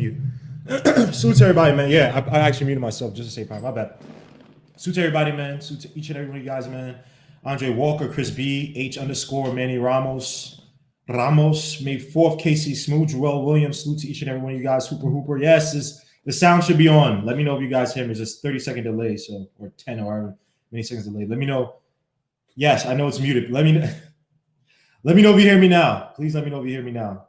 mute. Salute to everybody, man. Yeah, I actually muted myself just to say my bad. Salute to everybody, man. Salute to each and every one of you guys, man. Andre Walker, Chris B, H_Manny Ramos. May 4th, Casey Smooth, Joel Williams. Salute to each and every one of you guys. Hooper. Yes, the sound should be on. Let me know if you guys hear me. It's just 30-second delay, so or 10 or however many seconds delay. Let me know. Yes, I know it's muted. Let me know if you hear me now. Please let me know if you hear me now.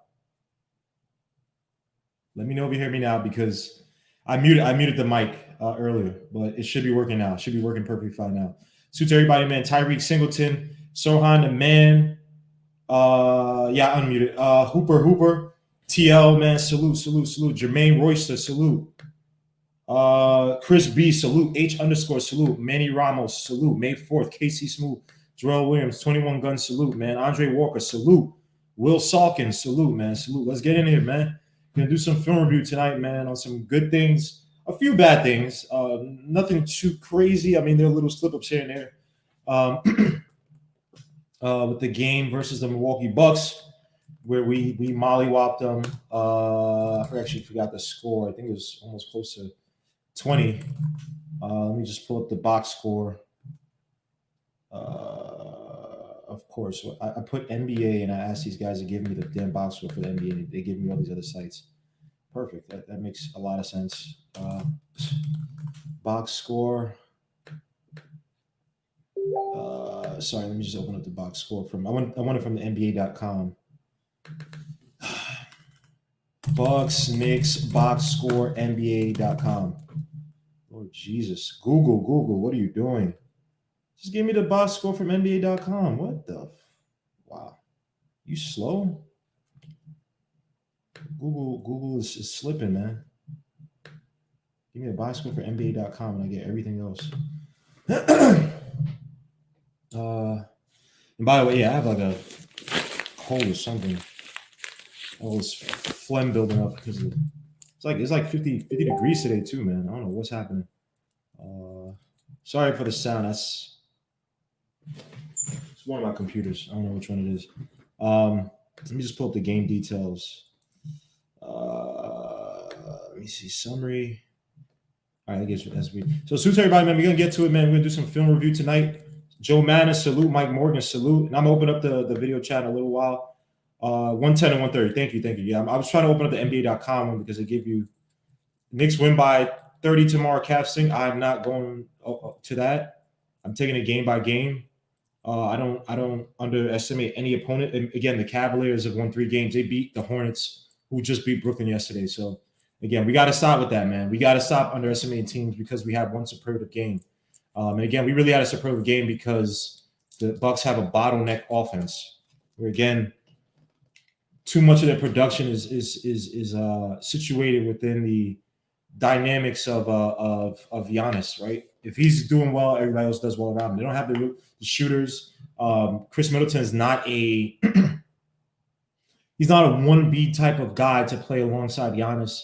Let me know if you hear me now because I muted the mic earlier, but it should be working now. It should be working perfectly fine now. Suits everybody, man. Tyreek Singleton, Sohan the man. Yeah, unmuted. Hooper, TL, man. Salute. Jermaine Royster, salute. Chris B, salute. H_salute. Manny Ramos, salute. May 4th, Casey Smooth. Joel Williams, 21 Gun, salute, man. Andre Walker, salute. Will Salkins, salute, man. Salute. Let's get in here, man. Gonna do some film review tonight, man, on some good things, a few bad things, nothing too crazy. I mean, there are little slip-ups here and there. With the game versus the Milwaukee Bucks, where we mollywopped them. I actually forgot the score. I think it was almost close to 20. Let me just pull up the box score. Of course, I put NBA and I asked these guys to give me the damn box score for the NBA. And they give me all these other sites. Perfect. That makes a lot of sense. Box score. Sorry, let me just open up the box score from. I want it from the NBA.com. Bucks, Knicks, box score, NBA.com. Lord Jesus, Google, what are you doing? Just give me the box score from NBA.com. What the? Wow. You slow? Google is slipping, man. Give me a box score for NBA.com and I get everything else. And by the way, yeah, I have like a cold or something. All this phlegm building up because of it's like 50 degrees today too, man. I don't know what's happening. Sorry for the sound. It's one of my computers. I don't know which one it is. Let me just pull up the game details. Let me see summary. All right, I guess as so suits everybody, man. We're gonna get to it, man. We're gonna do some film review tonight. Joe Manna, salute. Mike Morgan, salute. And I'm gonna open up the video chat in a little while. 110 and 130. Thank you. Yeah, I was trying to open up the NBA.com one because they give you Knicks win by 30 tomorrow. Cavs sing. I'm not going to that. I'm taking it game by game. I don't underestimate any opponent. And again, the Cavaliers have won 3 games. They beat the Hornets, who just beat Brooklyn yesterday. So again, we got to stop with that, man. We got to stop underestimating teams because we have one superlative game. And again, we really had a superlative game because the Bucks have a bottleneck offense. Where again, too much of their production is situated within the dynamics of Giannis, right? If he's doing well, everybody else does well around him. They don't have the shooters. Chris Middleton is not a he's not a 1B type of guy to play alongside Giannis.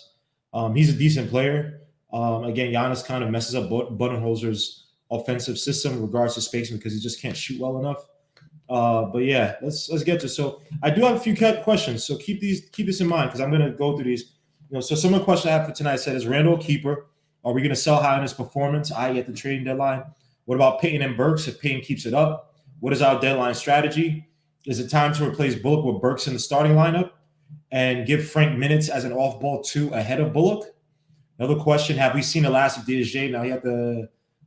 He's a decent player. Again, Giannis kind of messes up Budenholzer's offensive system in regards to spacing because he just can't shoot well enough. But yeah, let's get to it. So I do have a few questions. So keep this in mind because I'm going to go through these. So some of the questions I have for tonight said, is Randall a keeper? Are we going to sell high on his performance, i.e. at the trading deadline? What about Payton and Burks if Payton keeps it up? What is our deadline strategy? Is it time to replace Bullock with Burks in the starting lineup and give Frank minutes as an off-ball 2 ahead of Bullock? Another question, have we seen the last of DSJ? Now he had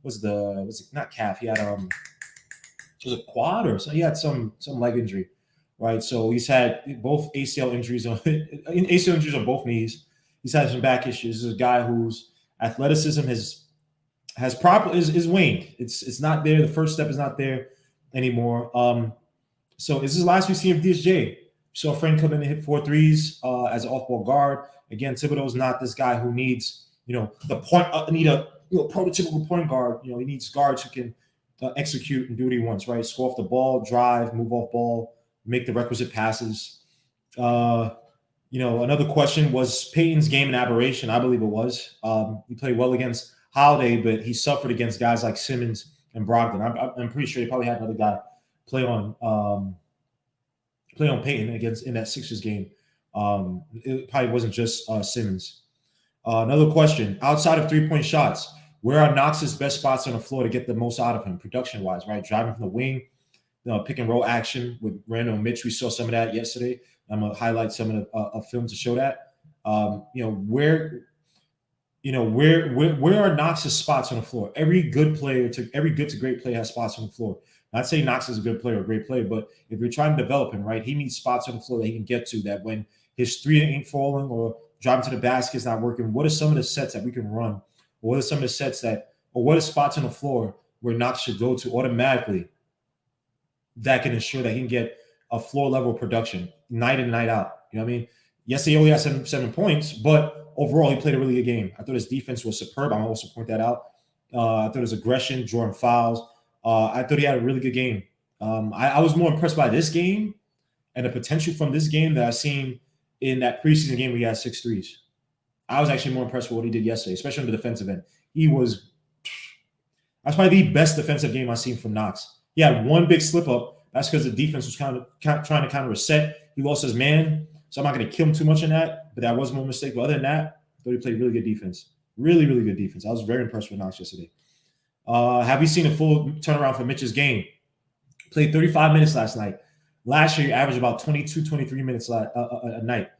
was it not calf? He had was it quad or something? He had some leg injury, right? So he's had both ACL injuries on both knees. He's had some back issues. This is a guy whose athleticism is waned. It's not there. The first step is not there anymore. So this is the last we see of DSJ. So Frank come in and hit 4 threes as an off-ball guard. Again, Thibodeau's not this guy who needs the point. Need a prototypical point guard. He needs guards who can execute and do what he wants. Right, score off the ball, drive, move off ball, make the requisite passes. Another question, was Payton's game an aberration? I believe it was. He played well against Holiday, but he suffered against guys like Simmons and Brogdon. I'm pretty sure he probably had another guy play on Payton in that Sixers game. It probably wasn't just Simmons. Another question: outside of 3-point shots, where are Knox's best spots on the floor to get the most out of him, production-wise? Right, driving from the wing, pick and roll action with Randall and Mitch. We saw some of that yesterday. I'm gonna highlight some of the film to show that. Where are Knox's spots on the floor? Every good to great player has spots on the floor. Not saying Knox is a good player or a great player, but if you're trying to develop him, right, he needs spots on the floor that he can get to. That when his three ain't falling or driving to the basket is not working, what are some of the sets that we can run? Or what are some of the sets or what are spots on the floor where Knox should go to automatically that can ensure that he can get a floor level production night in, night out? You know what I mean? Yes, he only had seven points, but overall he played a really good game. I thought his defense was superb. I also point that out. I thought his aggression, drawing fouls. I thought he had a really good game. I was more impressed by this game and the potential from this game that I've seen in that preseason game where he had 6 threes. I was actually more impressed with what he did yesterday, especially on the defensive end. That's probably the best defensive game I've seen from Knox. He had one big slip up. That's because the defense was kind of trying to kind of reset. He lost his man, so I'm not going to kill him too much in that. But that was one mistake. But other than that, I thought he played really good defense. Really, really good defense. I was very impressed with Knox yesterday. Have we seen a full turnaround for Mitch's game? Played 35 minutes last night. Last year, he averaged about 22, 23 minutes a night.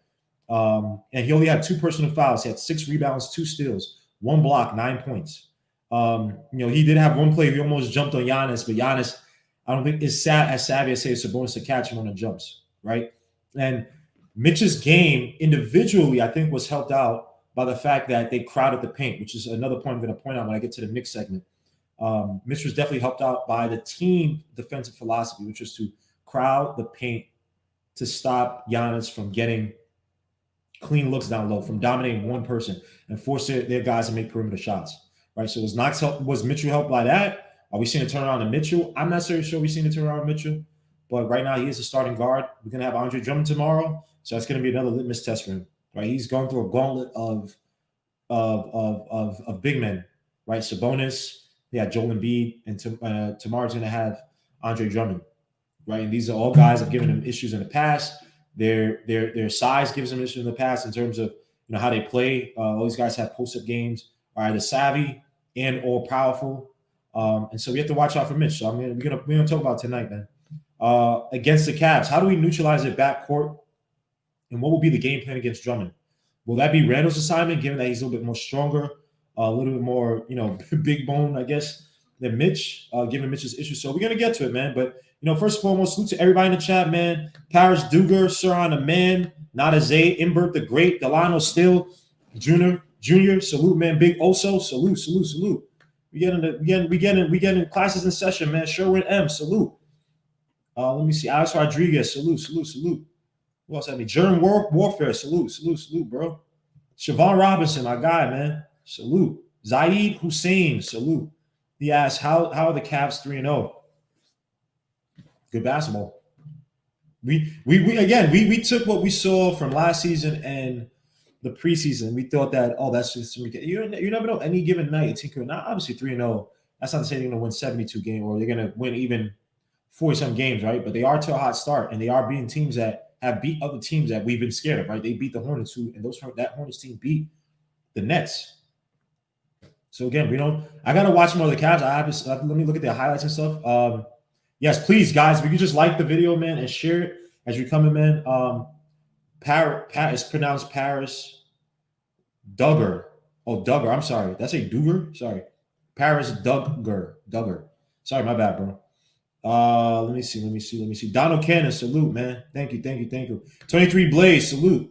And he only had 2 personal fouls. He had 6 rebounds, 2 steals, 1 block, 9 points. He did have one play. He almost jumped on Giannis, but Giannis, I don't think is as savvy as say Sabonis to catch him on the jumps, right? And Mitch's game individually, I think, was helped out by the fact that they crowded the paint, which is another point I'm going to point out when I get to the Knicks segment. Mitch was definitely helped out by the team defensive philosophy, which was to crowd the paint to stop Giannis from getting clean looks down low, from dominating one person and force their guys to make perimeter shots. Right. So was Mitchell helped by that? Are we seeing a turnaround in Mitchell? I'm not so sure we've seen a turnaround in Mitchell, but right now he is a starting guard. We're gonna have Andre Drummond tomorrow, so that's gonna be another litmus test for him. Right. He's going through a gauntlet of big men. Right. Sabonis, Joel Embiid, and tomorrow's gonna have Andre Drummond. Right. And these are all guys that have given him issues in the past. Their size gives them issues in the past in terms of how they play. All these guys have post-up games, are either savvy and or powerful, and so we have to watch out for Mitch. So we're gonna talk about tonight, man. Against the Cavs, how do we neutralize their backcourt, and what will be the game plan against Drummond? Will that be Randall's assignment, given that he's a little bit more stronger, a little bit more big bone, I guess, than Mitch, given Mitch's issues? So we're gonna get to it, man. But first and foremost, salute to everybody in the chat, man. Paris Duger, Sirhan the Man, Nada Zay, Imbert the Great, Delano Still, Junior, salute, man. Big Oso, salute. We getting classes in session, man. Sherwin M, salute. Let me see. Alex Rodriguez, salute. Who else had me? German Warfare, salute, bro. Siobhan Robinson, my guy, man. Salute. Zaid Hussein, salute. He asked, how are the Cavs 3-0? Good basketball. We took what we saw from last season and the preseason. We thought that, that's just you never know. Any given night, a team could not obviously 3-0. That's not to say they're going to win 72 games or they're going to win even 40-some games, right? But they are to a hot start, and they are beating teams that have beat other teams that we've been scared of, right? They beat the Hornets, and that Hornets team beat the Nets. So again, I gotta watch more of the Cavs. Let me look at their highlights and stuff. Yes, please, guys, if you could just like the video, man, and share it as you're coming, man. It's pronounced Paris Duggar. Oh, Duggar. I'm sorry. That's a Duggar? Sorry. Paris Duggar. Sorry, my bad, bro. Let me see. Donald Cannon, salute, man. Thank you. 23 Blaze, salute.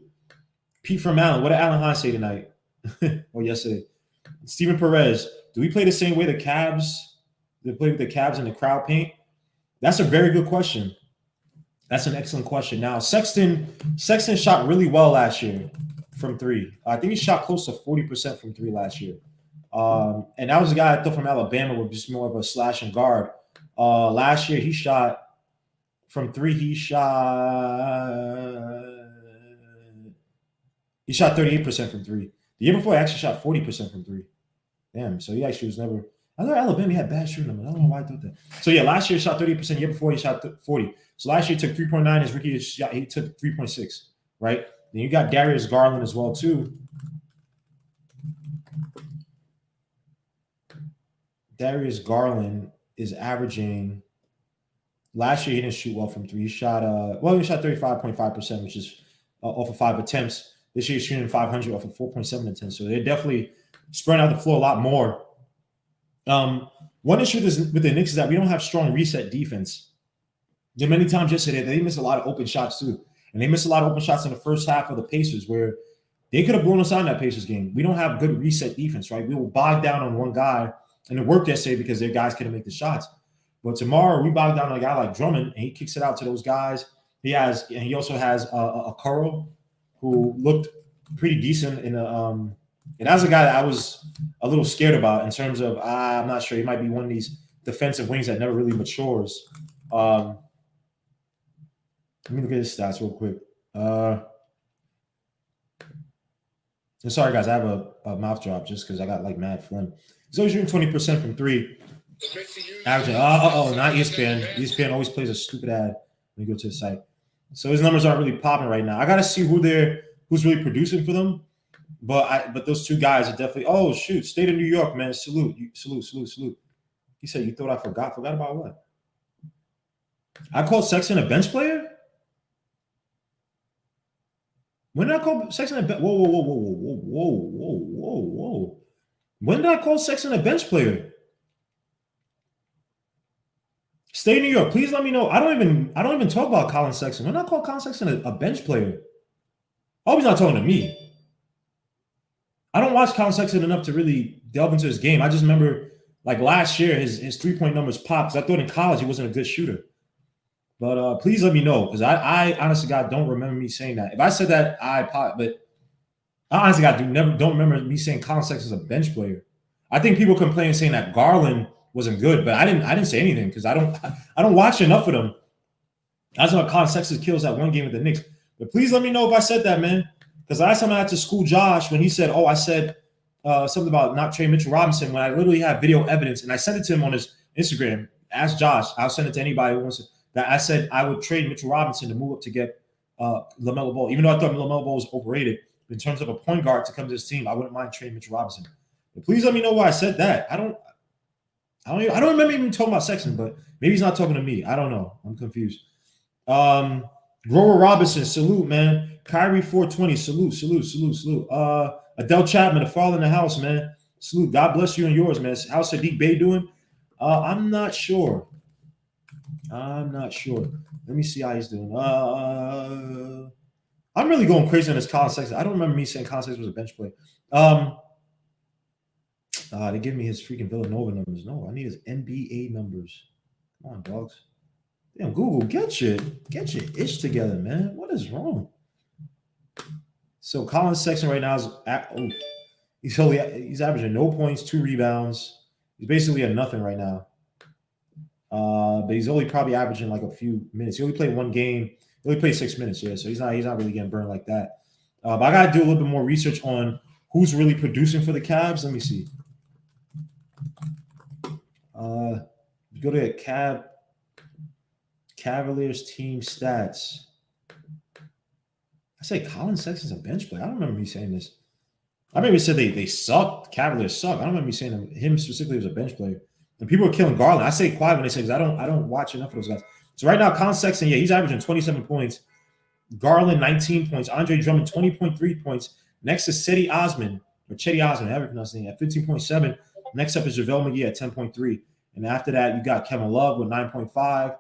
Pete from Allen. What did Alan Hahn say tonight? Or yesterday? Steven Perez. Do we play the same way they play with the Cavs in the crowd paint? That's a very good question. That's an excellent question. Now, Sexton shot really well last year from 3. I think he shot close to 40% from 3 last year. And that was a guy I thought from Alabama was just more of a slash and guard. Last year he shot from 3. He shot 38% from 3. The year before, he actually shot 40% from 3. Damn, so he actually was never. I thought Alabama had bad shooting numbers. I don't know why I thought that. So yeah, last year he shot 30%. The year before he shot 40. So last year he took 3.9. His rookie he took 3.6. Right. Then you got Darius Garland as well too. Darius Garland is averaging. Last year he didn't shoot well from three. He shot 35.5%, which is off of 5 attempts. This year he's shooting 500 off of 4.7 attempts. So they're definitely spreading out the floor a lot more. One issue with the Knicks is that we don't have strong reset defense. There many times yesterday they miss a lot of open shots too, and they missed a lot of open shots in the first half of the Pacers where they could have blown us out in that Pacers game. We don't have good reset defense, right? We will bog down on one guy, and it worked yesterday because their guys couldn't make the shots. But tomorrow we bog down on a guy like Drummond, and he kicks it out to those guys. He also has a Curl who looked pretty decent in a. And that's a guy that I was a little scared about in terms of I'm not sure he might be one of these defensive wings that never really matures. Let me look at his stats real quick. Sorry guys, I have a mouth drop just because I got like mad phlegm. He's always shooting 20% from three. Averaging, not ESPN. ESPN always plays a stupid ad when you go to the site. So his numbers aren't really popping right now. I got to see who's really producing for them. But those two guys are definitely. Oh shoot, State of New York, man, salute. He said you thought I forgot. Forgot about what? I called Sexton a bench player. When did I call Sexton a bench? Whoa. When did I call Sexton a bench player? State of New York, please let me know. I don't even talk about Colin Sexton. When did I call Colin Sexton a bench player? I hope he's not talking to me. I don't watch Colin Sexton enough to really delve into his game. I just remember like last year his 3-point numbers popped. I thought in college he wasn't a good shooter. But please let me know because I honestly God don't remember me saying that. If I said that, but I honestly God don't remember me saying Colin Sexton's a bench player. I think people complain saying that Garland wasn't good, but I didn't say anything because I don't watch enough of them. I saw Colin Sexton kills that one game with the Knicks. But please let me know if I said that, man. Because last time I had to school Josh when he said, I said something about not trading Mitchell Robinson when I literally have video evidence and I sent it to him on his Instagram. Ask Josh. I'll send it to anybody who wants to. That I said I would trade Mitchell Robinson to move up to get LaMelo Ball. Even though I thought LaMelo Ball was overrated in terms of a point guard to come to this team, I wouldn't mind trading Mitchell Robinson. But please let me know why I said that. I don't remember even talking about Sexton, but maybe he's not talking to me. I don't know. I'm confused. Grover Robinson, salute, man. Kyrie 420, salute. Adel Chapman, the father in the house, man. Salute. God bless you and yours, man. How's Sadiq Bey doing? I'm not sure. Let me see how he's doing. I'm really going crazy on this Colin Sexton. I don't remember me saying Colin Sexton was a bench player. They give me his freaking Villanova numbers. No, I need his NBA numbers. Come on, dogs. Damn, Google, get your itch together, man. What is wrong? So Colin Sexton right now is he's averaging no points, 2 rebounds. He's basically at nothing right now. But he's only probably averaging like a few minutes. He only played one game. He only played 6 minutes, yeah. So he's not really getting burned like that. But I gotta do a little bit more research on who's really producing for the Cavs. Let me see. Go to Cavaliers team stats. I say Colin Sexton's a bench player. I don't remember me saying this. I maybe said they suck. Cavaliers suck. I don't remember me saying him specifically was a bench player. And people are killing Garland. I say quiet when they say because I don't watch enough of those guys. So right now, Colin Sexton, he's averaging 27 points. Garland 19 points. Andre Drummond 20.3 points. Next is Cedi Osman, however you pronounce his name, at 15.7. Next up is JaVale McGee at 10.3. And after that, you got Kevin Love with 9.5.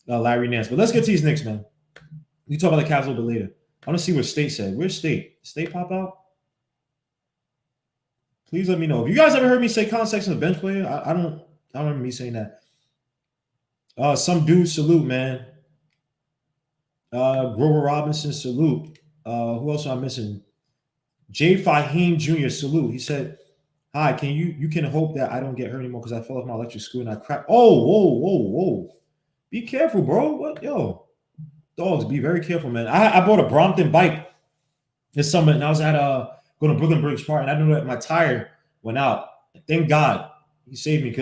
Larry Nance. But let's get to these Knicks, man. We talk about the Cavs a little bit later. I want to see what State said. Where's State? State pop out? Please let me know. Have you guys ever heard me say Colin Sexton's a bench player? I don't remember me saying that. Some dude, salute, man. Grover Robinson, salute. Who else am I missing? Jay Fahim Jr., salute. He said, hi, you can hope that I don't get hurt anymore because I fell off my electric screw and I cracked. Oh, whoa. Be careful, bro. What? Yo, dogs, be very careful, man. I bought a Brompton bike this summer, and I was at going to Brooklyn Bridge Park, and I knew that my tire went out. Thank God he saved me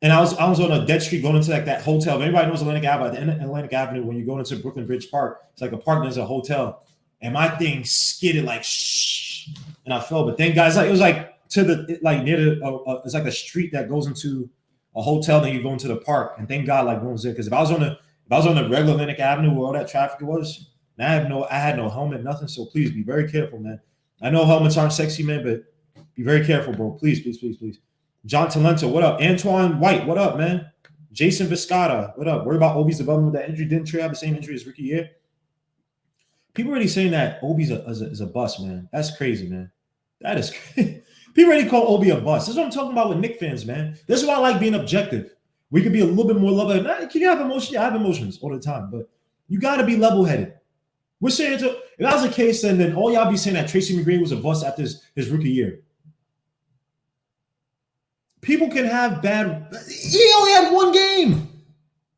and I was on a dead street going into like that hotel. If anybody knows Atlantic Avenue, at the end of Atlantic Avenue, when you go into Brooklyn Bridge Park, it's like a park there's a hotel, and my thing skidded like shh, and I fell. But thank God, it was like to the like near the it's like a street that goes into a hotel, then you go into the park. And thank God like no one's there. Because if I was on the regular Atlantic Avenue where all that traffic was, and I had no helmet, nothing. So please be very careful, man. I know helmets aren't sexy, man, but be very careful, bro. Please, please, please, please. John Talento, what up? Antoine White, what up, man? Jason Viscata, what up? Worry about Obi's development with that injury. Didn't Trey have the same injury as rookie year? People already saying that Obi's is a bust, man. That's crazy, man. That is crazy. People already call Obi a bust. This is what I'm talking about with Knicks fans, man. This is why I like being objective. We could be a little bit more level-headed. You have emotions. Yeah, I have emotions all the time, but you got to be level-headed. We're saying if that was the case, then all y'all be saying that Tracy McGrady was a bust after his rookie year. People can have bad. He only had one game.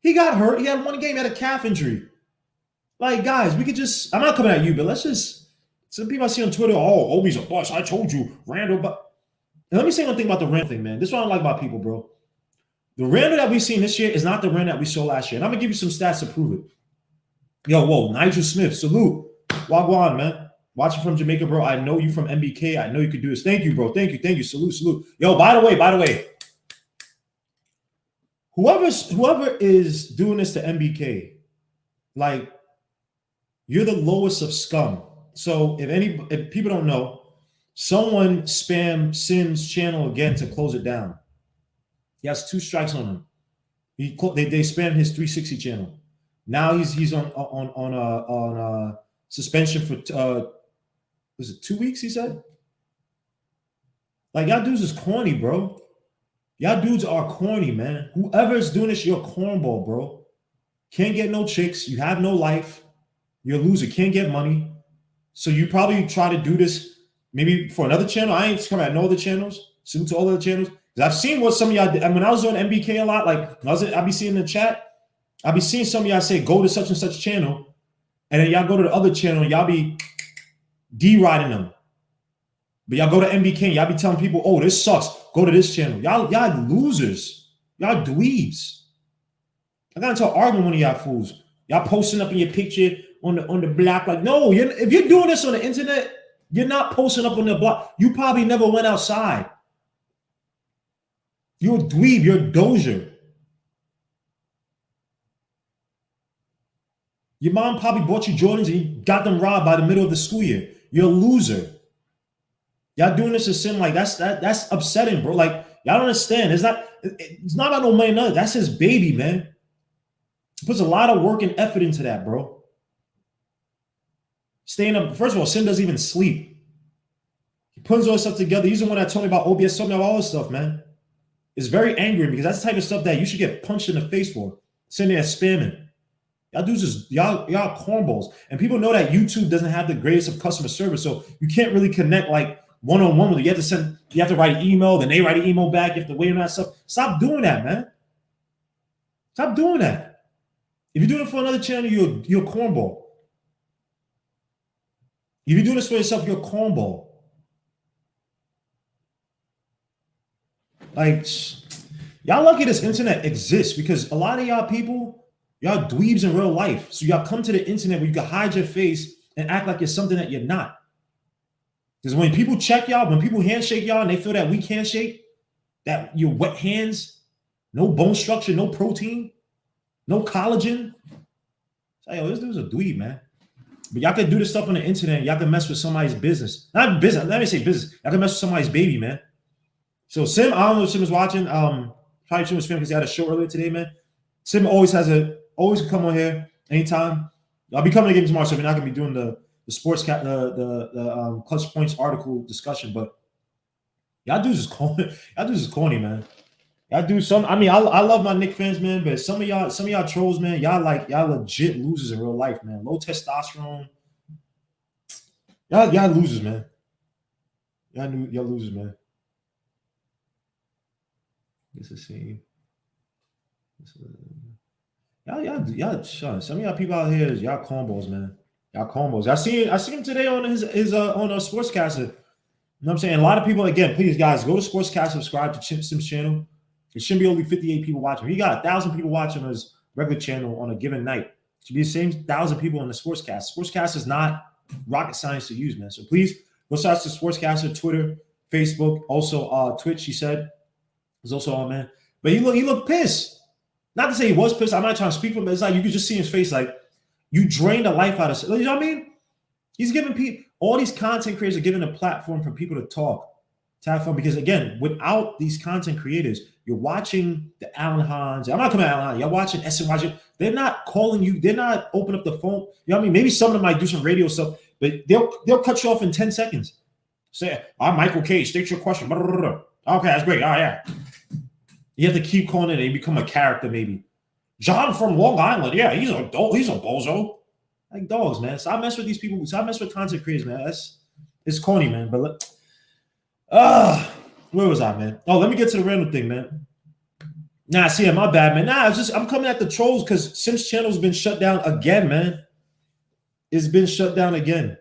He got hurt. He had one game. He had a calf injury. Like, guys, we could just. I'm not coming at you, but let's just. Some people I see on Twitter, oh, Obi's a bust. I told you, Randall. But let me say one thing about the Randall thing, man. This is what I don't like about people, bro. The Randall that we've seen this year is not the Randall that we saw last year. And I'm gonna give you some stats to prove it. Yo, whoa, Nigel Smith, salute. Wagwan, man. Watching from Jamaica, bro. I know you from MBK. I know you could do this. Thank you, bro. Thank you. Salute. Yo, by the way, whoever is doing this to MBK, like, you're the lowest of scum. So if people don't know, someone spammed Sim's channel again to close it down. He has 2 strikes on him. They spammed his 360 channel. Now he's on suspension for was it 2 weeks? He said. Like, y'all dudes is corny, bro. Y'all dudes are corny, man. Whoever's doing this, you're a cornball, bro. Can't get no chicks. You have no life. You're a loser. Can't get money. So you probably try to do this maybe for another channel. I ain't coming at no other channels. Salute to all other channels. Because I've seen what some of y'all did. And when I was on MBK a lot, like I'd be seeing in the chat, I'd be seeing some of y'all say, go to such and such channel. And then y'all go to the other channel and y'all be D-riding them. But y'all go to MBK and y'all be telling people, oh, this sucks. Go to this channel. Y'all losers. Y'all dweebs. I got into an argument with one of y'all fools. Y'all posting up in your picture on the block. Like, no, if you're doing this on the internet, you're not posting up on the block. You probably never went outside. You're a dweeb. You're a dozier. Your mom probably bought you Jordans and you got them robbed by the middle of the school year. You're a loser. Y'all doing this to Sim, like that's upsetting, bro. Like, y'all don't understand. It's not about no money, nothing. That's his baby, man. He puts a lot of work and effort into that, bro. Staying up. First of all, Sim doesn't even sleep. He puts all this stuff together. He's the one that told me about OBS, told me about all this stuff, man. It's very angering because that's the type of stuff that you should get punched in the face for. Sitting there spamming. Y'all dudes just y'all cornballs. And people know that YouTube doesn't have the greatest of customer service. So you can't really connect like one-on-one with it. You have to write an email, then they write an email back. You have to wait on that stuff. Stop doing that, man. Stop doing that. If you're doing it for another channel, you're a cornball. If you're doing this for yourself, you're a cornball. Like, y'all lucky this internet exists because a lot of y'all people, y'all dweebs in real life. So y'all come to the internet where you can hide your face and act like you're something that you're not. Because when people check y'all, when people handshake y'all and they feel that weak handshake, that your wet hands, no bone structure, no protein, no collagen. It's like, yo, this dude's a dweeb, man. But y'all can do this stuff on the internet. Y'all can mess with somebody's business. Not business. Let me say business. Y'all can mess with somebody's baby, man. So Sim, I don't know if Sim is watching. Probably Sim was filming because he had a show earlier today, man. Sim always come on here anytime. I'll be coming again tomorrow, so we're not gonna be doing the sports cat the clutch points article discussion. But y'all dudes is corny. Y'all dudes is corny, man. Y'all do some. I mean, I love my Knicks fans, man, but some of y'all trolls, man, y'all legit losers in real life, man. Low testosterone. Y'all losers, man. Y'all losers, man. This is scene. Y'all. Some of y'all people out here is y'all cornballs, man. Y'all cornballs. I see him today on his on a sportscaster. You know what I'm saying? A lot of people, again, please, guys, go to Sportscast, subscribe to Sim's channel. It shouldn't be only 58 people watching. He got 1,000 people watching on his regular channel on a given night. It should be the same 1,000 people on the Sportscast. Sportscast is not rocket science to use, man. So please go search the Sportscaster, Twitter, Facebook, also Twitch. He said is also on, man. But he looked pissed. Not to say he was pissed. I'm not trying to speak for him, but it's like you could just see his face, like you drained the life out of. You know what I mean? He's giving people, all these content creators are giving a platform for people to talk, to have fun. Because again, without these content creators, you're watching the Alan Hans. I'm not coming at Alan Hans. You're watching SNY. They're not calling you. They're not opening up the phone. You know what I mean? Maybe some of them might do some radio stuff, but they'll cut you off in 10 seconds. Say, I'm Michael K. State your question. Blah, blah, blah. Okay, that's great. Oh, yeah. You have to keep calling it and you become a character, maybe. John from Long Island. Yeah, he's a bozo. Like dogs, man. So I mess with these people. So I mess with content creators, man. It's corny, man. But where was I, man? Oh, let me get to the random thing, man. Nah, see, my bad, man. Nah, I'm coming at the trolls because Sim's channel's been shut down again, man. It's been shut down again.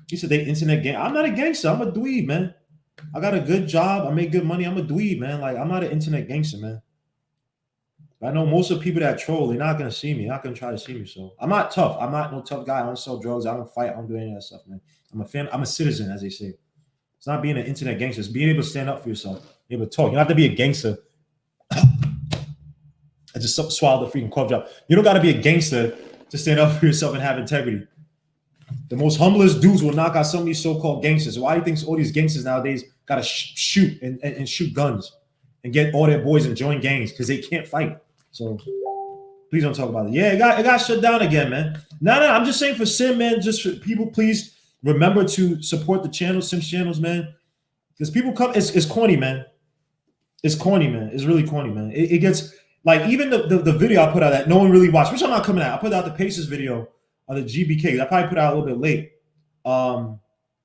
He said they internet gang. I'm not a gangster. I'm a dweeb, man. I got a good job. I make good money. I'm a dweeb, man. Like, I'm not an internet gangster, man. I know most of the people that troll, they're not gonna see me. They're not gonna try to see me. So I'm not tough. I'm not no tough guy. I don't sell drugs. I don't fight. I don't do any of that stuff, man. I'm a fan. I'm a citizen, as they say. It's not being an internet gangster. It's being able to stand up for yourself. Be able to talk. You don't have to be a gangster. I just swallowed the freaking cough drop. You don't got to be a gangster to stand up for yourself and have integrity. The most humblest dudes will knock out some of these so-called gangsters. Why do you think all these gangsters nowadays got to shoot and shoot guns and get all their boys and join gangs because they can't fight? So please don't talk about it. Yeah, it got shut down again, man. No, I'm just saying for Sim, man, just for people, please remember to support the channel, Sim's channels, man. Because people come, it's corny, man. It's corny, man. It's really corny, man. It gets, like, even the video I put out that no one really watched, which I'm not coming out. I put out the Pacers video on the GBK. I probably put out a little bit late. And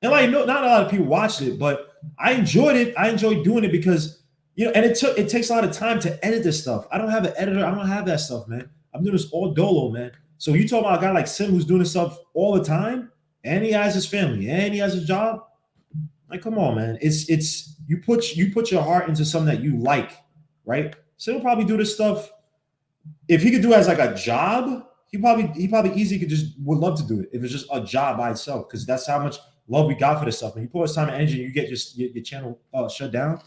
like, no, not a lot of people watched it, but I enjoyed it. I enjoyed doing it because, you know, and it takes a lot of time to edit this stuff. I don't have an editor. I don't have that stuff, man. I'm doing this all dolo, man. So you talk about a guy like Sim who's doing this stuff all the time, and he has his family, and he has his job. Like, come on, man. It's you put your heart into something that you like, right? Sim will probably do this stuff. If he could do it as like a job, he probably easily would love to do it if it's just a job by itself, because that's how much love we got for this stuff. When you put us time and energy, you get your channel shut down.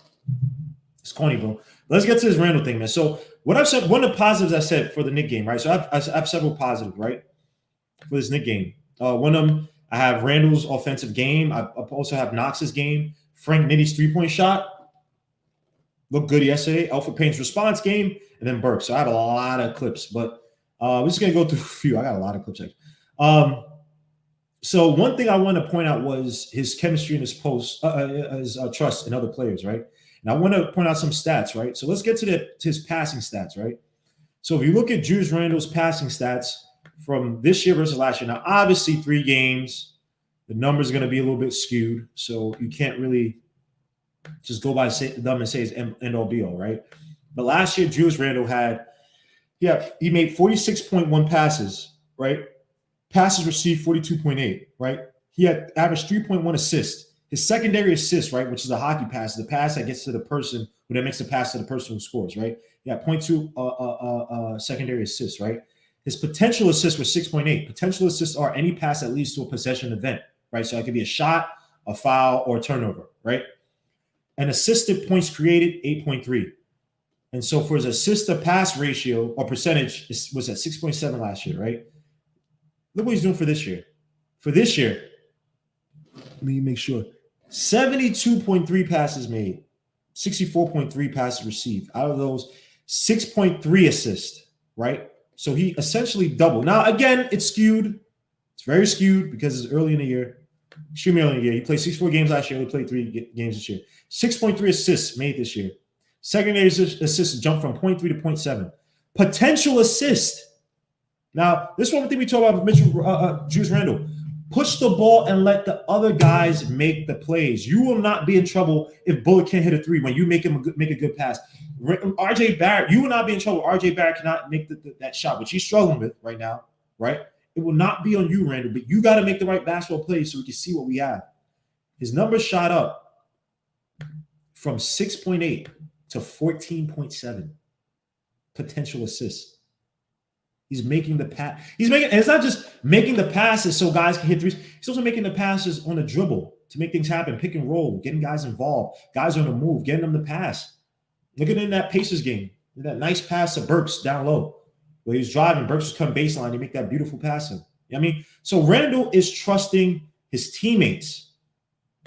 It's corny, bro. Let's get to this Randall thing, man. So what I've said, one of the positives I said for the Knicks game, right? So I have several positives, right, for this Knicks game. One of them, I have Randall's offensive game. I also have Knox's game. Frank Nitty's three-point shot looked good yesterday. Alfred Payne's response game, and then Burke. So I have a lot of clips, but we're just gonna go through a few. I got a lot of clips actually. So one thing I want to point out was his chemistry and his post, his trust in other players, right? And I want to point out some stats, right? So let's get to his passing stats, right? So if you look at Julius Randle's passing stats from this year versus last year, now obviously 3 games, the numbers are going to be a little bit skewed, so you can't really just go by them and say it's end all be all, right? But last year, Julius Randle he made 46.1 passes, right? Passes received 42.8, right? He had averaged 3.1 assists. His secondary assist, right, which is a hockey pass, the pass that gets to the person, who then makes the pass to the person who scores, right? He had 0.2 secondary assists, right? His potential assists were 6.8. Potential assists are any pass that leads to a possession event, right? So it could be a shot, a foul, or a turnover, right? And assisted points created, 8.3. And so for his assist-to-pass ratio or percentage, was at 6.7 last year, right? Look what he's doing for this year. For this year, let me make sure. 72.3 passes made, 64.3 passes received. Out of those, 6.3 assists, right? So he essentially doubled. Now, again, it's skewed. It's very skewed because it's early in the year. Extremely early in the year. He played 64 games last year. He played 3 games this year. 6.3 assists made this year. Secondary assists jumped from 0.3 to 0.7. Potential assist. Now, this is one thing we talk about with Julius Randle. Push the ball and let the other guys make the plays. You will not be in trouble if Bullock can't hit a 3 when you make a good pass. RJ Barrett, you will not be in trouble. RJ Barrett cannot make that shot, which he's struggling with right now, right? It will not be on you, Randle, but you got to make the right basketball plays so we can see what we have. His numbers shot up from 6.8 to 14.7 potential assists. He's making the pass. And it's not just making the passes so guys can hit threes. He's also making the passes on a dribble, to make things happen. Pick and roll, getting guys involved, guys on the move, getting them to pass. Look at it in that Pacers game. That nice pass to Burks down low. Where he's driving, Burks just come baseline, he make that beautiful pass. You know what I mean? So Randle is trusting his teammates.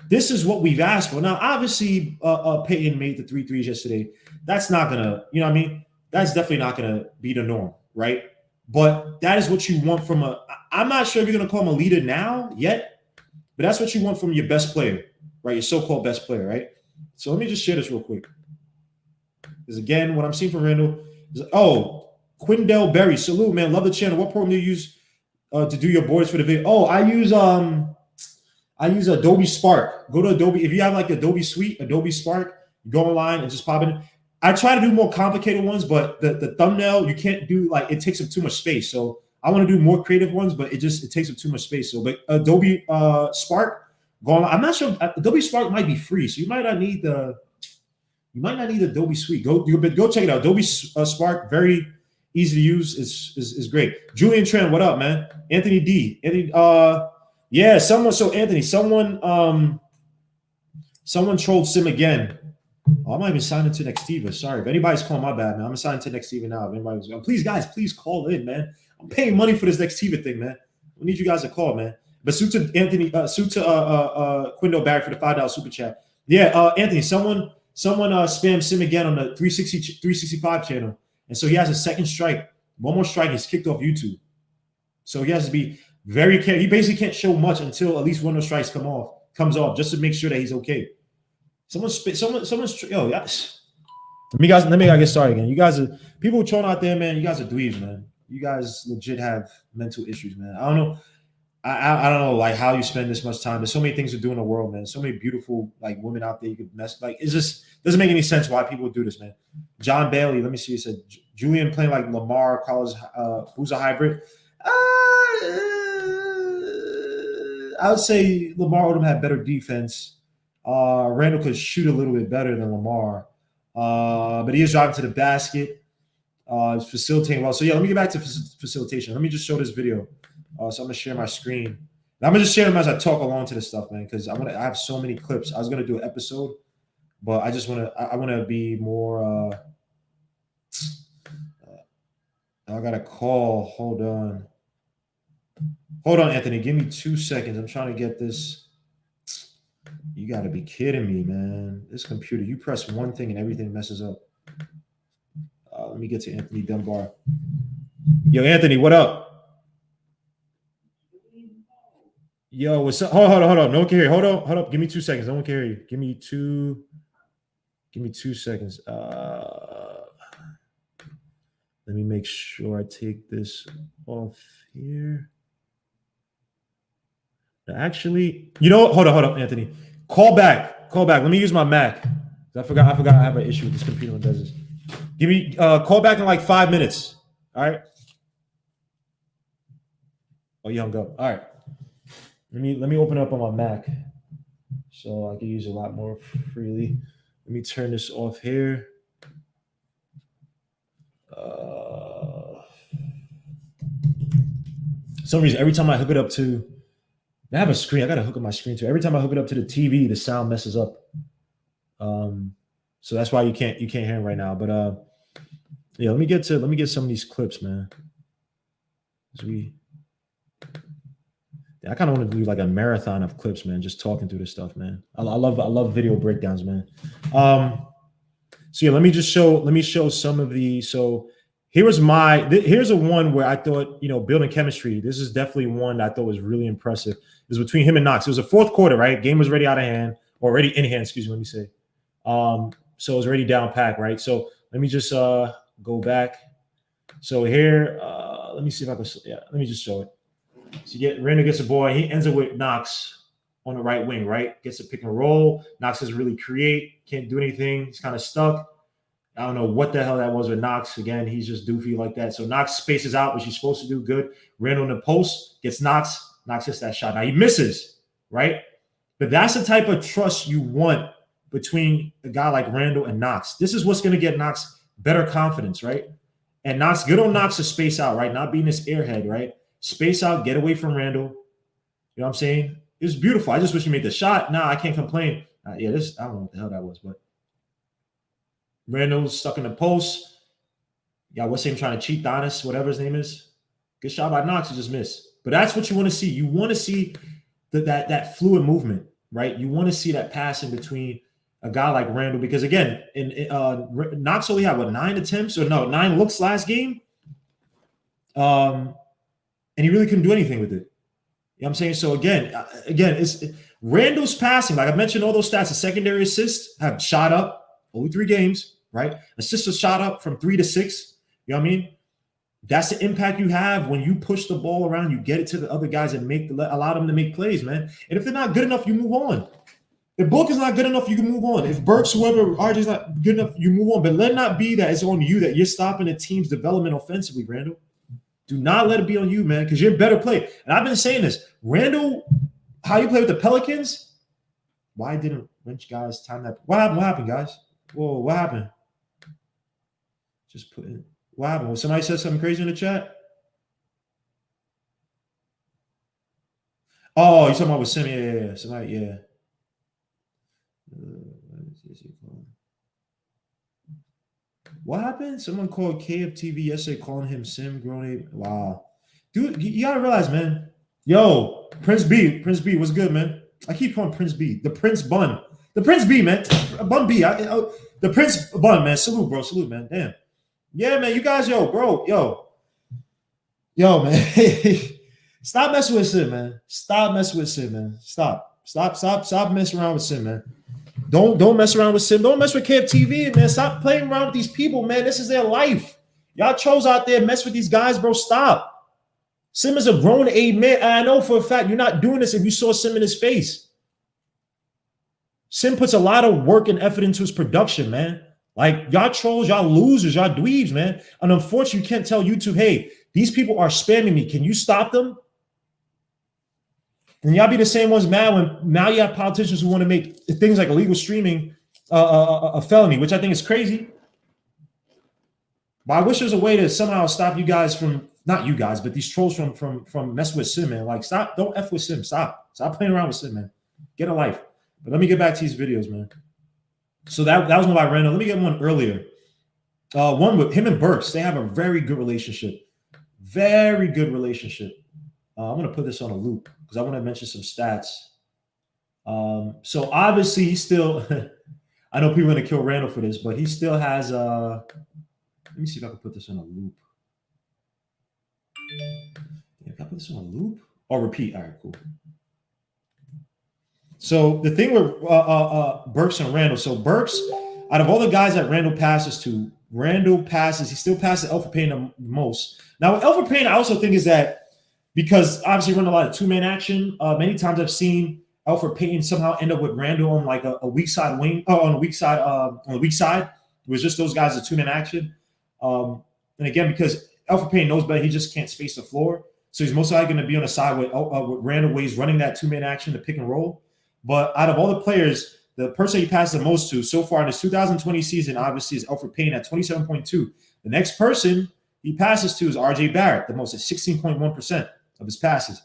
This is what we've asked for. Now, obviously, Payton made the 3 threes yesterday. That's not gonna, you know what I mean? That's definitely not gonna be the norm, right? But that is what you want from I'm not sure if you're gonna call him a leader now yet, but that's what you want from your best player, right? Your so-called best player, right? So let me just share this real quick. Because again, what I'm seeing from Randle is, Quindell Berry, salute, man. Love the channel. What program do you use to do your boards for the video? Oh, I use Adobe Spark. Go to Adobe. If you have like Adobe Suite, Adobe Spark, go online and just pop it in. I try to do more complicated ones, but the thumbnail, you can't do, like, it takes up too much space. So I want to do more creative ones, but it takes up too much space. So, but Adobe Spark, go online. I'm not sure. Adobe Spark might be free, so you might not need Adobe Suite. Go check it out. Adobe Spark, very easy to use, is great. Julian Trent, what up, man? Anthony D. Yeah, someone trolled Sim again. Oh, I'm not even signed into Nextiva. Sorry. If anybody's calling, my bad, man. I'm signed to Nextiva now. If anybody's going, please, guys, please call in, man. I'm paying money for this Nextiva thing, man. We need you guys to call, man. But suit to Quindell Barrett for the $5 super chat. Yeah, Anthony, someone spammed Sim again on the 365 channel. And so he has a second strike. One more strike, he's kicked off YouTube. So he has to be very careful. He basically can't show much until at least one of those strikes comes off, just to make sure that he's okay. Yes. Let me get started again. You guys are people trolling out there, man. You guys are dweebs, man. You guys legit have mental issues, man. I don't know. I don't know, like, how you spend this much time. There's so many things to do in the world, man. So many beautiful, like, women out there you could mess. Like, it's just doesn't make any sense why people do this, man. Jon Bally, let me see. He said Julian playing like Lamar, college, who's a hybrid. I would say Lamar Odom had better defense. Randle could shoot a little bit better than Lamar, but he is driving to the basket. He's facilitating well. So yeah, let me get back to facilitation. Let me just show this video. So I'm gonna share my screen. And I'm gonna just share them as I talk along to this stuff, man, because I have so many clips. I was gonna do an episode, but I wanna be more. I got a call. Hold on, Anthony. Give me 2 seconds. I'm trying to get this. You got to be kidding me, man. This computer, you press one thing and everything messes up. Let me get to Anthony Dunbar. Yo, Anthony, what up? Yo, what's up? Hold on. No one can hear you. Hold up. Give me 2 seconds. No one can hear you. Give me two seconds. Let me make sure I take this off here. Actually, you know what? Hold on, Anthony. Call back. Let me use my Mac. I forgot I have an issue with this computer when it does this. Give me call back in like 5 minutes. All right. Oh, you hung up. All right. Let me open it up on my Mac so I can use it a lot more freely. Let me turn this off here. For some reason, every time I hook it up to, I have a screen. I gotta hook up my screen too. Every time I hook it up to the TV, the sound messes up. So that's why you can't hear him right now. But yeah, let me get some of these clips, man. I kind of want to do like a marathon of clips, man. Just talking through this stuff, man. I love video breakdowns, man. So yeah, let me show some of the. So here's a one where I thought, building chemistry. This is definitely one that I thought was really impressive. It was between him and Knox. It was a fourth quarter, right? Game was already out of hand, or already in hand. Excuse me. Let me say. So it was already down pack, right? So let me just go back. So here, let me see if I can. Yeah, let me just show it. So Randle gets a boy. He ends up with Knox on the right wing, right? Gets a pick and roll. Knox doesn't really create. Can't do anything. He's kind of stuck. I don't know what the hell that was with Knox. Again, he's just doofy like that. So Knox spaces out, which he's supposed to do good. Randle in the post gets Knox. Knox hits that shot. Now he misses, right? But that's the type of trust you want between a guy like Randle and Knox. This is what's going to get Knox better confidence, right? And Knox, good on Knox to space out, right? Not being this airhead, right? Space out, get away from Randle. You know what I'm saying? It was beautiful. I just wish he made the shot. Nah, I can't complain. Yeah, this, I don't know what the hell that was, but Randall's stuck in the post. Yeah, what's him trying to cheat Donis, whatever his name is. Good shot by Knox, he just missed. But that's what you want to see. You want to see that fluid movement, right? You want to see that passing between a guy like Randall, because again, Knox only had 9 attempts or no 9 looks last game, and he really couldn't do anything with it. You know what I'm saying? So again, it's Randall's passing. Like I mentioned, all those stats, the secondary assists have shot up. Only 3 games, right? Assists have shot up from 3 to 6. You know what I mean? That's the impact you have when you push the ball around, you get it to the other guys and allow them to make plays, man. And if they're not good enough, you move on. If Book is not good enough, you can move on. If Burks, whoever, RJ's not good enough, you move on. But let it not be that it's on you that you're stopping the team's development offensively, Randall. Do not let it be on you, man, because you're a better player. And I've been saying this. Randall, how you play with the Pelicans, why didn't Lynch guys time that? What happened, guys? Whoa, what happened? Just put in. What happened? Well, somebody said something crazy in the chat? Oh, you're talking about with Sim? Yeah. Somebody, yeah. What happened? Someone called KFTV yesterday calling him Sim Grown. Wow. Dude, you gotta realize, man. Yo, Prince B, what's good, man? I keep calling Prince B. The Prince Bun. The Prince B, man. Bun B. The Prince Bun, man. Salute, bro. Salute, man. Damn. Yeah, man. You guys, yo, man. Stop messing with Sim, man. Stop messing with Sim, man. Stop messing around with Sim, man. Don't mess around with Sim. Don't mess with KFTV, man. Stop playing around with these people, man. This is their life. Y'all chose out there, mess with these guys, bro. Stop. Sim is a grown man. And I know for a fact you're not doing this if you saw Sim in his face. Sim puts a lot of work and effort into his production, man. Like, y'all trolls, y'all losers, y'all dweebs, man. And unfortunately, you can't tell YouTube, hey, these people are spamming me. Can you stop them? And y'all be the same ones mad when now you have politicians who want to make things like illegal streaming a felony, which I think is crazy. But I wish there's a way to somehow stop you guys from, not you guys, but these trolls from messing with Sim, man. Like, stop, don't F with Sim. Stop playing around with Sim, man. Get a life. But let me get back to these videos, man. So that was one by Randall. Let me get one earlier. One with him and Burks. They have a very good relationship. Very good relationship. I'm going to put this on a loop because I want to mention some stats. So obviously he still, I know people are going to kill Randall for this, but he still has, let me see if I can put this on a loop. Yeah, can I put this on a loop? Or repeat? All right, cool. So the thing with Burks and Randall, so Burks, out of all the guys that Randall passes to, he still passes Elfrid Payton the most. Now with Elfrid Payton, I also think is that because obviously run a lot of two-man action, many times I've seen Elfrid Payton somehow end up with Randall on like a weak side wing, on the weak side, it was just those guys, a two-man action. And again, because Elfrid Payton knows better, he just can't space the floor. So he's most likely going to be on the side with Randall where he's running that two-man action, the pick and roll. But out of all the players, the person he passed the most to so far in this 2020 season, obviously, is Elfrid Payton at 27.2. The next person he passes to is RJ Barrett, the most at 16.1% of his passes.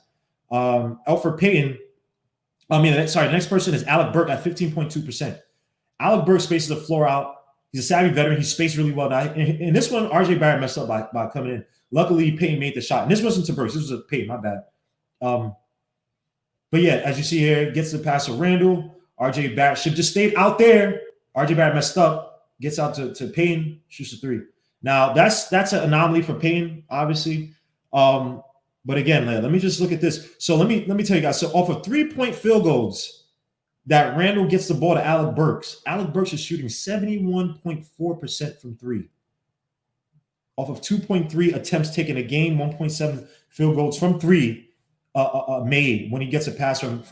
Elfrid Payton, the next person is Alec Burke at 15.2%. Alec Burke spaces the floor out. He's a savvy veteran. He spaced really well. Now, in this one, RJ Barrett messed up by coming in. Luckily, Payton made the shot. And this wasn't to Burks. This was a Payton, my bad. But yeah, as you see here, gets the pass to Randall. RJ Barrett should just stayed out there. RJ Barrett messed up, gets out to Payton, shoots a 3. Now that's an anomaly for Payton, obviously. But again, let me just look at this. So let me tell you guys. So off of 3-point field goals that Randall gets the ball to Alec Burks is shooting 71.4% from 3. Off of 2.3 attempts taken a game, 1.7 field goals from 3. Made when he gets a pass from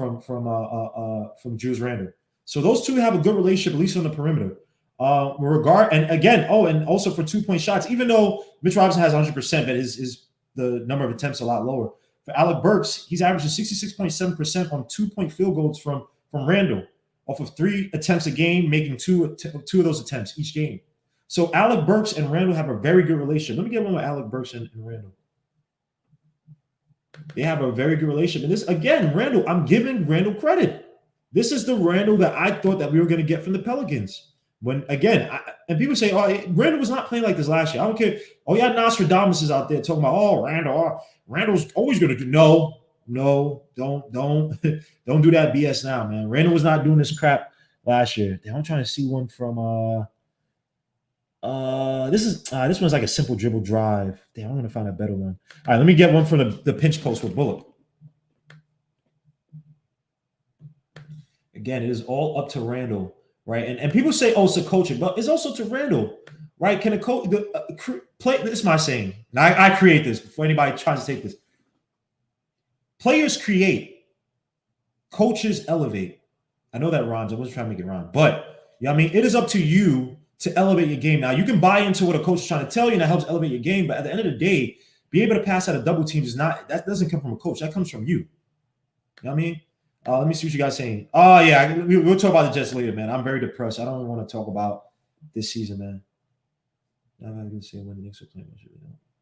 Julius Randle. So those two have a good relationship, at least on the perimeter. And also for 2-point shots, even though Mitch Robinson has 100%, but the number of attempts a lot lower. For Alec Burks, he's averaging 66.7% on 2-point field goals from Randle, off of 3 attempts a game, making two of those attempts each game. So Alec Burks and Randle have a very good relationship. Let me get one with Alec Burks and Randle. They have a very good relationship. And this, again, Randall, I'm giving Randall credit. This is the Randall that I thought that we were going to get from the Pelicans. When, again, and people say, oh, Randall was not playing like this last year. I don't care. Oh, yeah, Nostradamus is out there talking about, oh, Randall's always going to do. No, don't don't do that BS now, man. Randall was not doing this crap last year. I'm trying to see one from this one's like a simple dribble drive. Damn, I'm gonna find a better one. All right, let me get one from the pinch post with Bullock. Again, it is all up to Randall, right? And people say, oh, it's a coaching, but it's also to Randall, right? Can a coach play? This is my saying, and I create this before anybody tries to take this. Players create, coaches elevate. I know that rhymes. I wasn't trying to make it rhyme, but yeah, I mean, it is up to you to elevate your game. Now, you can buy into what a coach is trying to tell you, and that helps elevate your game. But at the end of the day, be able to pass out of double teams is not, that doesn't come from a coach. That comes from you. You know what I mean? Let me see what you guys are saying. Oh, yeah, we'll talk about the Jets later, man. I'm very depressed. I don't want to talk about this season, man. I'm not going to say when the Knicks are playing.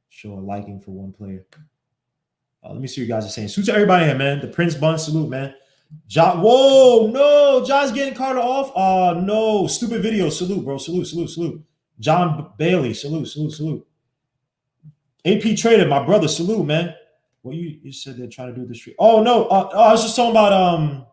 Show a liking for one player. Let me see what you guys are saying. Salute to everybody here, man. The Prince Bun, salute, man. Whoa, no. John's getting Carter off. No. Stupid video. Salute, bro. Salute. Jon Bally, salute. AP Trader, my brother, salute, man. Well, you said they're trying to do this stream. Oh, no. I was just talking about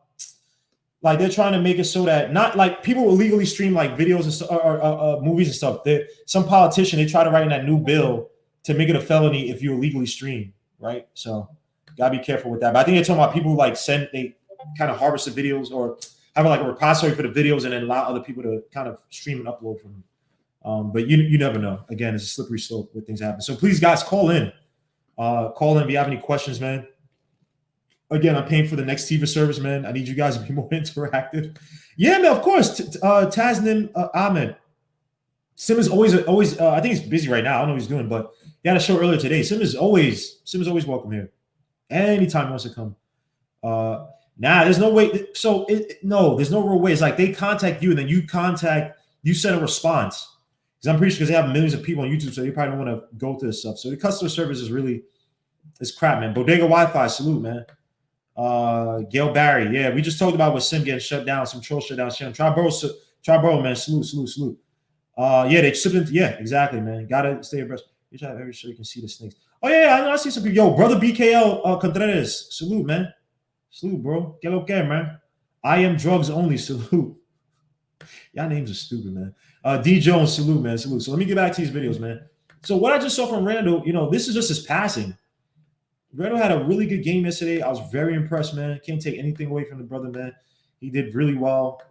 like they're trying to make it so that not like people will legally stream like videos and stuff or movies and stuff. Some politician, they try to write in that new bill to make it a felony if you illegally stream, right? So gotta be careful with that. But I think they're talking about people like they kind of harvest the videos or have like a repository for the videos and then allow other people to kind of stream and upload from them. But you never know. Again, it's a slippery slope where things happen. So please, guys, call in. If you have any questions, man. Again, I'm paying for the next TV service, man. I need you guys to be more interactive. Yeah, man, of course. Tasnim Ahmed. Sim is always. I think he's busy right now. I don't know what he's doing, but he had a show earlier today. Sim is always welcome here. Anytime he wants to come. There's no way. So there's no real way. It's like they contact you and then you send a response. Because I'm pretty sure they have millions of people on YouTube, so they probably don't want to go to this stuff. So the customer service is crap, man. Bodega Wi-Fi, salute, man. Gail Barry, yeah, we just talked about with Sim getting shut down, some troll shut down. Triborough, man, salute. Yeah, they slipped into, yeah, exactly, man. Gotta stay abreast. You try every show you can see the snakes. Oh yeah, I see some people. Yo, brother BKL Contreras, salute, man. Salute, bro. Get okay, man. I am drugs only, salute. Y'all names are stupid, man. D Jones, salute, man, salute. So let me get back to these videos, man. So what I just saw from Randall, this is just his passing. Randall had a really good game yesterday. I was very impressed, man. Can't take anything away from the brother, man. He did really well.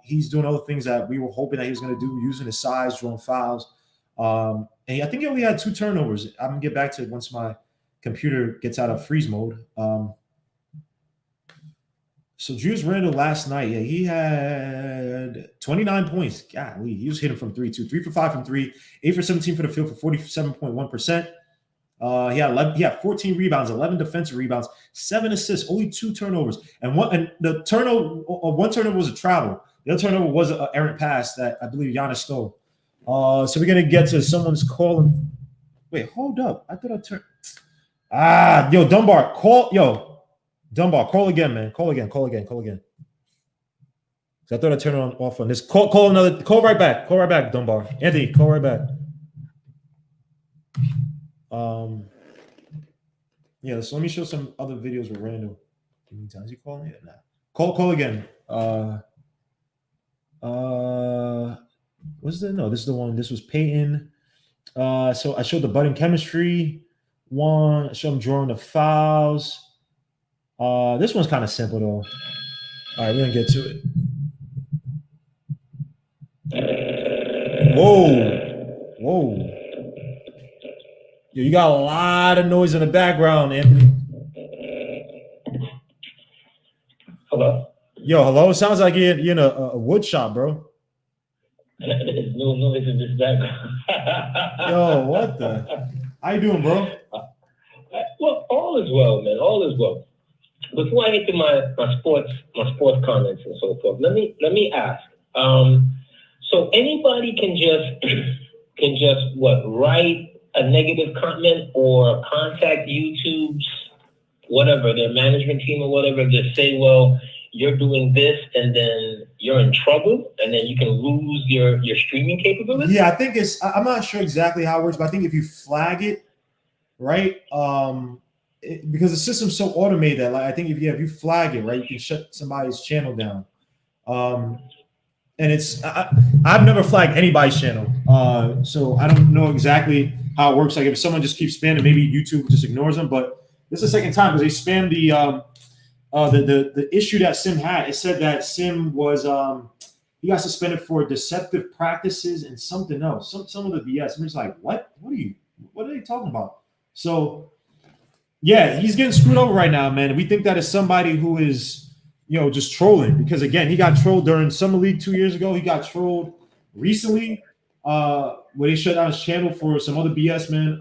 He's doing other things that we were hoping that he was going to do, using his size, drawing fouls. And I think he only had 2 turnovers. I'm going to get back to it once my computer gets out of freeze mode. So Julius Randle last night, yeah, he had 29 points. Golly, he was hitting from 3 too. 3 for 5 from 3, 8 for 17 for the field for 47.1%. He had 14 rebounds, 11 defensive rebounds, 7 assists, only 2 turnovers, and one turnover was a travel. The other turnover was an errant pass that I believe Giannis stole. So we're gonna get to someone's calling. Wait, hold up. I thought I turned. Dunbar, call. Dunbar, call again, man. Call again. So I thought I turned it off on this. Call right back, Dunbar. Anthony, call right back. Yeah, so let me show some other videos with Randall. Is he calling it? Nah. Call again. What's the? No, this is the one. This was Peyton. So I showed the budding chemistry one. I showed him drawing the fouls. This one's kind of simple though. All right, we're gonna get to it. Whoa. Yo, you got a lot of noise in the background, Anthony. Hello? Yo, hello? Sounds like you're in a wood shop, bro. There's no noise in this background. Yo, what the? How you doing, bro? Well, all is well, man. All is well. Before I get to my sports comments and so forth, let me ask. So anybody can just write a negative comment or contact YouTube's whatever, their management team or whatever, just say, well, you're doing this and then you're in trouble and then you can lose your streaming capability? Yeah, I think I'm not sure exactly how it works, but I think if you flag it, right, because the system's so automated that, like, I think if you flag it, right, you can shut somebody's channel down. And I've never flagged anybody's channel, so I don't know exactly how it works. Like if someone just keeps spamming, maybe YouTube just ignores them. But this is the second time because they spammed the issue that Sim had. It said that Sim was he got suspended for deceptive practices and something else, some of the BS. I'm just like, what are they talking about? So yeah, he's getting screwed over right now, man. We think that is somebody who is, just trolling, because again, he got trolled during Summer League 2 years ago. He got trolled recently where they shut down his channel for some other BS, man.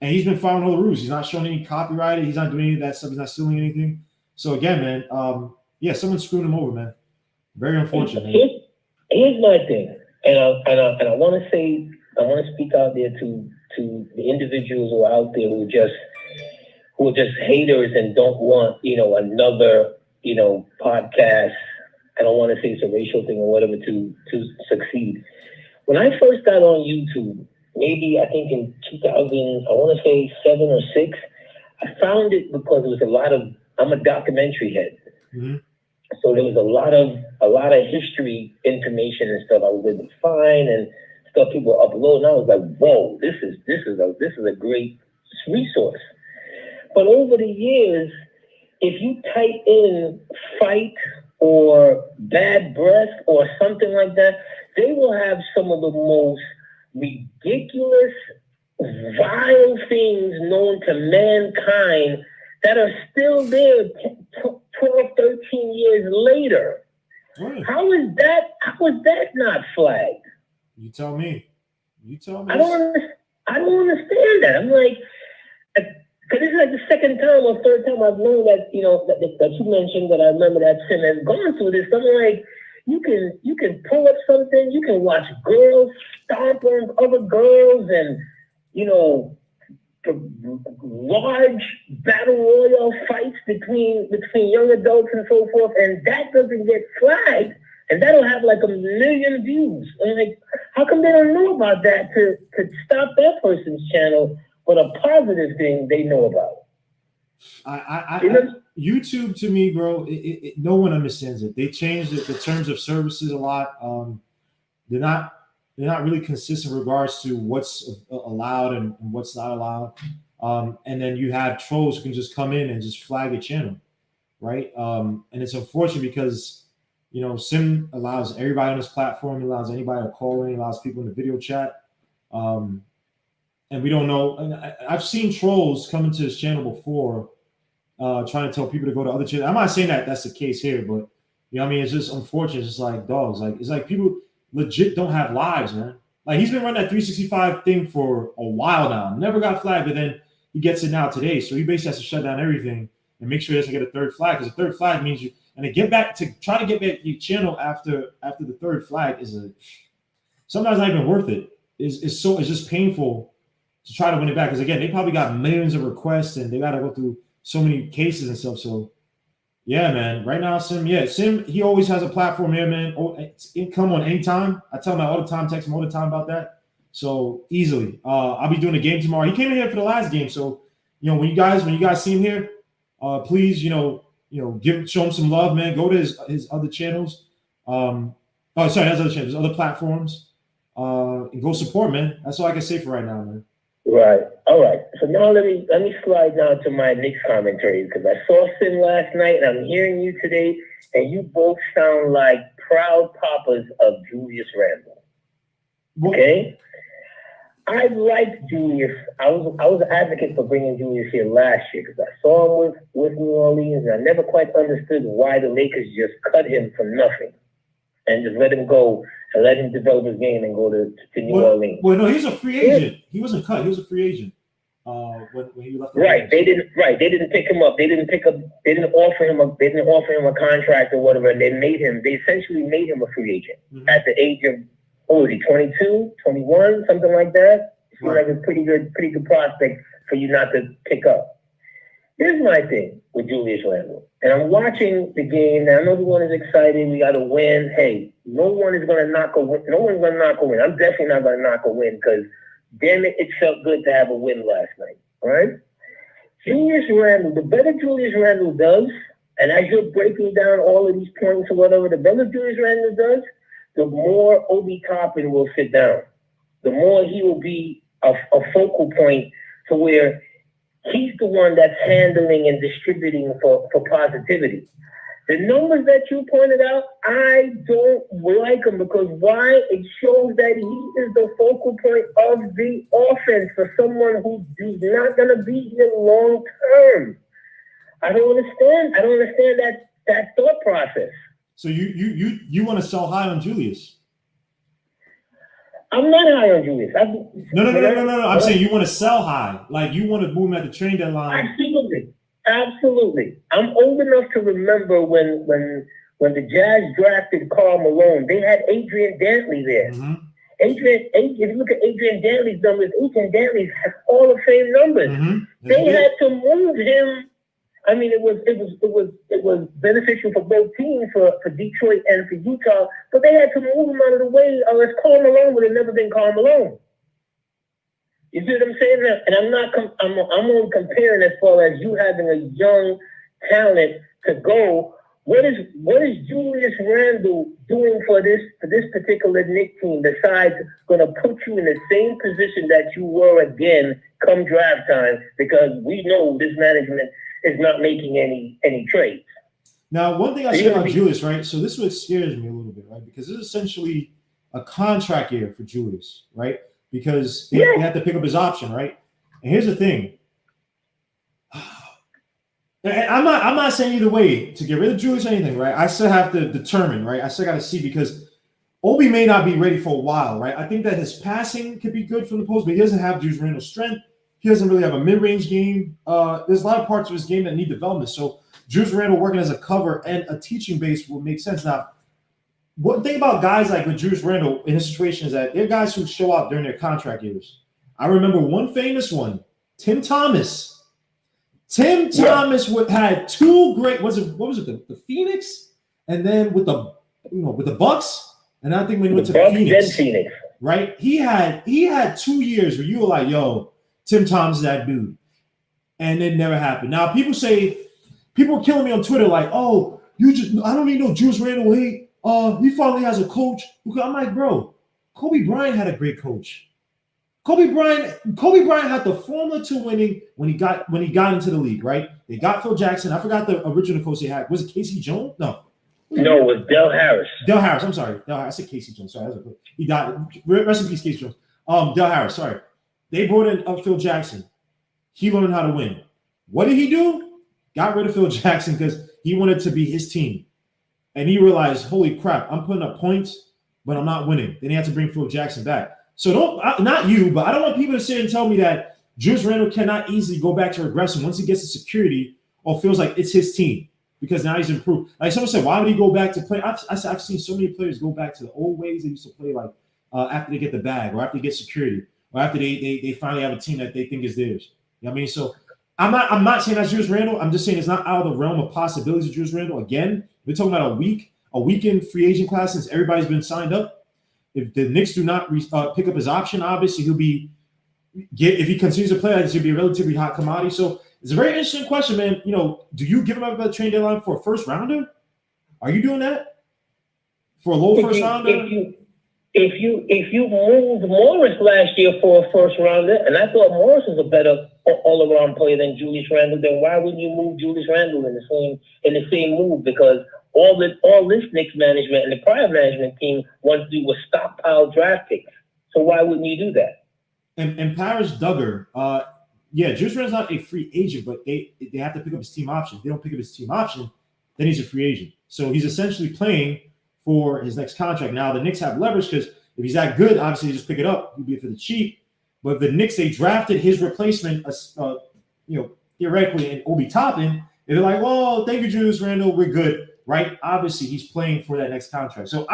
And he's been following all the rules. He's not showing any copyright. He's not doing any of that stuff. He's not stealing anything. So again, man, yeah, someone's screwing him over, man. Very unfortunate. Man. Here's my thing, and I want to speak out there to the individuals who are out there who are just haters and don't want another podcast. I don't want to say it's a racial thing or whatever to succeed. When I first got on YouTube, maybe I think in 2000, I want to say 7 or 6, I found it because there was I'm a documentary head. Mm-hmm. So there was a lot of history information and stuff I was able to find and stuff people upload, and I was like, whoa, this is a great resource. But over the years, if you type in fight or bad breath or something like that, they will have some of the most ridiculous, vile things known to mankind that are still there 12, 13 years later. Right. How is that not flagged? You tell me. I don't understand that. I'm like, because this is like the second time or third time I've known that, that you mentioned that I remember that Sim has gone through this. I'm like, you can pull up something, you can watch girls stomp on other girls and, large battle royale fights between young adults and so forth, and that doesn't get flagged, and that'll have like 1 million views. I'm like, how come they don't know about that to stop that person's channel, but a positive thing they know about? YouTube, to me, bro, no one understands it. They changed the terms of services a lot. They're not really consistent in regards to what's allowed and what's not allowed. And then you have trolls who can just come in and just flag a channel, right? And it's unfortunate because, Sim allows everybody on this platform. He allows anybody to call in. He allows people in the video chat. And we don't know. And I've seen trolls come into his channel before trying to tell people to go to other channels. I'm not saying that that's the case here, but, it's just unfortunate. It's just like dogs. Like, it's like people legit don't have lives, man. Like, he's been running that 365 thing for a while now. Never got flagged, but then he gets it now today. So he basically has to shut down everything and make sure he doesn't get a third flag, because a third flag means and to try to get back your channel after the third flag is sometimes not even worth it. It's just painful to try to win it back, because again, they probably got millions of requests and they got to go through so many cases and stuff. So yeah, man. Right now, Sim, he always has a platform here, man. It come on anytime. I tell him all the time, text him all the time about that. So easily. I'll be doing a game tomorrow. He came in here for the last game. So, when you guys see him here, please, show him some love, man. Go to his other channels. His other channels, other platforms. And go support, man. That's all I can say for right now, man. Right. All right. So now let me slide down to my Knicks commentary, because I saw Sim last night and I'm hearing you today, and you both sound like proud papas of Julius Randle. Okay. I liked Julius. I was an advocate for bringing Julius here last year because I saw him with New Orleans, and I never quite understood why the Lakers just cut him for nothing and just let him go and let him develop his game and go to New Orleans. Well, no, he's a free agent. He wasn't cut. He was a free agent when he left. Right. They didn't pick him up. They didn't offer him a contract or whatever. They essentially made him a free agent at the age of, 22, 21, something like that. It seemed like a pretty good prospect for you not to pick up. Here's my thing with Julius Randle. And I'm watching the game. Now, I know everyone is excited. We got to win. Hey, no one is going to knock a win. No one's going to knock a win. I'm definitely not going to knock a win because, damn it, it felt good to have a win last night. All right? Julius Randle, the better Julius Randle does, and as you're breaking down all of these points or whatever, the better Julius Randle does, the more Obi Toppin will sit down. The more he will be a focal point to where he's the one that's handling and distributing for positivity. The numbers that you pointed out, I don't like them because why? It shows that he is the focal point of the offense for someone who is not going to be here long term. I don't understand. I don't understand that thought process. So you want to sell high on Julius? I'm not high on Julius. No. I'm saying you want to sell high. Like you want to move him at the trade deadline. Absolutely. I'm old enough to remember when the Jazz drafted Karl Malone, they had Adrian Dantley there. Mm-hmm. If you look at Adrian Dantley's numbers, Adrian Dantley has Hall of Fame numbers. Mm-hmm. They had to move him. I mean, it was beneficial for both teams, for Detroit and for Utah, but they had to move him out of the way, or else Karl Malone would have never been Karl Malone. You see what I'm saying? And I'm only comparing as far as you having a young talent to go. What is Julius Randle doing for this particular Knicks team besides going to put you in the same position that you were again come draft time? Because we know this management is not making any trades. Now, one thing I say about Julius, right? So this is what scares me a little bit, right? Because this is essentially a contract year for Julius, right? Because they have to pick up his option, right? And here's the thing. And I'm not saying either way to get rid of Julius or anything, right? I still have to determine, right? I still got to see because Obi may not be ready for a while, right? I think that his passing could be good from the post, but he doesn't have Julius Randle's strength. He doesn't really have a mid-range game. There's a lot of parts of his game that need development. So Julius Randle working as a cover and a teaching base will make sense. Now, one thing about guys like with Julius Randle in his situation is that they're guys who show up during their contract years. I remember one famous one, Tim Thomas. Thomas had two great. What was it? The Phoenix, and then with the Bucks, and I think when he went to Phoenix, right? He had 2 years where you were like, "Yo, Tim Thomas is that dude," and it never happened. Now people were killing me on Twitter like, "Oh, I don't need no Julius Randle hate. He finally has a coach." I'm like, bro, Kobe Bryant had a great coach. Kobe Bryant had the formula to winning when he got into the league, right? They got Phil Jackson. I forgot the original coach they had. Was it Casey Jones? No, it was Del Harris. Del Harris. I'm sorry. I said Casey Jones. Sorry, he died. Rest in peace, Casey Jones. Del Harris. Sorry. They brought in Phil Jackson. He learned how to win. What did he do? Got rid of Phil Jackson because he wanted to be his team. And he realized, holy crap, I'm putting up points, but I'm not winning. Then he had to bring Phil Jackson back. So not you, but I don't want people to sit and tell me that Julius Randle cannot easily go back to regressing once he gets the security or feels like it's his team because now he's improved. Like someone said, why would he go back to play? I've seen so many players go back to the old ways they used to play, like after they get the bag or after they get security or after they finally have a team that they think is theirs. You know what I mean? So I'm not saying that's Julius Randle. I'm just saying it's not out of the realm of possibilities of Julius Randle. Again, we're talking about a weekend free agent class since everybody's been signed up. If the Knicks do not pick up his option, obviously if he continues to play like this, he'll be a relatively hot commodity. So it's a very interesting question, man. Do you give him up at the trade deadline for a first rounder? Are you doing that for a low first rounder? If you moved Morris last year for a first rounder, and I thought Morris was a better all around player than Julius Randle, then why wouldn't you move Julius Randle in the same move? Because all this Knicks management and the prior management team wanted to do was stockpile draft picks. So why wouldn't you do that? And Paris Duggar, Julius Randle's not a free agent, but they have to pick up his team option. If they don't pick up his team option, then he's a free agent. So he's essentially playing for his next contract. Now the Knicks have leverage because if he's that good, obviously they just pick it up. He'll be for the cheap. But the Knicks, they drafted his replacement, theoretically, in Obi Toppin. And they're like, well, thank you, Julius Randle. We're good, right? Obviously, he's playing for that next contract. So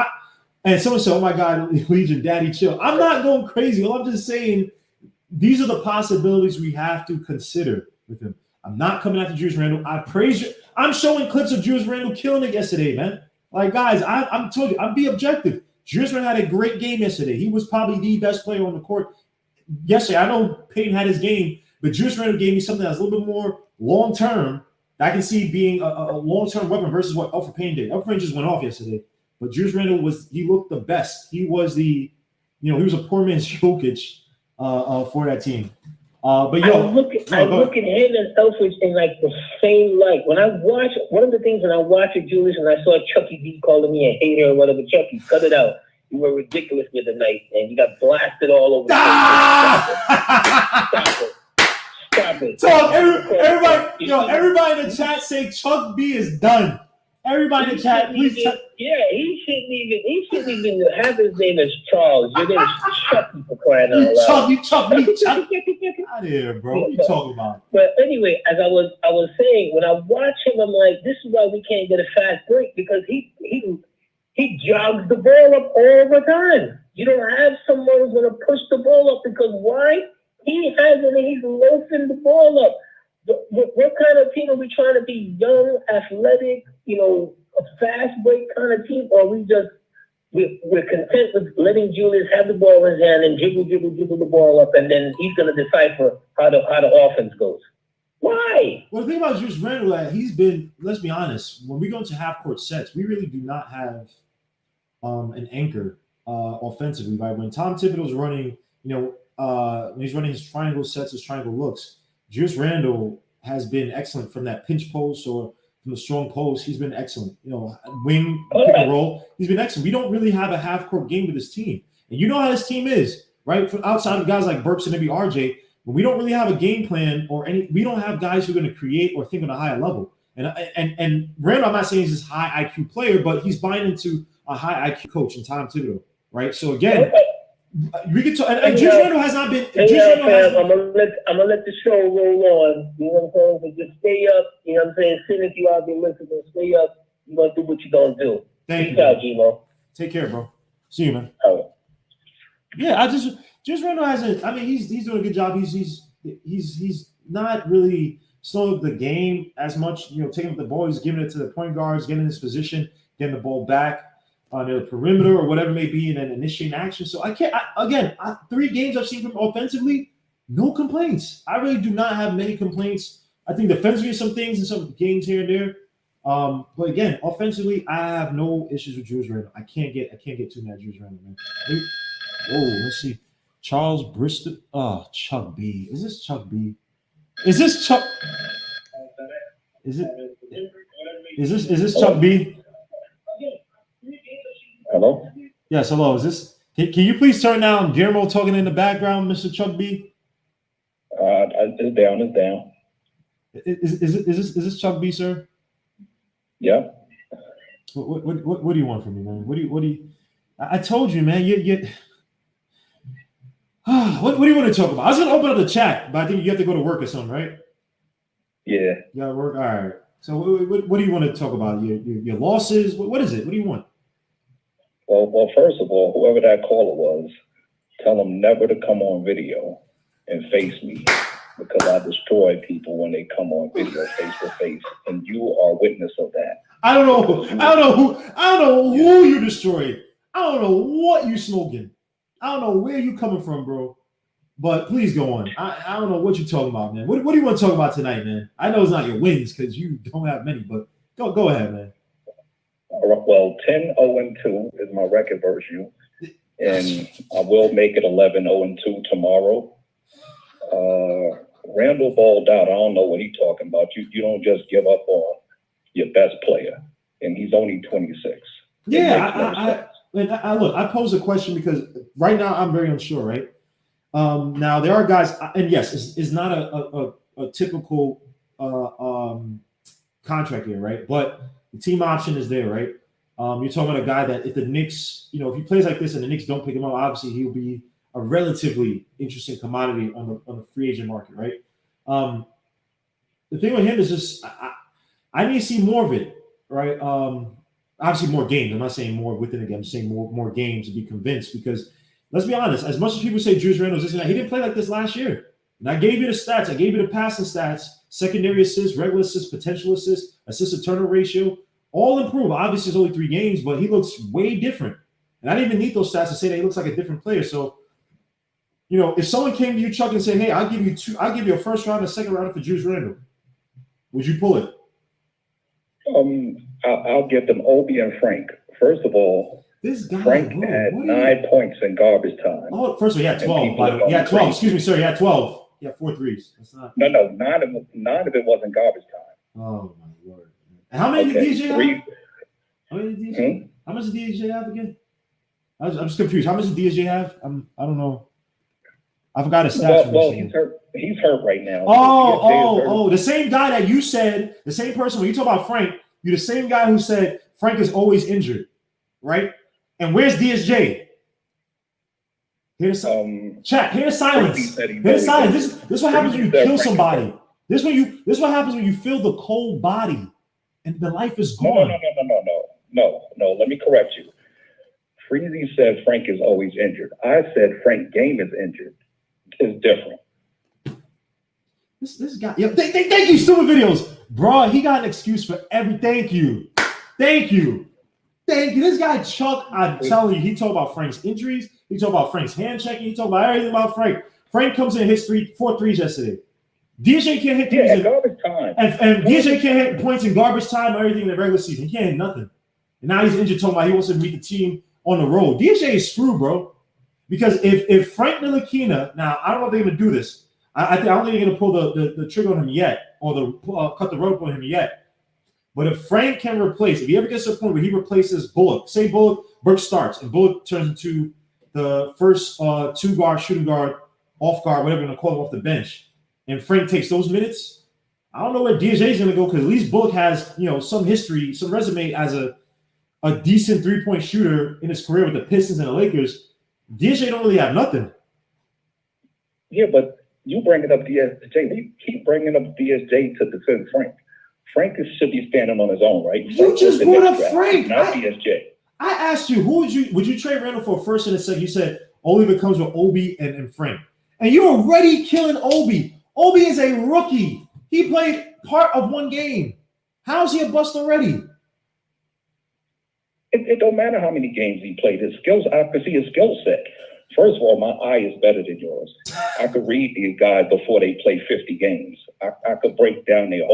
and someone said, oh my God, Legion, daddy, chill. I'm not going crazy. Well, I'm just saying these are the possibilities we have to consider with him. I'm not coming after Julius Randle. I praise you. I'm showing clips of Julius Randle killing it yesterday, man. Like, guys, I'm told you, I'm be objective. Julius Randle had a great game yesterday. He was probably the best player on the court yesterday. I know Payton had his game, but Julius Randle gave me something that's a little bit more long-term that I can see being a long-term weapon versus what Elfrid Payton did. Elfrid Payton just went off yesterday, but Julius Randle he looked the best. He was he was a poor man's Jokic for that team. But I look at him and Elfrid in like the same light. When I watch one of the things when I watch Julius and I saw Chucky B calling me a hater or whatever, Chucky, cut it out. You were ridiculous the other night, and you got blasted all over. Stop it. So everybody, everybody in the chat say Chuck B is done. Everybody in the chat, please. He shouldn't even have his name as Charles. Your name is Chucky for crying out loud. You Chuck me. Out of here, bro. What are you talking about? But anyway, as I was saying, when I watch him, I'm like, this is why we can't get a fast break, because he jogs the ball up all the time. You don't have someone who's gonna push the ball up, because why? He's loafing the ball up. What kind of team are we trying to be? Young, athletic, a fast break kind of team, or we're content with letting Julius have the ball in his hand and jiggle the ball up, and then he's gonna decipher how the offense goes. Why? Well, the thing about Julius Randle, he's been. Let's be honest. When we go into half court sets, we really do not have an anchor offensively. Right? When Tom Thibodeau's running, when he's running his triangle sets, his triangle looks, Julius Randle has been excellent from that pinch post or from the strong post. He's been excellent. Wing, pick and roll. He's been excellent. We don't really have a half-court game with this team. And you know how this team is, right? From outside of guys like Burks and maybe RJ, when we don't really have a game plan we don't have guys who are going to create or think on a higher level. And Randle, I'm not saying he's this high IQ player, but he's buying into a high IQ coach in Tom Thibodeau, right? So again, we can talk. And Julius Randle has not been. I'm gonna let the show roll on. You know what I'm saying? So just stay up. You know what I'm saying? Sit if you out there listening, stay up. You're gonna do what you're gonna do. Thank you, out, Gmo. Take care, bro. See you, man. All right. Yeah, Julius Randle hasn't. I mean, he's doing a good job. He's not really slowing up the game as much. Taking up the ball, he's giving it to the point guards, getting his position, getting the ball back on the perimeter or whatever it may be, and then initiating action. So I can't. 3 games I've seen from offensively, no complaints. I really do not have many complaints. I think defensively some things in some games here and there. But again, offensively, I have no issues with Julius Randle. I can't get too mad at Julius Randle, man. Let's see. Charles Bristol. Chuck B. Is this Chuck B? Is this Chuck? Is this Chuck B? Hello? Yes, hello. Is this? Can you please turn down Guillermo talking in the background, Mr. Chuck B? It's down. Is this Chuck B, sir? Yeah. What do you want from me, man? What do you? I told you, man. What do you want to talk about? I was gonna open up the chat, but I think you have to go to work or something, right? Yeah. You gotta work. All right. So what do you want to talk about? Your losses? What is it? What do you want? Well, first of all, whoever that caller was, tell them never to come on video and face me, because I destroy people when they come on video face to face, and you are a witness of that. I don't know who you destroyed. I don't know what you smoking. I don't know where you coming from, bro. But please go on. I don't know what you're talking about, man. What do you want to talk about tonight, man? I know it's not your wins because you don't have many, but go ahead, man. Well, 10-0-2 is my record versus you, and I will make it 11-0-2 tomorrow. Randle balled out. I don't know what he's talking about. You don't just give up on your best player, and he's only 26. Yeah, I pose a question because right now I'm very unsure, right? Now there are guys, and yes, it's not a typical contract here, right? But the team option is there, right? You're talking about a guy that if the Knicks, if he plays like this and the Knicks don't pick him up, obviously he'll be a relatively interesting commodity on the free agent market, right? The thing with him is just I need to see more of it, right? Obviously more games. I'm not saying more within the game. I'm saying more games to be convinced, because let's be honest, as much as people say Julius Randle is this and that, he didn't play like this last year. And I gave you the stats. I gave you the passing stats secondary assists, regular assists, potential assists, assist to turnover ratio, all improve. Obviously, it's only 3 games, but he looks way different. And I didn't even need those stats to say that he looks like a different player. So, if someone came to you, Chuck, and said, "Hey, I'll give you a first round and a second round for Julius Randle," would you pull it? I'll give them Obi and Frank. First of all, this guy, Frank had 9 points in garbage time. Oh, first of all, he had 12. By the way, he had 12. Excuse me, sir. He had 12. He had 4 threes. That's not. No, 9 of it wasn't garbage time. Oh my lord! And how many did DJ have? How many did DJ? How much did DJ have again? I'm just confused. How much did DJ have? I don't know. I forgot his stats. Well, he's hurt. He's hurt right now. Oh! The same guy that you said, the same person when you talk about Frank, you're the same guy who said Frank is always injured, right? And where's DSJ? Here's chat. Here's silence. Here's silence. This is what happens when you kill somebody. This is what happens when you feel the cold body and the life is gone. No. Let me correct you. Freezy said Frank is always injured. I said Frank Game is injured. It's different. This guy. Yeah, thank you, stupid videos, bro. He got an excuse for every. Thank you. This guy Chuck. I'm telling you, he talked about Frank's injuries. He talked about Frank's hand checking. He talked about everything about Frank. Frank comes in his 4 threes yesterday. DJ can't hit threes in garbage time, and DJ can't hit points in garbage time or everything in the regular season. He can't hit nothing. And now he's injured. Talking about he wants to meet the team on the road. DJ is screwed, bro. Because if Frank Ntilikina, now I don't know if they're gonna do this. I don't think they're gonna pull the trigger on him yet, or cut the rope on him yet. But if Frank can replace, if he ever gets to a point where he replaces Bullock, say Burke starts and Bullock turns into the first 2-guard, shooting guard, off guard, whatever you're gonna call him off the bench, and Frank takes those minutes, I don't know where DJ is gonna go because at least Bullock has some history, some resume as a decent 3-point shooter in his career with the Pistons and the Lakers. DJ don't really have nothing. Yeah, but you bringing up DSJ. You keep bringing up DSJ to defend Frank. Frank should be standing on his own, right? You just brought up Frank, not DSJ. I asked you, would you trade Randall for a first and a second? You said only if it comes with Obi and Frank. And you're already killing Obi. Obi is a rookie. He played part of 1 game. How's he a bust already? It don't matter how many games he played. His skills, I could see his skill set. First of all, my eye is better than yours. I could read these guys before they play 50 games. I could break down their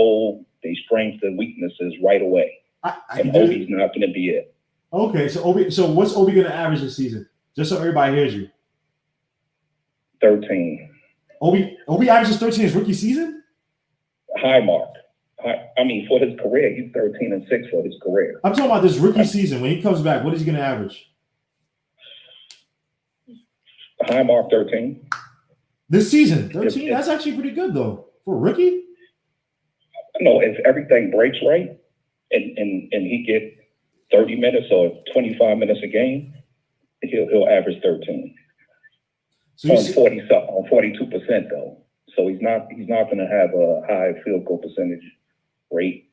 strengths and weaknesses right away. And Obi's not going to be it. Okay, so what's Obi going to average this season? Just so everybody hears you. 13. Obi averages 13 his rookie season? High mark. For his career, he's 13-6 for his career. I'm talking about this rookie season. When he comes back, what is he going to average? High mark 13. This season, 13? That's actually pretty good, though. For a rookie? No, if everything breaks right and he get 30 minutes or 25 minutes a game, he'll average 13. So on 42% though. So he's not going to have a high field goal percentage rate,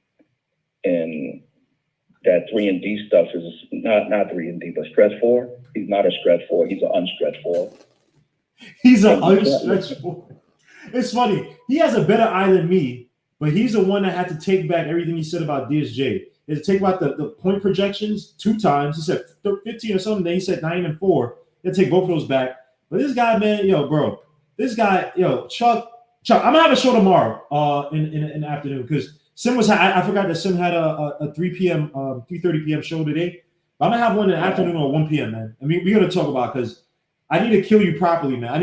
and that 3-and-D stuff is not 3-and-D, but stretch 4. He's not a stretch 4. He's an unstretched 4. He's an unstretched 4. It's funny. He has a better eye than me, but he's the one that had to take back everything he said about DSJ. He had to take back the point projections 2 times. He said 15 or something. Then he said 9 and 4. He had to take both of those back. But this guy, man, Chuck, I'm gonna have a show tomorrow in the afternoon because Sim I forgot that Sim had a 3 p.m. 3:30 p.m. show today. But I'm gonna have one in the afternoon or 1 p.m. man. I mean, we're gonna talk about because I need to kill you properly, man.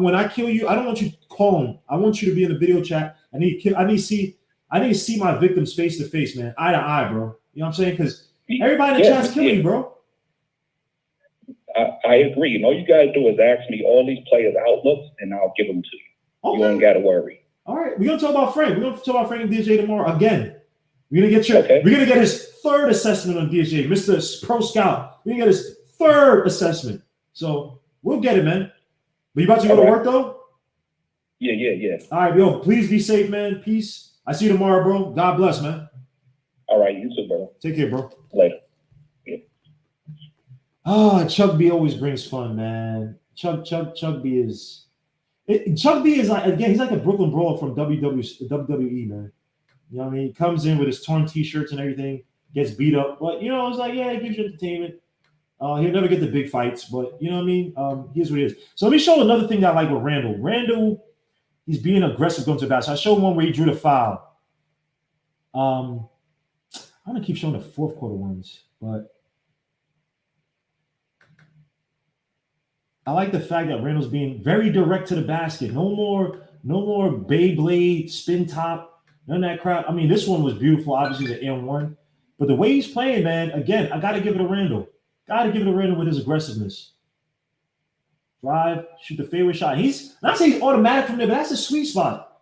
When I kill you, I don't want you calling. I want you to be in the video chat. I need to see my victims face to face, man, eye to eye, bro. You know what I'm saying? Because everybody in the chat's killing you, bro. I agree. And all you gotta do is ask me all these players' outlooks, and I'll give them to you. Okay. You don't gotta worry. All right, we're gonna talk about Frank. We're gonna talk about Frank and DJ tomorrow again. We're gonna get his 3rd assessment on DJ, Mr. Pro Scout. We're gonna get his 3rd assessment. So we'll get it, man. But you about to go to work though? Yeah. All right, yo, please be safe, man. Peace. I see you tomorrow, bro. God bless, man. All right, you too, bro. Take care, bro. Later. Yeah. Oh, Chuck B always brings fun, man. Chuck B is Chuck D is like, again, he's like a Brooklyn Brawler from WWE, man. You know what I mean? He comes in with his torn t-shirts and everything, gets beat up, but you know, it's like, yeah, it gives you entertainment. He'll never get the big fights, but you know what I mean? Here's what it is. So let me show another thing that I like with Randall. Randall, he's being aggressive going to the basket. I showed one where he drew the foul. I'm gonna keep showing the fourth quarter ones, but I like the fact that Randall's being very direct to the basket. No more Beyblade, spin top, none of that crap. I mean, this one was beautiful. Obviously, the M1. But the way he's playing, man, again, I got to give it to Randall. Got to give it to Randall with his aggressiveness. Drive, shoot the fadeaway shot. He's not saying he's automatic from there, but that's a sweet spot.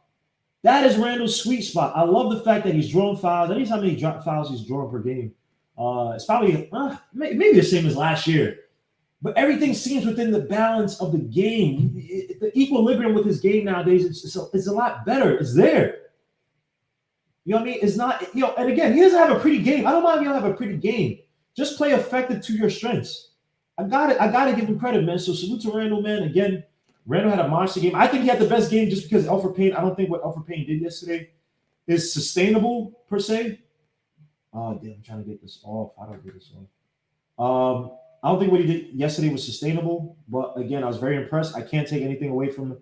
That is Randall's sweet spot. I love the fact that he's drawing fouls. That is how many fouls he's drawing per game. It's probably maybe the same as last year. But everything seems within the balance of the game. The equilibrium with his game nowadays, it's a lot better. It's there. You know what I mean? It's not, you know, and again, he doesn't have a pretty game. I don't mind if you don't have a pretty game. Just play effective to your strengths. I gotta give him credit, man. So salute to Randall, man. Again, Randall had a monster game. I think he had the best game just because Elfrid Payne, I don't think what Elfrid Payne did yesterday is sustainable per se. Oh, damn, I'm trying to get this off. How do I get this off? I don't think what he did yesterday was sustainable, but again, I was very impressed. I can't take anything away from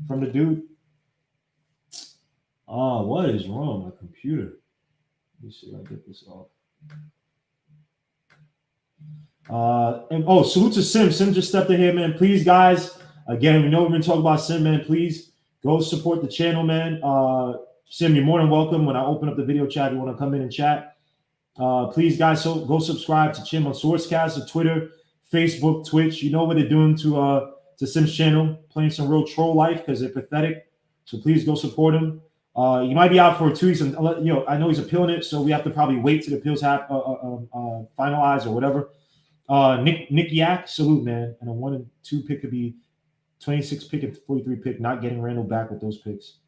the dude. Oh, what is wrong with my computer? Let me see if I get this off. Salute to Sim. Sim just stepped in here, man. Please, guys. Again, we know we've been talking about Sim, man. Please go support the channel, man. Sim, you're more than welcome. When I open up the video chat, you want to come in and chat. Please, guys, so go subscribe to Chim on Sourcecast, on Twitter, Facebook, Twitch. You know what they're doing to Sim's channel, playing some real troll life because they're pathetic. So please go support him. You might be out for 2 weeks, and you know I know he's appealing it, so we have to probably wait till the appeals have finalized or whatever. Nick Yak, salute, man, and a 1 and 2 pick could be 26 pick and 43 pick. Not getting Randall back with those picks.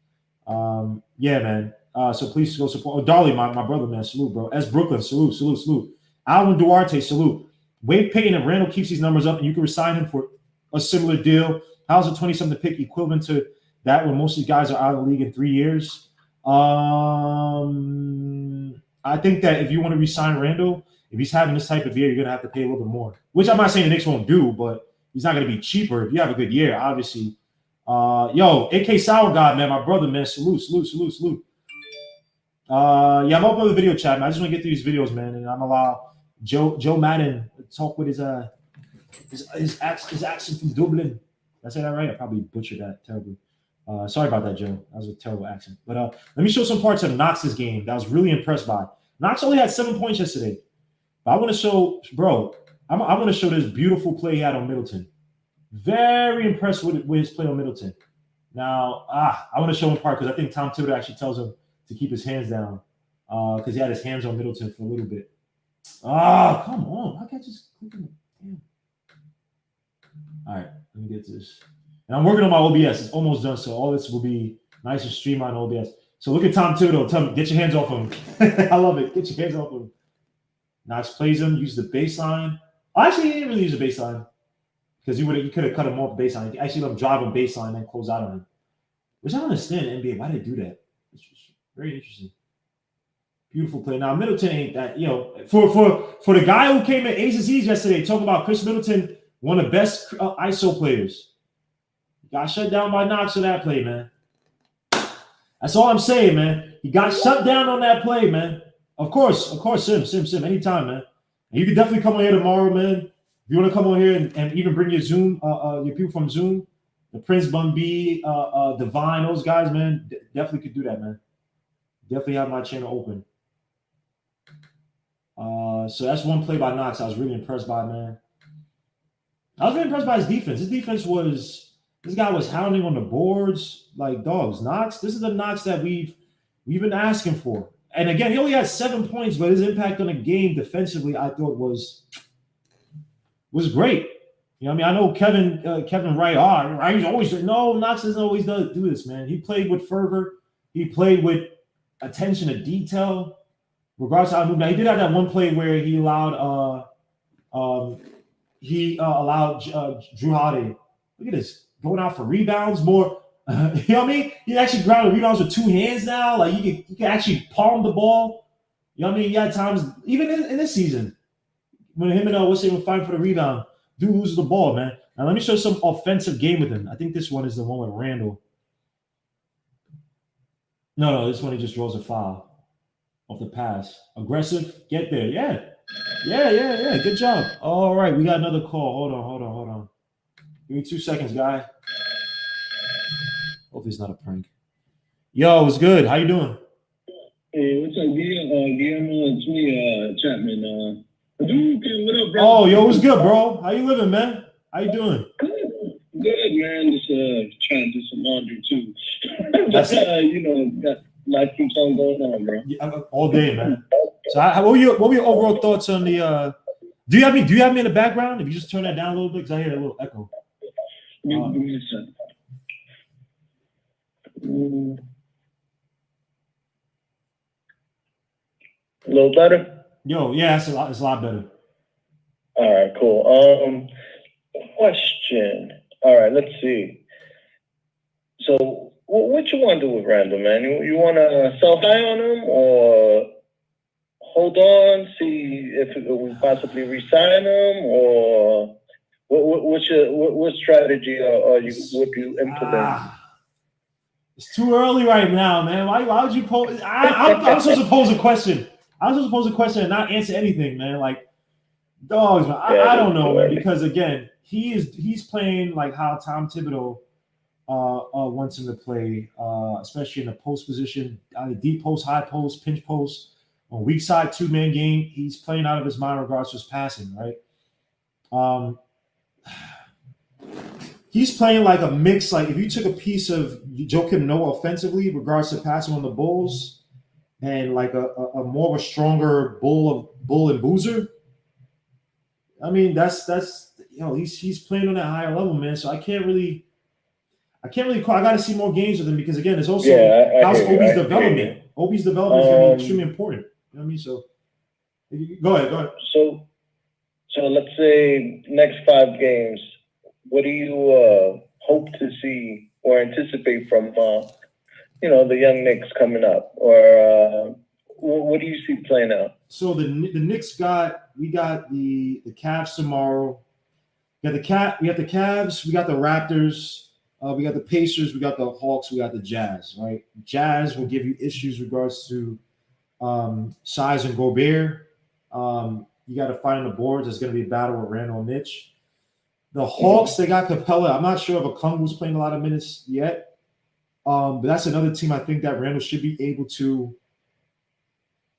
Yeah, man. So please go support. Oh, Dolly, my brother, man. Salute, bro. S. Brooklyn, salute. Alvin Duarte, salute. Wade Payton, if Randall keeps these numbers up and you can resign him for a similar deal, how's a 27th pick equivalent to that when most of these guys are out of the league in 3 years? I think that if you want to resign Randall, if he's having this type of year, you're going to have to pay a little bit more, which I'm not saying the Knicks won't do, but he's not going to be cheaper if you have a good year, obviously. AK Sour God, man, my brother, man. Salute. Yeah, I'm up on the video chat, man. I just want to get through these videos, man, and I'm allow Joe Madden talk with his accent from Dublin. Did I say that right? I probably butchered that terribly. Sorry about that, Joe. That was a terrible accent. But let me show some parts of Knox's game that I was really impressed by. Knox only had 7 points yesterday, but I want to show, bro. I want to show this beautiful play he had on Middleton. Very impressed with his play on Middleton. Now, I want to show him part because I think Tom Thibodeau actually tells him to keep his hands down because he had his hands on Middleton for a little bit. Come on. Why can't I just click on it? Damn. All right, let me get this. And I'm working on my OBS. It's almost done, so all this will be nice and streamlined OBS. So look at Tom Thibodeau. Tell him, get your hands off him. I love it. Get your hands off him. Knox plays him, use the baseline. Actually, he didn't really use the baseline because he could have cut him off baseline. He actually let him drive him baseline and then close out on him. Which I don't understand in the NBA. Why did they do that? It's just very interesting. Beautiful play. Now, Middleton ain't that, you know, for the guy who came in Aces East yesterday, talking about Chris Middleton, one of the best ISO players. Got shut down by Knox for that play, man. That's all I'm saying, man. He got shut down on that play, man. Of course, Sim, anytime, man. And you can definitely come on here tomorrow, man. If you want to come on here and even bring your Zoom, your people from Zoom, the Prince Bumby, Divine, those guys, man, definitely could do that, man. Definitely have my channel open. So that's one play by Knox I was really impressed by, man. I was really impressed by his defense. His defense was, this guy was hounding on the boards like dogs. Knox, this is the Knox that we've been asking for. And again, he only had 7 points, but his impact on the game defensively, I thought was great. You know what I mean? I know Kevin Wright, he's always, no, Knox doesn't always do this, man. He played with fervor. He played with attention to detail. Regardless of how he moved. Now, he did have that one play where he allowed Drew Holiday. Look at this, going out for rebounds, more You know what I mean? He actually grounded rebounds with two hands now. Like you can actually palm the ball. You know what I mean? He had times even in this season when him and what's were fighting for the rebound. Dude loses the ball, man. Now let me show some offensive game with him. I think this one is the one with Randall. No, this one he just draws a foul off the pass. Aggressive, get there. Yeah. Good job. All right, we got another call. Hold on. Give me 2 seconds, guy. Hope it's not a prank. Yo, it's good. How you doing? Hey, what's up, Guillermo? It's me, Chapman. What up, bro? Oh, yo, what's good, bro? How you living, man? How you doing? Good, man. Just trying to do some laundry too. That's life keeps on going on, bro. Yeah, all day, man. So, what were your overall thoughts on the? Do you have me in the background? If you just turn that down a little bit, because I hear a little echo. Give me a second. A little better? Yo, yeah, it's a lot better. All right, cool. Question. All right, let's see. So, what you want to do with Randall, man? You want to sell high on him or hold on, see if we possibly re-sign him, or what strategy would you implement? It's too early right now, man. Why would you pose? I'm supposed to pose a question. I'm supposed to pose a question and not answer anything, man. Like dogs, man. I don't know, man. Because again, he's playing like how Tom Thibodeau wants him to play, especially in the post position, either deep post, high post, pinch post, on weak side 2-man game. He's playing out of his mind regards to his passing, right? He's playing like a mix. Like if you took a piece of Joakim Noah offensively, regards to passing on the Bulls, and like a more of a stronger Bull and Boozer. I mean, that's he's playing on that higher level, man. So I can't really call. I got to see more games with him because again, it's also how's Obi's development. Obi's development is going to be extremely important. You know what I mean? So go ahead. So let's say next 5 games. What do you hope to see or anticipate from the young Knicks coming up, or what do you see playing out? So the Knicks we got the Cavs tomorrow. We got the Cavs, we got the Raptors, we got the Pacers, we got the Hawks, we got the Jazz. Right, Jazz will give you issues regards to size and Gobert. You got to fight on the boards. There's going to be a battle with Randall and Mitch. The Hawks, they got Capella. I'm not sure if Okongwu's playing a lot of minutes yet. But that's another team I think that Randall should be able to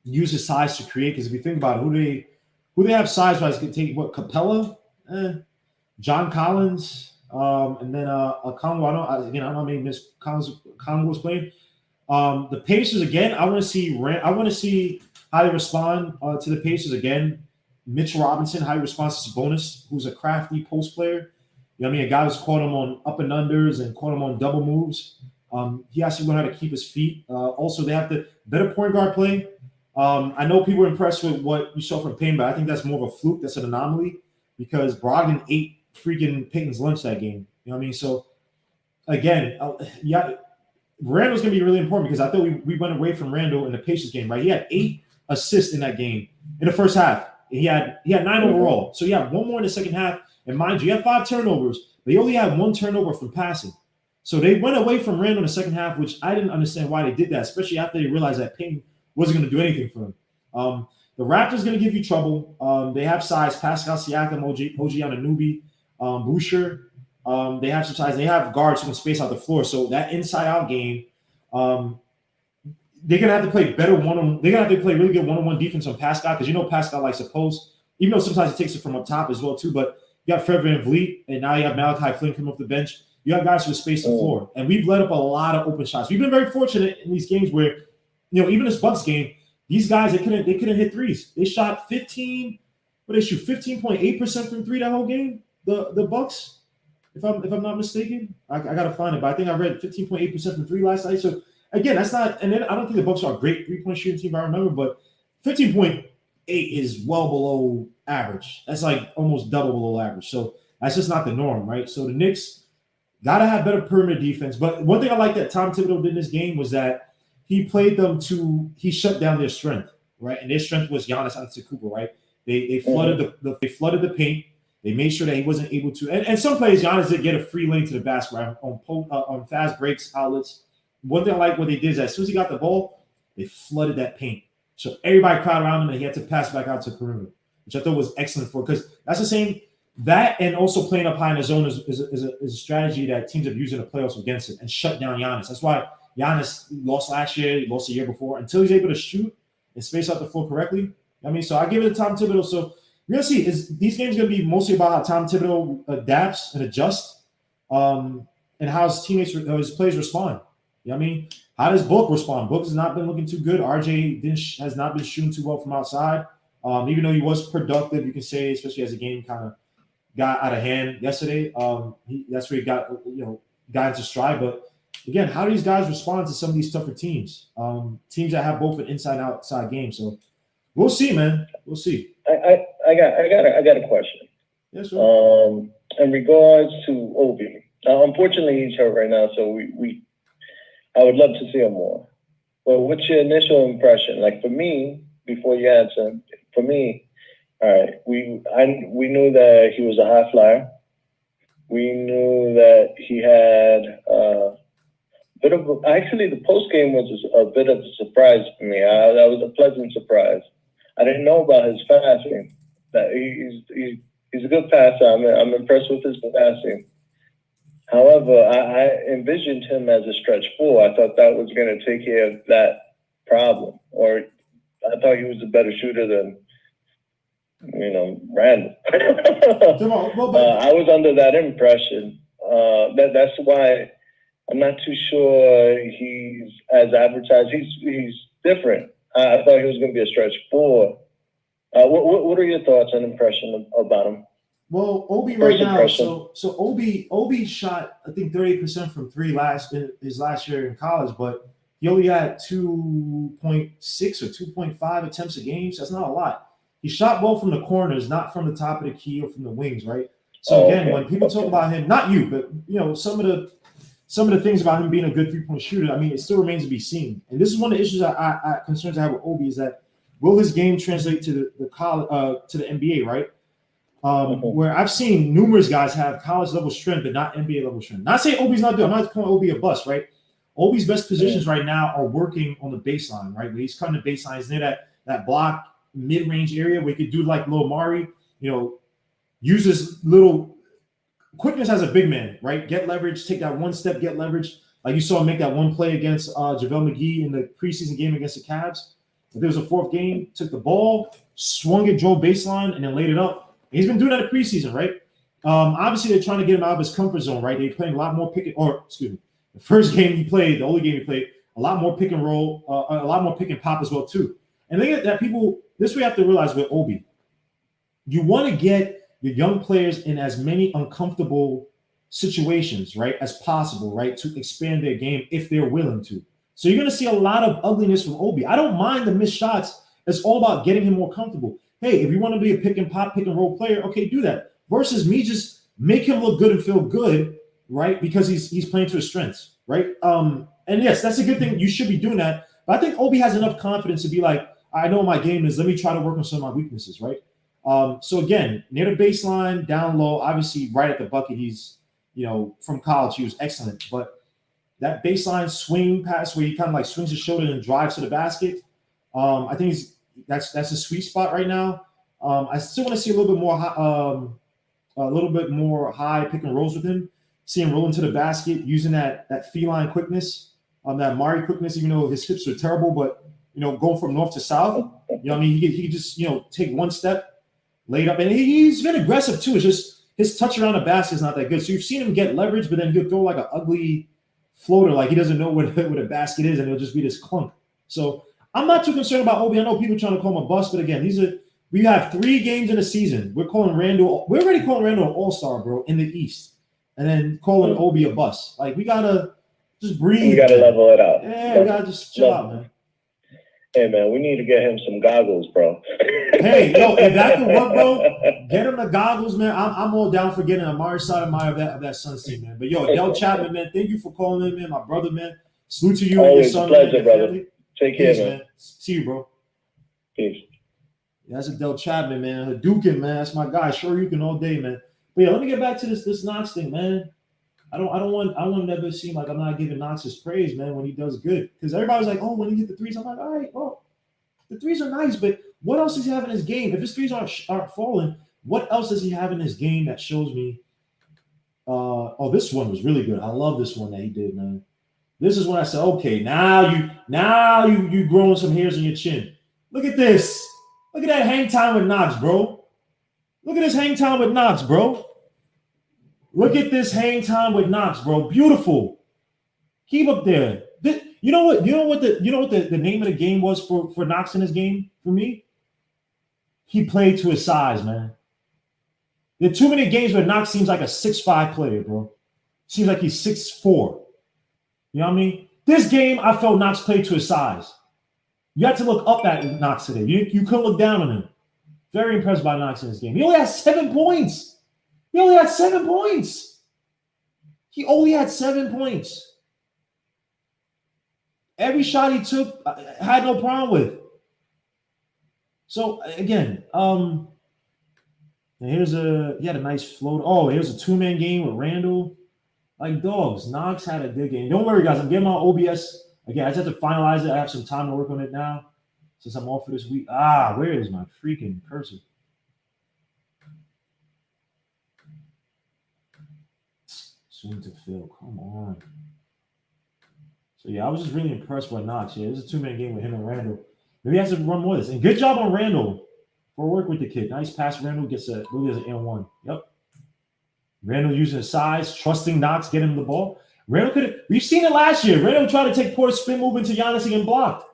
use his size to create. Because if you think about it, who they have size-wise can take Capella, John Collins, and then Okongwu. I don't know how many minutes Okongwu was playing. The Pacers again. I want to see how they respond to the Pacers again. Mitchell Robinson, how he responds to Sabonis, who's a crafty post player. You know what I mean? A guy who's caught him on up and unders and caught him on double moves. He has to learn how to keep his feet. Also, they have to better point guard play. I know people were impressed with what you saw from Payne, but I think that's more of a fluke. That's an anomaly because Brogdon ate freaking Payton's lunch that game. You know what I mean? So, again, Randall's going to be really important because I thought we went away from Randall in the Pacers game, right? He had 8 assists in that game in the first half. He had 9 overall. So, yeah, 1 more in the second half. And mind you, he had 5 turnovers, but he only had 1 turnover from passing. So they went away from Randall in the second half, which I didn't understand why they did that, especially after they realized that Payton wasn't going to do anything for them. The Raptors going to give you trouble. They have size. Pascal Siakam, OG Anunoby, Boucher. They have some size. They have guards who can space out the floor. So that inside-out game, they're gonna have to play better one-on. They're gonna have to play really good one-on-one defense on Pascal because Pascal likes to post, even though sometimes he takes it from up top as well too. But you got Fred VanVleet, and now you have Malachi Flynn coming off the bench. You have guys who space the floor, and we've let up a lot of open shots. We've been very fortunate in these games where, even this Bucks game, these guys they couldn't hit threes. They shot 15. What they shoot 15.8% from 3 that whole game. The Bucks, if I'm not mistaken, I gotta find it, but I think I read 15.8% from 3 last night. So. Again, that's not, and then I don't think the Bucks are a great 3-point shooting team, if I remember, but 15.8 is well below average. That's like almost double below average. So that's just not the norm, right? So the Knicks, Gotta have better perimeter defense. But one thing I like that Tom Thibodeau did in this game was that he played them he shut down their strength, right? And their strength was Giannis Antetokounmpo, right? They flooded the paint. They made sure that he wasn't able to. And some plays, Giannis did get a free lane to the basket, right? On fast breaks, outlets. One thing I like what they did is as soon as he got the ball, they flooded that paint. So everybody crowded around him, and he had to pass back out to the perimeter, which I thought was excellent because that's the same. That and also playing up high in the zone is a strategy that teams have used in the playoffs against it and shut down Giannis. That's why Giannis lost last year, he lost the year before. Until he's able to shoot and space out the floor correctly. I mean, so I give it to Tom Thibodeau. So we're gonna see. Is these games gonna be mostly about how Tom Thibodeau adapts and adjusts, and how his teammates, his players respond. You know what I mean? How does Book respond? Book has not been looking too good. RJ has not been shooting too well from outside. Even though he was productive, you can say, especially as the game kind of got out of hand yesterday. That's where he got into stride. But again, how do these guys respond to some of these tougher teams? Teams that have both an inside and outside game. So we'll see, man. We'll see. I got a question. Yes, sir. In regards to Obi, unfortunately he's hurt right now, so I would love to see him more. But what's your initial impression? Like for me, before you answer, for me, all right, we knew that he was a high flyer. We knew that he had actually the post game was a bit of a surprise for me. That was a pleasant surprise. I didn't know about his passing. That he's a good passer. I'm impressed with his passing. However, I envisioned him as a stretch four. I thought that was going to take care of that problem, or I thought he was a better shooter than Randall. I was under that impression. That's why I'm not too sure he's as advertised. He's different. I thought he was going to be a stretch four. What are your thoughts and impression about him? Well, Obi right now, so Obi shot, I think, 38% from three his last year in college, but he only had 2.6 or 2.5 attempts a game, so that's not a lot. He shot well from the corners, not from the top of the key or from the wings, right? So again, when people talk about him, not you, but some of the things about him being a good three-point shooter, I mean, it still remains to be seen. And this is one of the issues concerns I have with Obi is that will his game translate to the college to the NBA, right? Where I've seen numerous guys have college level strength, but not NBA level strength. Not saying Obi's not good. I'm not calling Obi a bust, right? Obi's best positions right now are working on the baseline, right? Where he's cutting the baseline. He's near that block mid-range area where he could do like Lil Mari, use his little quickness as a big man, right? Get leverage, take that one step, get leverage. Like you saw him make that one play against JaVale McGee in the preseason game against the Cavs. If there was a fourth game, took the ball, swung it, drove baseline, and then laid it up. He's been doing that in preseason, right? Obviously, they're trying to get him out of his comfort zone, right? They're playing a lot more the first game he played, the only game he played, a lot more pick and roll, a lot more pick and pop as well, too. And they get that this we have to realize with Obi, you want to get your young players in as many uncomfortable situations, right, as possible, right, to expand their game if they're willing to. So you're going to see a lot of ugliness from Obi. I don't mind the missed shots. It's all about getting him more comfortable. Hey, if you want to be a pick and pop, pick and roll player, okay, do that. Versus me just make him look good and feel good, right? Because he's playing to his strengths, right? And yes, that's a good thing. You should be doing that. But I think Obi has enough confidence to be like, I know my game is, let me try to work on some of my weaknesses, right? So again, near the baseline, down low, obviously right at the bucket, he's, from college, he was excellent. But that baseline swing pass where he kind of like swings his shoulder and drives to the basket, I think that's a sweet spot right now. I still want to see a little bit more high pick and rolls with him. See him roll into the basket using that feline quickness, that Mari quickness. Even though his hips are terrible, but going from north to south, he could just take one step, lay it up, and he's been aggressive too. It's just his touch around the basket is not that good. So you've seen him get leverage, but then he'll throw like an ugly floater, like he doesn't know what a basket is, and it'll just be this clunk. So I'm not too concerned about Obi. I know people trying to call him a bust, but again, we have 3 games in a season. We're already calling Randall an all-star, bro, in the East, and then calling Obi a bust. Like we gotta just breathe. We gotta level it out. Yeah, we gotta just chill out, man. Hey man, we need to get him some goggles, bro. Hey, yo, if that could work, bro, get him the goggles, man. I'm all down for getting Amari Stoudemire of that Suns team, man. But yo, Adel Chapman, man, thank you for calling in, man. My brother, man. Salute to you and your Always a son, pleasure, man, brother. family. Take care, Peace, man. man. See you, bro. Peace. Yeah, that's Adel Chapman, man. Hadouken, man. That's my guy. Sure, you can all day, man. But yeah, let me get back to this Knox thing, man. I want to never seem like I'm not giving Knox his praise, man, when he does good. Because everybody's like, oh, when he hit the threes, I'm like, all right, well, the threes are nice, but what else does he have in his game? If his threes aren't falling, what else does he have in his game that shows me? This one was really good. I love this one that he did, man. This is when I said, okay, now you growing some hairs on your chin. Look at this. Look at that hang time with Knox, bro. Look at this hang time with Knox, bro. Look at this hang time with Knox, bro. Beautiful. Keep up there. You know what the name of the game was for Knox in his game for me? He played to his size, man. There are too many games where Knox seems like a 6'5" player, bro. Seems like he's 6'4". You know what I mean? This game, I felt Knox played to his size. You had to look up at Knox today. You couldn't look down on him. Very impressed by Knox in this game. He only had 7 points. He only had 7 points. Every shot he took, I had no problem with. So again, and he had a nice float. Oh, here's a 2-man game with Randall. Like dogs, Knox had a good game. Don't worry, guys. I'm getting my OBS. Again, I just have to finalize it. I have some time to work on it now since I'm off for this week. Where is my freaking cursor? Soon to fill. Come on. So, yeah, I was just really impressed by Knox. Yeah, this is a 2-man game with him and Randall. Maybe he has to run more of this. And good job on Randall for work with the kid. Nice pass. Randall gets an N1. Yep. Randall using his size, trusting Knox, getting him the ball. We've seen it last year. Randall tried to take Porter's spin move into Giannis and get blocked.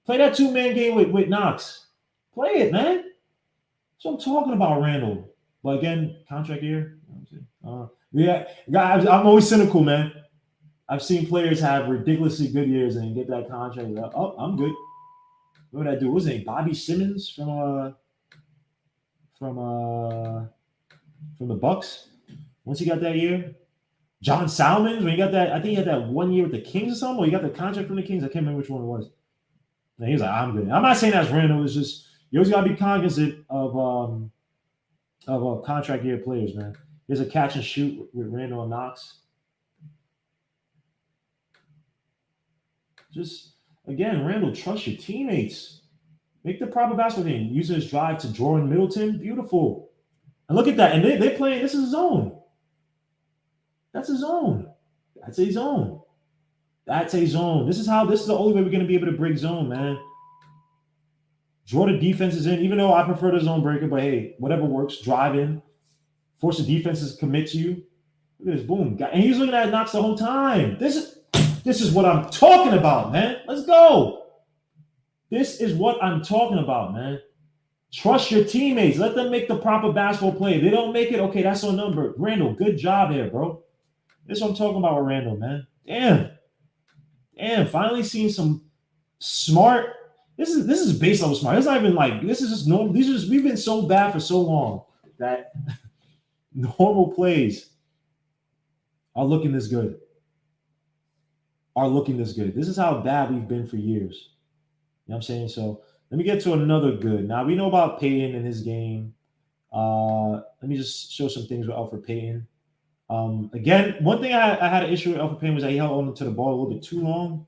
Play that 2-man game with Knox. Play it, man. That's what I'm talking about, Randall. But again, contract year. Yeah, guys, I'm always cynical, man. I've seen players have ridiculously good years and get that contract. Oh, I'm good. What did I do? What was his name? Bobby Simmons from the Bucks. Once he got that year, John Salmons, when he got that, I think he had that 1 year with the Kings or something, or he got the contract from the Kings. I can't remember which one it was. And he was like, I'm good. I'm not saying that's Randall. It's just you always gotta be cognizant of contract year players, man. There's a catch and shoot with Randall and Knox. Just again, Randall, trust your teammates. Make the proper basketball game. Use his drive to draw in Middleton. Beautiful. And look at that. And they're playing. This is a zone. That's a zone. That's a zone. That's a zone. This is the only way we're going to be able to break zone, man. Draw the defenses in, even though I prefer the zone breaker, but hey, whatever works. Drive in. Force the defenses to commit to you. Look at this. Boom. And he's looking at Knox the whole time. This is what I'm talking about, man. Let's go. This is what I'm talking about, man. Trust your teammates. Let them make the proper basketball play. If they don't make it, okay, that's on number. Randall, good job here, bro. This is what I'm talking about with Randall, man. Damn. Finally seeing some smart. This is base level smart. It's not even like this is just normal. We've been so bad for so long that normal plays are looking this good. This is how bad we've been for years. You know what I'm saying? So let me get to another good. Now we know about Payton in his game. Let me just show some things with Elfrid Payton. Again, one thing I had an issue with Elfrid Payton was that he held on to the ball a little bit too long.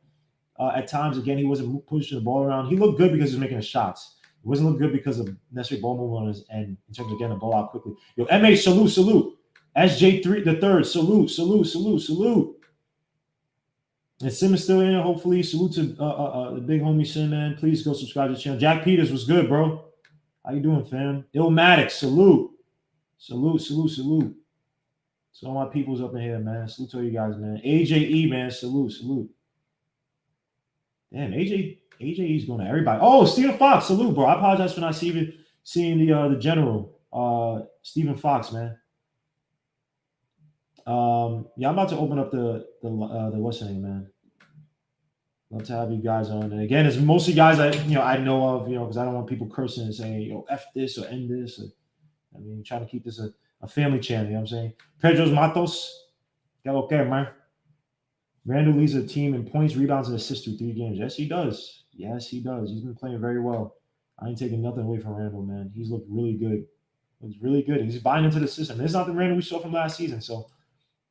At times, again, he wasn't pushing the ball around. He looked good because he was making the shots. It wasn't look good because of necessary ball movement on his end in terms of getting the ball out quickly. Yo, MH, salute. SJ3 the third, salute. And Sim is still in. Hopefully, salute to the big homie Sim, man. Please go subscribe to the channel. Jack Peters was good, bro. How you doing, fam? Illmatic, salute. So all my people's up in here, man. Salute to all you guys, man. AJE, man. Salute. Damn, AJE's going to everybody. Oh, Stephen Fox, salute, bro. I apologize for not seeing the general. Stephen Fox, man. Yeah, I'm about to open up the what's the name, man. Love to have you guys on. And again, it's mostly guys I know of, because I don't want people cursing and saying, F this or end this. Trying to keep this a family channel, you know what I'm saying? Pedro's Matos, que lo que, man. Randall leads a team in points, rebounds, and assists through 3 games. Yes, he does. He's been playing very well. I ain't taking nothing away from Randall, man. He's looked really good. Looks really good. He's buying into the system. It's not the Randall we saw from last season. So,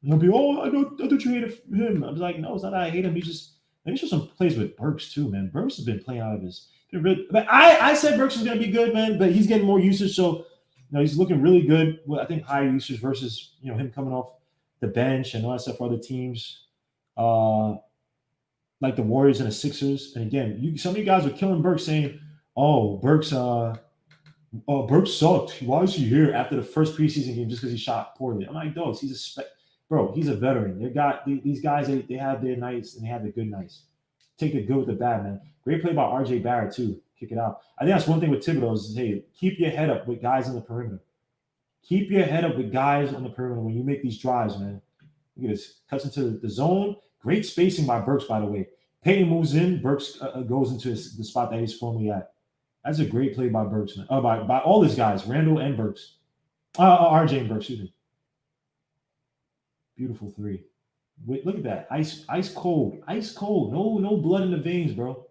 people, I thought you hated him. I was like, no, it's not that I hate him. He's just, let me show some plays with Burks too, man. Burks has been playing out of his. But I said Burks was going to be good, man, but he's getting more usage. So, he's looking really good. I think higher usage versus, him coming off the bench and all that stuff for other teams. Like the Warriors and the Sixers. And again, some of you guys were killing Burks saying, Burks sucked. Why is he here after the first preseason game just because he shot poorly? I'm like, dogs, he's a veteran. These guys, they have their nights and they have their good nights. Take the good with the bad, man. Great play by RJ Barrett, too. Kick it out. I think that's one thing with Thibodeau is, hey, keep your head up with guys on the perimeter. Keep your head up with guys on the perimeter when you make these drives, man. Look at this. Cuts into the zone. Great spacing by Burks, by the way. Payton moves in. Burks goes into the spot that he's formerly at. That's a great play by Burks, man. By all these guys, Randall and Burks. RJ and Burks, excuse me. Beautiful 3. Wait, look at that. Ice cold. Ice cold. No blood in the veins, bro.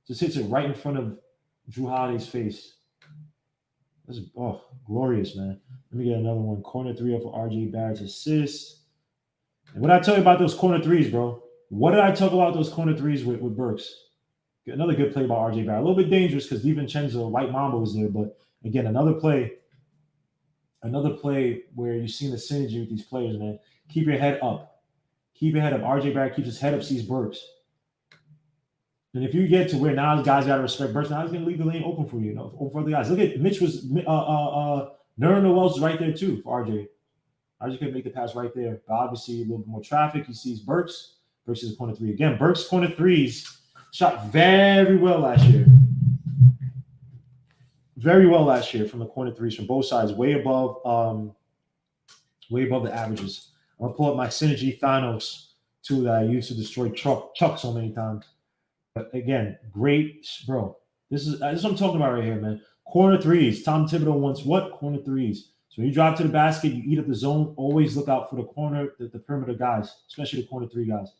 Just hits it right in front of Drew Holiday's face. That's glorious, man. Let me get another one. Corner 3 for RJ Barrett's assist. And what I tell you about those corner 3s, bro? What did I talk about those corner 3s with Burks? Another good play by RJ Barrett. A little bit dangerous because DiVincenzo, White Mamba was there. But again, another play where you've seen the synergy with these players, man. Keep your head up. Keep your head up. RJ Barrett keeps his head up, sees Burks. And if you get to where now guys got to respect Burks, now he's going to leave the lane open for you, open for other guys. Look at Mitch was Nerlens Wells is right there too for RJ. RJ could make the pass right there. But obviously, a little bit more traffic. He sees Burks. Burks is a corner 3. Again, Burks' corner 3s shot very well last year. Very well last year from the corner 3s from both sides, way above the averages. I'm gonna pull up my Synergy Thanos tool that I used to destroy Chuck so many times. But again, great, bro. This is what I'm talking about right here, man. Corner 3s. Tom Thibodeau wants what? Corner 3s. So when you drive to the basket, you eat up the zone. Always look out for the corner, the perimeter guys, especially the corner 3 guys.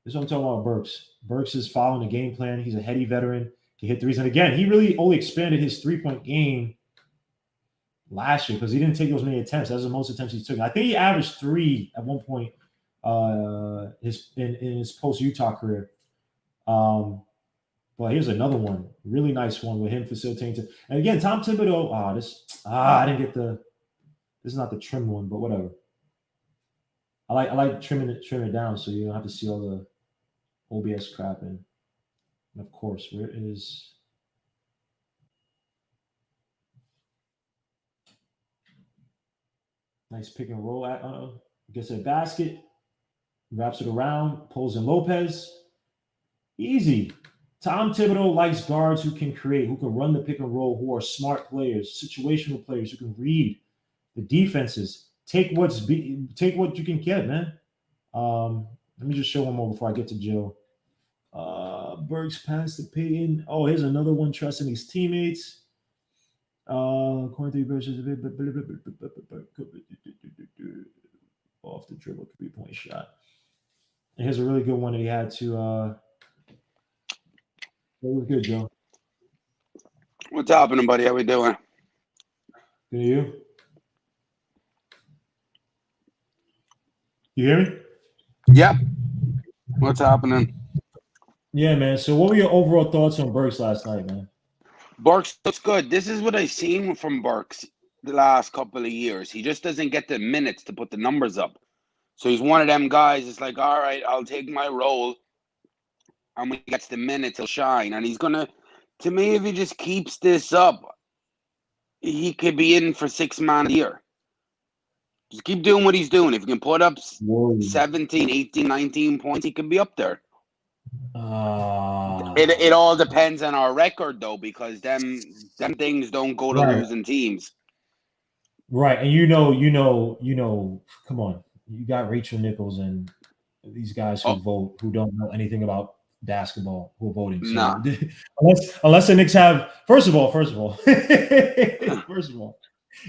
This is what I'm talking about, Burks. Burks is following the game plan. He's a heady veteran. Can hit 3s. And again, he really only expanded his 3-point game last year because he didn't take those many attempts. That was the most attempts he took. I think he averaged 3 at one point in his post-Utah career. But here's another one. Really nice one with him facilitating. And again, Tom Thibodeau. I didn't get this is not the trim one, but whatever. I like trimming it down so you don't have to see all the OBS crap. And of course, where is nice pick and roll at gets a basket, wraps it around, pulls in Lopez. Easy. Tom Thibodeau likes guards who can create, who can run the pick and roll, who are smart players, situational players, who can read the defenses. Take what you can get, man. Let me just show one more before I get to Joe. Burks pass to Payton. Oh, here's another one trusting his teammates. Corner 3 versus off the dribble 3-point shot. And here's a really good one that he had to it was good, Joe. What's happening, buddy? How we doing? Good, you? You hear me? Yep. What's happening? Yeah, man. So what were your overall thoughts on Burks last night, man? Burks looks good. This is what I've seen from Burks the last couple of years. He just doesn't get the minutes to put the numbers up. So he's one of them guys. It's like, all right, I'll take my role. And when he gets the minutes, he'll shine. And he's going to me, if he just keeps this up, he could be in for 6 man a year. Just keep doing what he's doing. If he can put up 17, 18, 19 points, he could be up there. It all depends on our record, though, because them things don't go to losing teams. Right. And you know, come on. You got Rachel Nichols and these guys who vote who don't know anything about basketball who are voting. So Nah. unless the Knicks have first of all,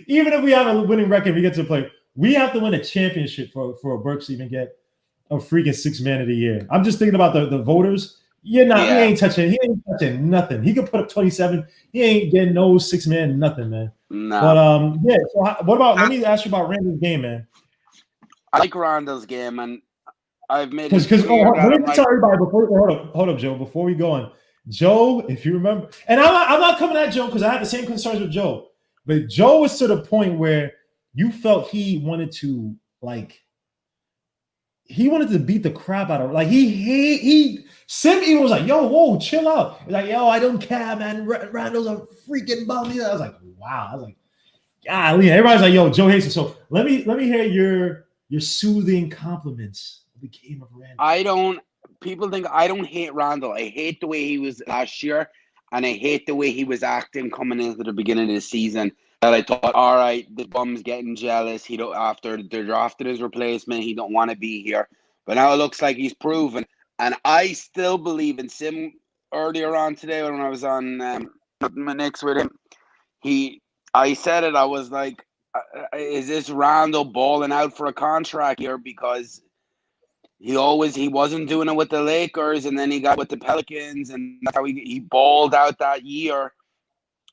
even if we have a winning record, we get to play. We have to win a championship for Burks to even get a freaking 6th man of the year. I'm just thinking about the voters. He ain't touching nothing. He could put up 27. He ain't getting no 6th man, nothing, man. No. But yeah. So what about? Let me ask you about Randall's game, man. I like Randall's game, and I've made Because let me tell everybody hold up, Joe. Before we go on, Joe, if you remember, and I'm not coming at Joe because I had the same concerns with Joe, but Joe was to the point where you felt he wanted to beat the crap out of her. Like Sim even was like, yo, whoa, chill out. Like, yo, I don't care, man. Randall's a freaking bum. I was like, wow. I was like, golly. Everybody's like, yo, Joe hates it. So let me hear your soothing compliments of the game of Randall. People think I don't hate Randall. I hate the way he was last year, and I hate the way he was acting coming into the beginning of the season. That I thought, all right, the bum's getting jealous. After they drafted his replacement, he don't want to be here. But now it looks like he's proven. And I still believe in Sim. Earlier on today, when I was on my Knicks with him, I said it. I was like, is this Randall balling out for a contract here? Because he wasn't doing it with the Lakers, and then he got with the Pelicans, and that's how he balled out that year.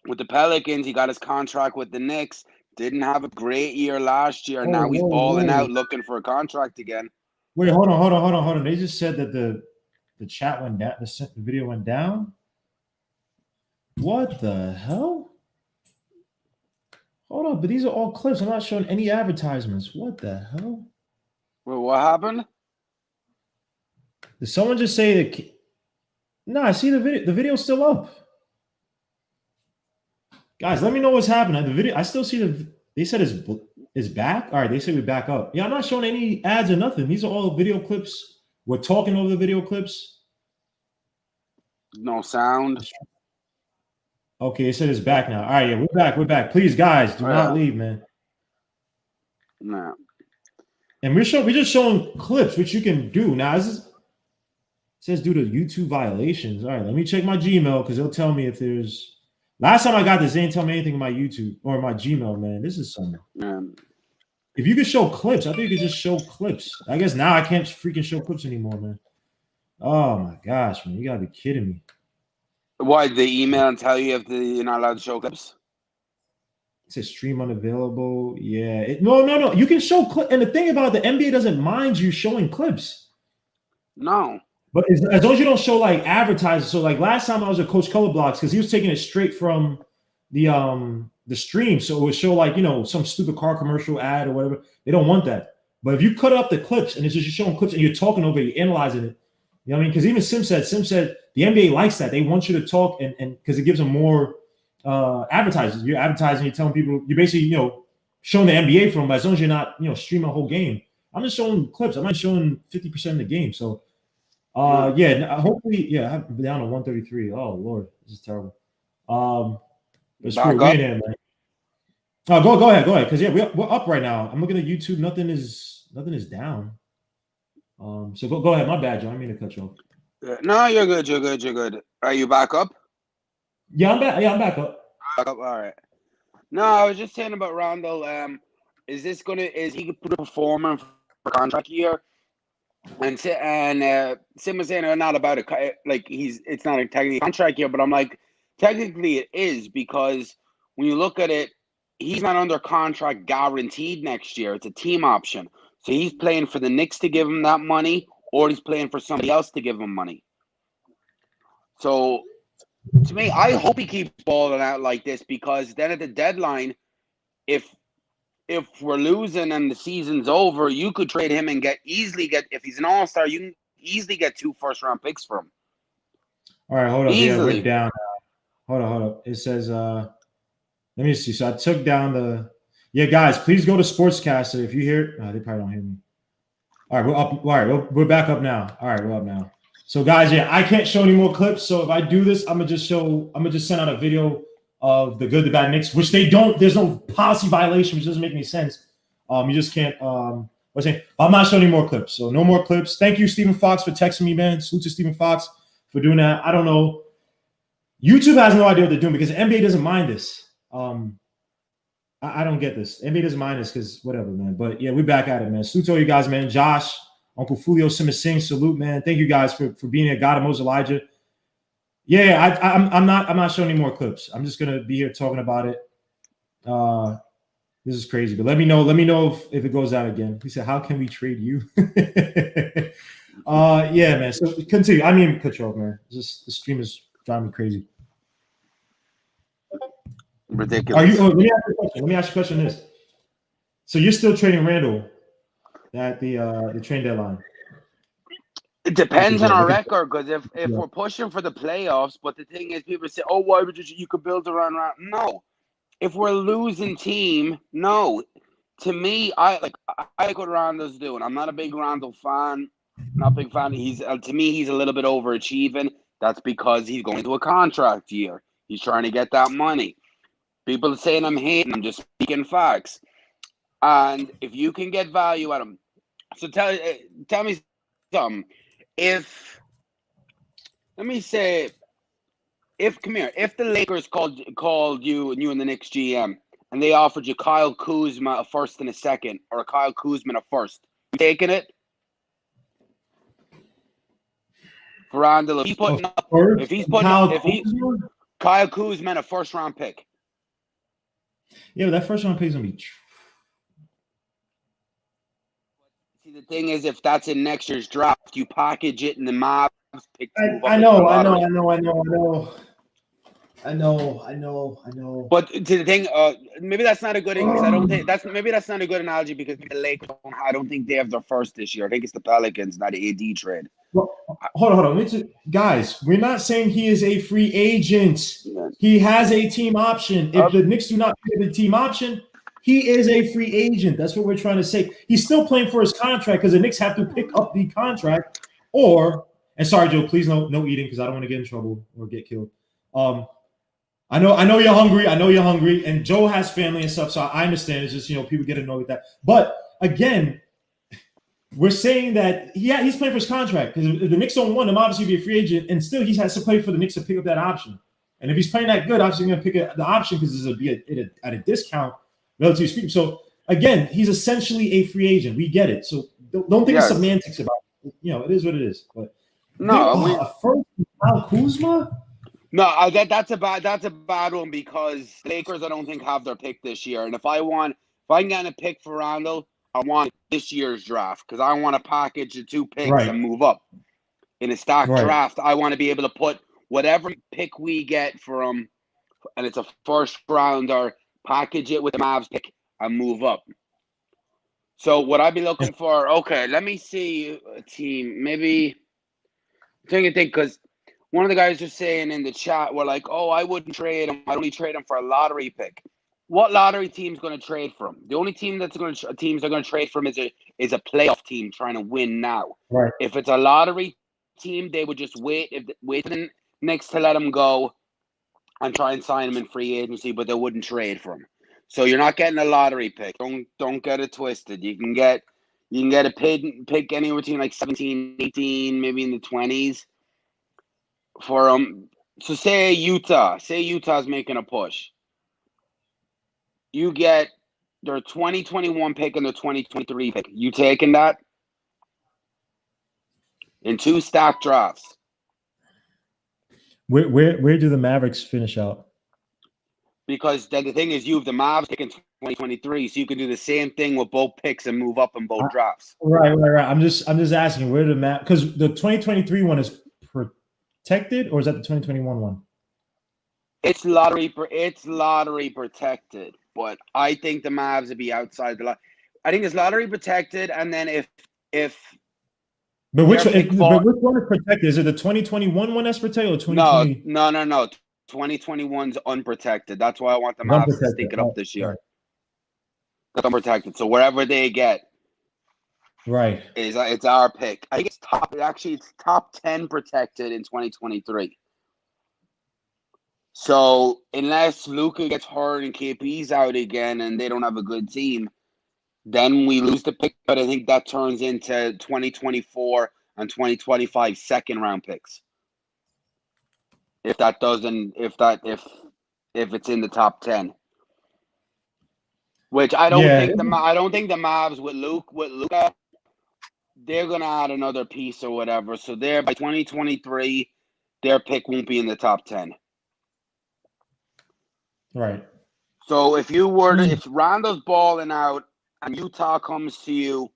With the Pelicans, he got his contract with the Knicks. Didn't have a great year last year. Now he's balling out, looking for a contract again. Wait, hold on. They just said that the chat went down. The video went down. What the hell? Hold on, but these are all clips. I'm not showing any advertisements. What the hell? Well, what happened? Did someone just say that? No, I see the video. The video's still up. Guys, let me know what's happening. The video, I still see they said it's back. All right, they said we're back up. Yeah, I'm not showing any ads or nothing. These are all video clips. We're talking over the video clips. No sound. Okay, it said it's back now. All right, yeah, we're back. Please, guys, do not leave, man. No. And we're just showing clips, which you can do. Now, it says due to YouTube violations. All right, let me check my Gmail because they'll tell me if there's. Last time I got this, they didn't tell me anything about YouTube or my Gmail, man. This is something. If you could show clips, I think you could just show clips. I guess now I can't freaking show clips anymore, man. Oh my gosh, man. You gotta be kidding me. Why, they email and tell you if you're not allowed to show clips? It says stream unavailable. Yeah. No. You can show clips. And the thing about the NBA doesn't mind you showing clips. No. But as long as you don't show like advertisers. So like last time I was at Coach Color Blocks because he was taking it straight from the stream. So it would show like, some stupid car commercial ad or whatever. They don't want that. But if you cut up the clips and it's just showing clips and you're talking over it, you're analyzing it. You know what I mean? Because even Sim said the NBA likes that. They want you to talk and because it gives them more advertisers. You're advertising, you're telling people, you're basically, showing the NBA from, but as long as you're not, streaming a whole game. I'm just showing clips. I'm not showing 50% of the game. So hopefully, I'm down to 133. Oh Lord, this is terrible. But screw it, man. Oh, go ahead. Because we're up right now. I'm looking at YouTube. Nothing is down. So go ahead. My bad, John. I didn't mean to cut you off. No, you're good. Are you back up? Yeah, I'm back. Yeah, I'm back up. Back up. All right. No, I was just saying about Randall. Is he could perform for a contract year? And Sim was saying not about it. Like it's not technically a contract year, but I'm like, technically it is because when you look at it, he's not under contract guaranteed next year. It's a team option. So he's playing for the Knicks to give him that money, or he's playing for somebody else to give him money. So to me, I hope he keeps balling out like this because then at the deadline, if we're losing and the season's over, you could trade him and easily get if he's an all-star, you can easily get 2 first-round picks from him. All right, hold up. Easily. Yeah, we're down. Hold up. It says let me see. So I took down guys, please go to Sportscaster. If you hear they probably don't hear me. All right, we're up. All right, we're back up now. All right, we're up now. So guys, I can't show any more clips. So if I do this, I'm gonna just send out a video of the good, the bad Knicks, which they don't. There's no policy violation, which doesn't make any sense. You just can't. I'm not showing any more clips. So no more clips. Thank you, Stephen Fox, for texting me, man. Salute to Stephen Fox. for doing that. I don't know. YouTube has no idea what they're doing because the NBA doesn't mind this. I don't get this. NBA doesn't mind this because whatever, man. But yeah, we're back at it, man. Salute to all you guys, man. Josh, Uncle Fulio, Simmons Singh, salute, man. Thank you guys for being here. God of Moses Elijah. Yeah, I'm not showing any more clips. I'm just gonna be here talking about it. This is crazy, but let me know if it goes out again. He said, "How can we trade you?" Yeah, man. So continue. I mean, control, man. Just the stream is driving me crazy. Ridiculous. Are you? Let me ask you a question. This. So you're still trading Randall at the trade deadline? It depends on our record, because if we're pushing for the playoffs, but the thing is, people say, "Oh, why would you could build around?" No, if we're losing team, no. To me, I like what Randall's doing. I'm not a big Randall fan. Not a big fan. He's to me, he's a little bit overachieving. That's because he's going into a contract year. He's trying to get that money. People are saying I'm hating. I'm just speaking facts. And if you can get value out of him, so tell me something. If the Lakers called you and the Knicks GM and they offered you Kyle Kuzma a first and a second, or Kyle Kuzma a first, you taking it? For Randall, if he's putting up Kyle Kuzma a first round pick. Yeah, but that first round pick is gonna be. See, the thing is, if that's in next year's draft, you package it in the Mavs pick. I know. But to the thing, maybe that's not a good thing, because I don't think that's not a good analogy, because the Lakers I don't think they have their first this year. I think it's the Pelicans, not the AD trade. Well, hold on. Guys, we're not saying he is a free agent. Yeah. He has a team option. If the Knicks do not pay the team option, he is a free agent. That's what we're trying to say. He's still playing for his contract because the Knicks have to pick up the contract. And sorry, Joe, please no eating, because I don't want to get in trouble or get killed. I know you're hungry. And Joe has family and stuff, so I understand. It's just, people get annoyed with that. But again, we're saying that he's playing for his contract, because if the Knicks don't want him, obviously he'll be a free agent, and still he has to play for the Knicks to pick up that option. And if he's playing that good, obviously he's going to pick up the option because it's at a discount, relatively speaking. So again, he's essentially a free agent. We get it. So don't think of semantics about it. It is what it is. But a first Kyle Kuzma. No, that's a bad one, because the Lakers, I don't think, have their pick this year. And if I can get a pick for Randall, I want this year's draft, because I want to package the two picks and move up in a stacked draft. I want to be able to put whatever pick we get for him, and it's a first rounder, package it with the Mavs pick and move up. So what I'd be looking for, okay, let me see a team. Maybe I'm trying to think, because one of the guys was saying in the chat, we're like, "Oh, I wouldn't trade him. I'd only trade him for a lottery pick." What lottery team's going to trade for him? The only team teams are going to trade for him is a playoff team trying to win now. Right. If it's a lottery team, they would just wait for the Knicks to let him go and try and sign him in free agency, but they wouldn't trade for him. So you're not getting a lottery pick. Don't get it twisted. You can get a pick anywhere between like 17, 18, maybe in the 20s for him. So say Utah's making a push. You get their 2021 pick and their 2023 pick. You taking that? In 2 stacked drafts. Where do the Mavericks finish out? Because then the thing is, you have the Mavs pick in 2023, so you can do the same thing with both picks and move up in both drafts. Right. I'm just asking where the Mavs, because the 2023 one is protected, or is that the 2021 one? It's lottery protected, but I think the Mavs would be outside the lot. I think it's lottery protected, and then if But which one is protected? Is it the 2021 one that's protected, or 2020? No. 2021's unprotected. That's why I want the Mavs to stink it up this year. That's unprotected. So wherever they get, it's our pick. I think it's top 10 protected in 2023. So unless Luka gets hurt and KP's out again and they don't have a good team, then we lose the pick. But I think that turns into 2024 and 2025 second round picks. if it's in the top 10. Which I don't think the Mavs with Luka, they're gonna add another piece or whatever. So there by 2023, their pick won't be in the top 10. Right. So if Randall's balling out and Utah comes to you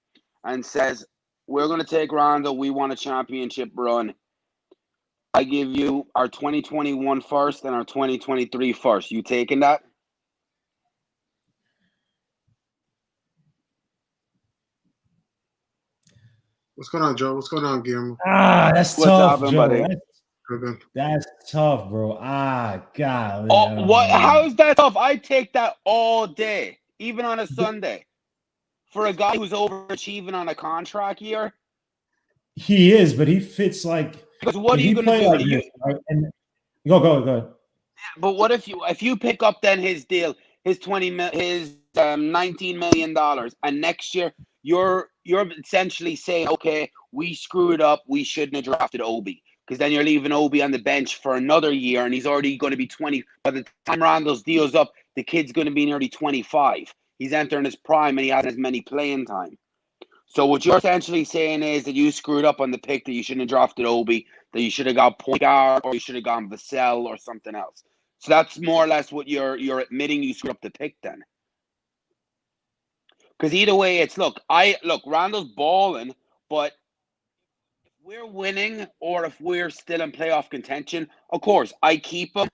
and says, we're going to take Randall, we want a championship run, I give you our 2021 first and our 2023 first. You taking that? What's going on, Joe? What's going on, Guillermo? That's What's tough, happening, Joe. buddy? That's tough, bro. God. Oh, what? How is that tough? I take that all day, even on a Sunday. For a guy who's overachieving on a contract year, he is, but he fits like. Because what are you going to do? Like this, right? And go ahead. But what if you pick up then his deal, his $19 million, and next year you're essentially saying, okay, we screwed up, we shouldn't have drafted Obi, because then you're leaving Obi on the bench for another year, and he's already going to be 20. By the time Randall's deal's up, the kid's going to be nearly 25. He's entering his prime, and he hasn't as many playing time. So what you're essentially saying is that you screwed up on the pick, that you shouldn't have drafted Obi, that you should have got point guard, or you should have gone Vassell or something else. So that's more or less what you're admitting, you screwed up the pick then. Because either way, it's look, Randall's balling, but if we're winning or if we're still in playoff contention, of course, I keep him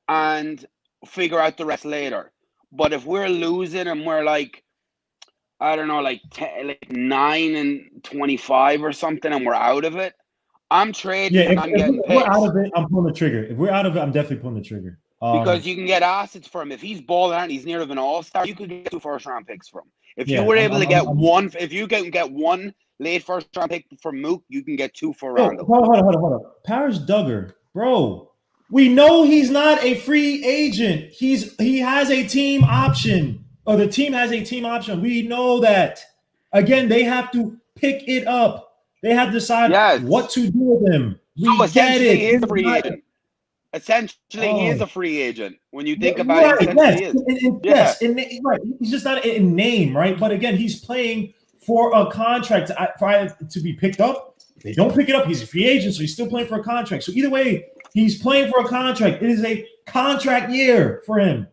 and figure out the rest later. But if we're losing and we're like, I don't know, like 9 and 25 or something, and we're out of it, I'm trading and I'm getting picks. If we're out of it, I'm pulling the trigger. If we're out of it, I'm definitely pulling the trigger. Because you can get assets for him. If he's balling out and he's near of an all-star, you could get 2 first-round picks from him. If you were able to get one, if you can get 1 late first-round pick from Mook, you can get 2 for Randall. Hold on. Paris Duggar, bro. We know he's not a free agent. He has a team option, or the team has a team option. We know that. Again, they have to pick it up. They have to decide what to do with him. So essentially, he is a free agent. Essentially, he is a free agent. When you think about it, he is. Right. He's just not in name, right? But again, he's playing for a contract to be picked up. If they don't pick it up, he's a free agent, so he's still playing for a contract. So either way, he's playing for a contract. It is a contract year for him,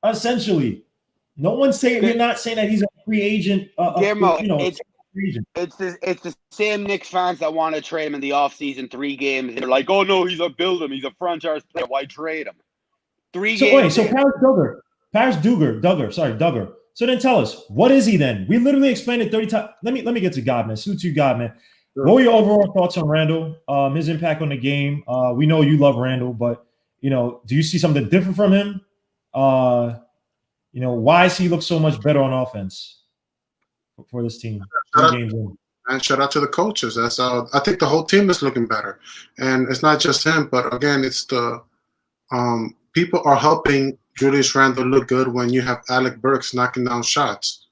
essentially. No one's saying we're not saying that he's a free agent. It's the same Knicks fans that want to trade him in the offseason 3 games. They're like, oh no, he's a franchise player. Why trade him? 3 games. So Paris Duggar. So then tell us, what is he then? We literally explained it 30 times. Let me get to God, man. Suit you, God, man. Sure. What were your overall thoughts on Randall? His impact on the game. We know you love Randall, but do you see something different from him? Why does he look so much better on offense for this team? And shout out to the coaches. That's I think the whole team is looking better, and it's not just him, but again, it's the people are helping Julius Randle look good when you have Alec Burks knocking down shots.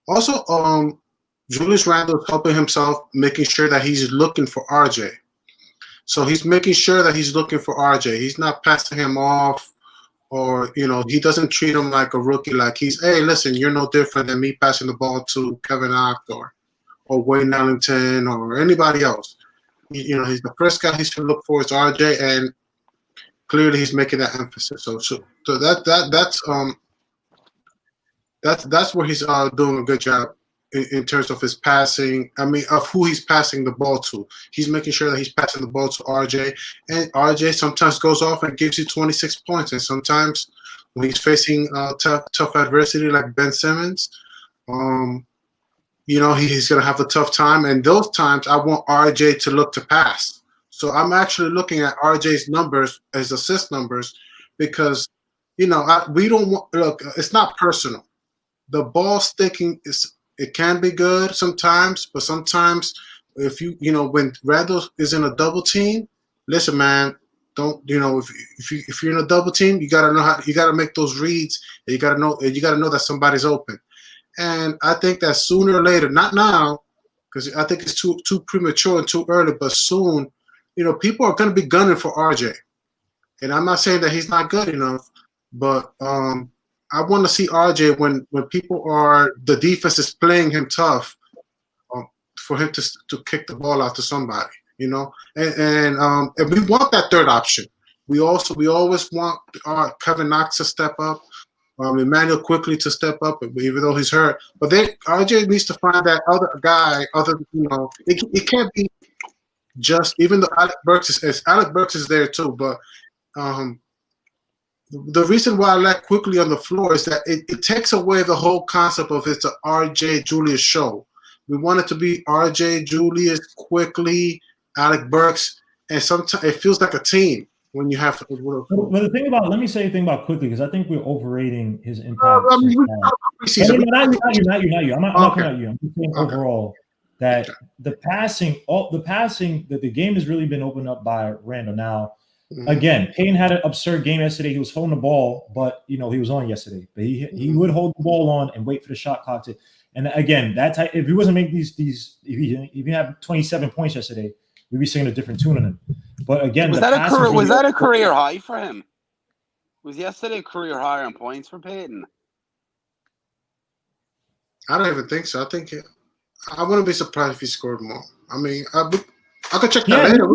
Also, Julius Randle is helping himself, making sure that he's looking for RJ. So he's making sure that he's looking for RJ. He's not passing him off, or he doesn't treat him like a rookie. Like hey, listen, you're no different than me passing the ball to Kevin Knox or Wayne Ellington or anybody else. He's the first guy he should look for is RJ, and clearly he's making that emphasis. So that's where he's doing a good job in terms of his passing. I mean, of who he's passing the ball to. He's making sure that he's passing the ball to RJ, and RJ sometimes goes off and gives you 26 points, and sometimes when he's facing tough adversity like Ben Simmons, he's going to have a tough time, and those times I want RJ to look to pass. So I'm actually looking at RJ's numbers as assist numbers because, we don't want – look, it's not personal. The ball sticking it can be good sometimes, but sometimes if when Randall is in a double team, listen, man, don't if you're in a double team, you gotta know you gotta make those reads, and you gotta know that somebody's open. And I think that sooner or later, not now, because I think it's too premature and too early, but soon, people are going to be gunning for RJ. And I'm not saying that he's not good enough, but I want to see RJ when the defense is playing him tough, for him to kick the ball out to somebody, and we want that third option. We always want Kevin Knox to step up, Emmanuel quickly to step up, even though he's hurt. But RJ needs to find that other guy. It can't be just, even though Alec Burks is there too, but. The reason why I like quickly on the floor is that it takes away the whole concept of it's a RJ Julius show. We want it to be RJ Julius, quickly, Alec Burks, and sometimes it feels like a team when you have. But the thing about, let me say a thing about quickly, because I think we're overrating his impact. Not you. I'm not coming at you. I'm just saying overall that the game has really been opened up by Randall now. Again, Payne had an absurd game yesterday. He was holding the ball, but he was on yesterday. But he would hold the ball on and wait for the shot clock to. And again, that type, if he wasn't making if he had 27 points yesterday, we'd be singing a different tune on him. But again, was that a career high for him? Was yesterday a career high on points for Payton? I don't even think so. I think I wouldn't be surprised if he scored more. I mean, I could check that later.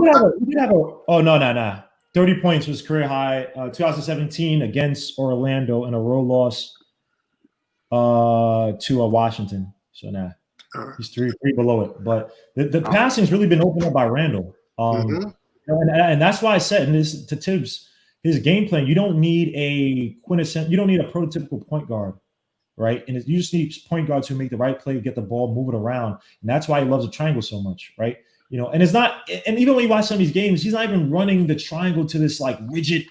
No. 30 points was career high. 2017 against Orlando in a road loss to Washington. So he's three below it. But the passing's really been opened up by Randall. And that's why I said, and this to Tibbs, his game plan, you don't need a prototypical point guard, right? And you just need point guards who make the right play, get the ball moving around. And that's why he loves the triangle so much, right? And it's not, and even when you watch some of these games, he's not even running the triangle to this like rigid,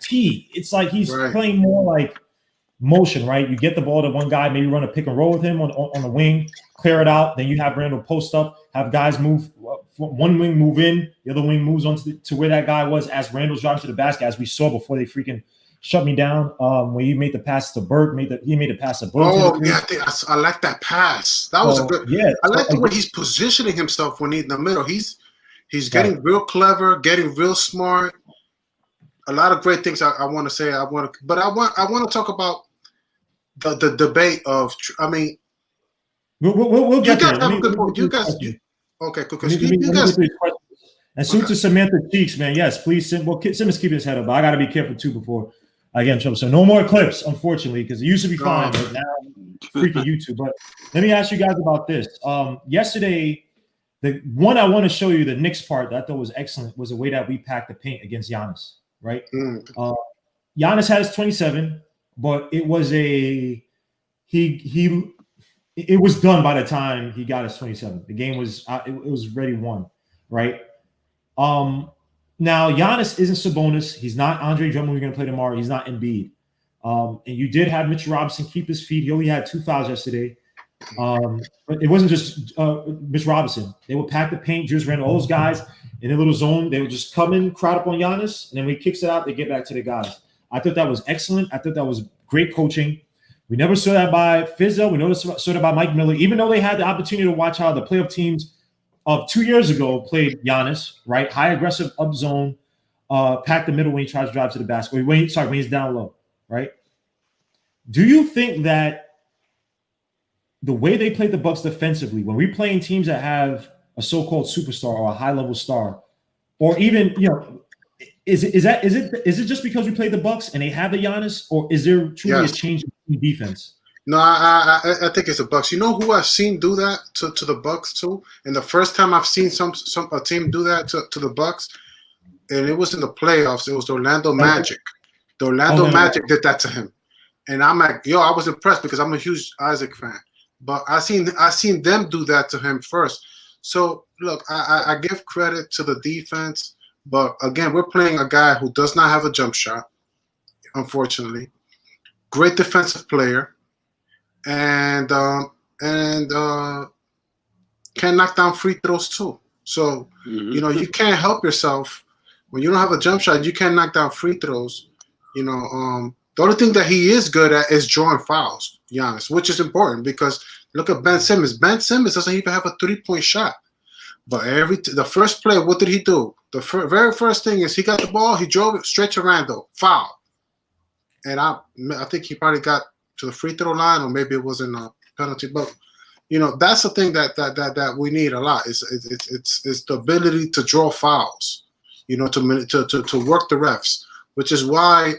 T. It's like he's playing more like motion, right? You get the ball to one guy, maybe run a pick and roll with him on the wing, clear it out. Then you have Randall post up, have guys move, one wing move in, the other wing moves on to where that guy was as Randall's driving to the basket, as we saw before they freaking shut me down. When he made the pass to Burke, he made a pass to Burke. Oh, yeah, I like that pass. That was a good. Yeah, I like the way he's positioning himself when he's in the middle. He's getting real clever, getting real smart. A lot of great things I want to say. But I want to talk about the debate of. I mean, we'll get there. You guys, okay, cool. And salute to Samantha Cheeks, man. Yes, please. Simmons keeping his head up. But I got to be careful too before I get in trouble. So no more clips, unfortunately, because it used to be fine, but now freaking YouTube. But let me ask you guys about this. Yesterday, the one I want to show you, the Knicks part that I thought was excellent, was the way that we packed the paint against Giannis. Right? Giannis had his 27, but it was it was done by the time he got his 27. The game was it was ready won, right? Now Giannis isn't Sabonis. He's not Andre Drummond who's going to play tomorrow. He's not Embiid. And you did have Mitchell Robinson keep his feet. He only had 2 fouls yesterday. But it wasn't just Mitch Robinson. They would pack the paint, Julius Randle, all those guys in a little zone. They would just come in, crowd up on Giannis, and then when he kicks it out, they get back to the guys. I thought that was excellent. I thought that was great coaching. We never saw that by Fizzo. We never saw that by Mike Miller, even though they had the opportunity to watch how the playoff teams of 2 years ago played Giannis, right? High aggressive up zone, pack the middle when he tries to drive to the basket. When he's down low, right? Do you think that the way they played the Bucks defensively, when we're playing teams that have a so-called superstar or a high-level star, or even, is it just because we played the Bucks and they have the Giannis, or is there truly a change in defense? No, I think it's the Bucks. You know who I've seen do that to the Bucks too? And the first time I've seen a team do that to the Bucks, and it was in the playoffs. It was the Orlando Magic. The Orlando Magic did that to him, and I'm like, I was impressed because I'm a huge Isaac fan. But I seen them do that to him first. So look, I give credit to the defense, but again, we're playing a guy who does not have a jump shot, unfortunately. Great defensive player, and can knock down free throws too. So you can't help yourself when you don't have a jump shot. You can't knock down free throws. The only thing that he is good at is drawing fouls, Giannis, which is important because look at Ben Simmons. Ben Simmons doesn't even have a 3-point shot. But the first play, what did he do? The very first thing is he got the ball, he drove it straight to Randall, foul. And I think he probably got to the free throw line, or maybe it wasn't a penalty. But that's the thing that we need a lot. It's the ability to draw fouls, to work the refs, which is why,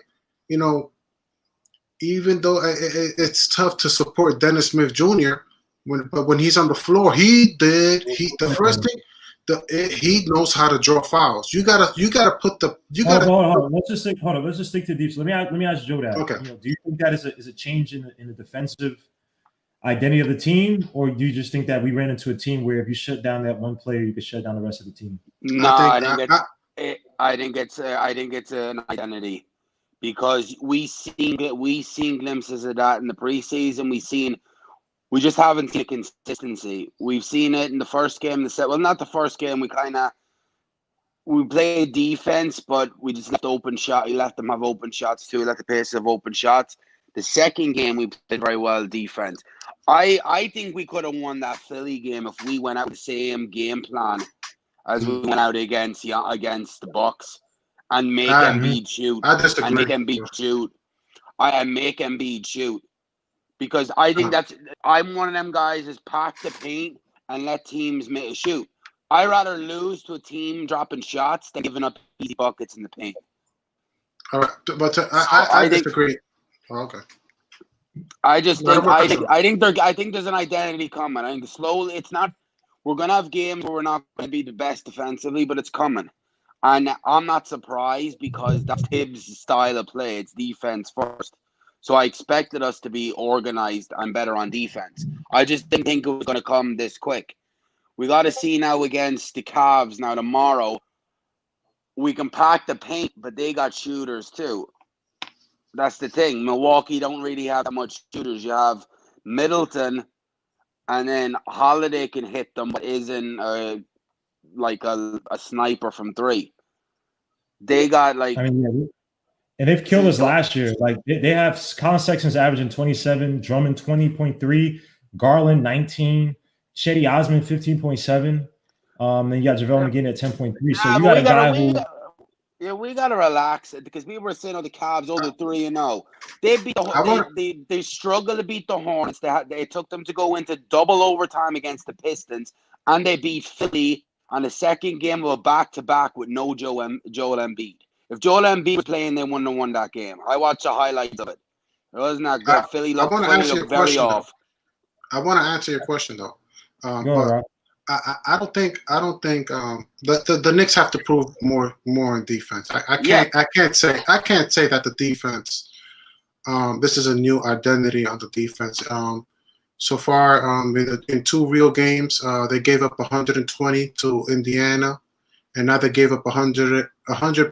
even though it's tough to support Dennis Smith Jr. when he's on the floor, he knows how to draw fouls. You gotta put the Hold on. Let's just stick to deep. So let me ask Joe that. Okay. Do you think that is a change in the defensive identity of the team, or do you just think that we ran into a team where if you shut down that one player, you could shut down the rest of the team? No, I think it's an identity, because we seen glimpses of that in the preseason. We just haven't seen consistency. We've seen it in the first game. Not the first game. We played defense, but we just left open shot. We let them have open shots too. We let the pace of open shots. The second game, we played very well defense. I think we could have won that Philly game if we went out with the same game plan as we went out against the Bucks and make Embiid shoot. I disagree. And make Embiid shoot. And make Embiid shoot. Because I think I'm one of them guys is pack the paint and let teams shoot. I'd rather lose to a team dropping shots than giving up easy buckets in the paint. All right, but I disagree. Okay. I think there's an identity coming. I think slowly we're gonna have games where we're not gonna be the best defensively, but it's coming. And I'm not surprised, because that's Tibbs' style of play. It's defense first. So I expected us to be organized and better on defense. I just didn't think it was going to come this quick. We got to see now against the Cavs now tomorrow. We can pack the paint, but they got shooters too. That's the thing. Milwaukee don't really have that much shooters. You have Middleton, and then Holiday can hit them, but isn't like a sniper from three. They got and they've killed us last year. Like they have Colin Sexton's averaging 27, Drummond 20.3, Garland 19, Chetty Osman 15.7. Then you got JaVale McGinn at 10.3. So you got a guy who. Yeah, we gotta relax it, because people were saying, the Cavs over 3-0. They beat they struggled to beat the Hornets. They took them to go into double overtime against the Pistons, and they beat Philly on the second game of a back-to-back with no Joel Embiid. If Joel Embiid was playing, they wouldn't have won that game. I watched the highlights of it. It wasn't that good. Philly looked very off. I want to answer your question though. I don't think the Knicks have to prove more in defense. I can't say that the defense. This is a new identity on the defense. So far, in 2 real games, they gave up 120 to Indiana, and now they gave up 100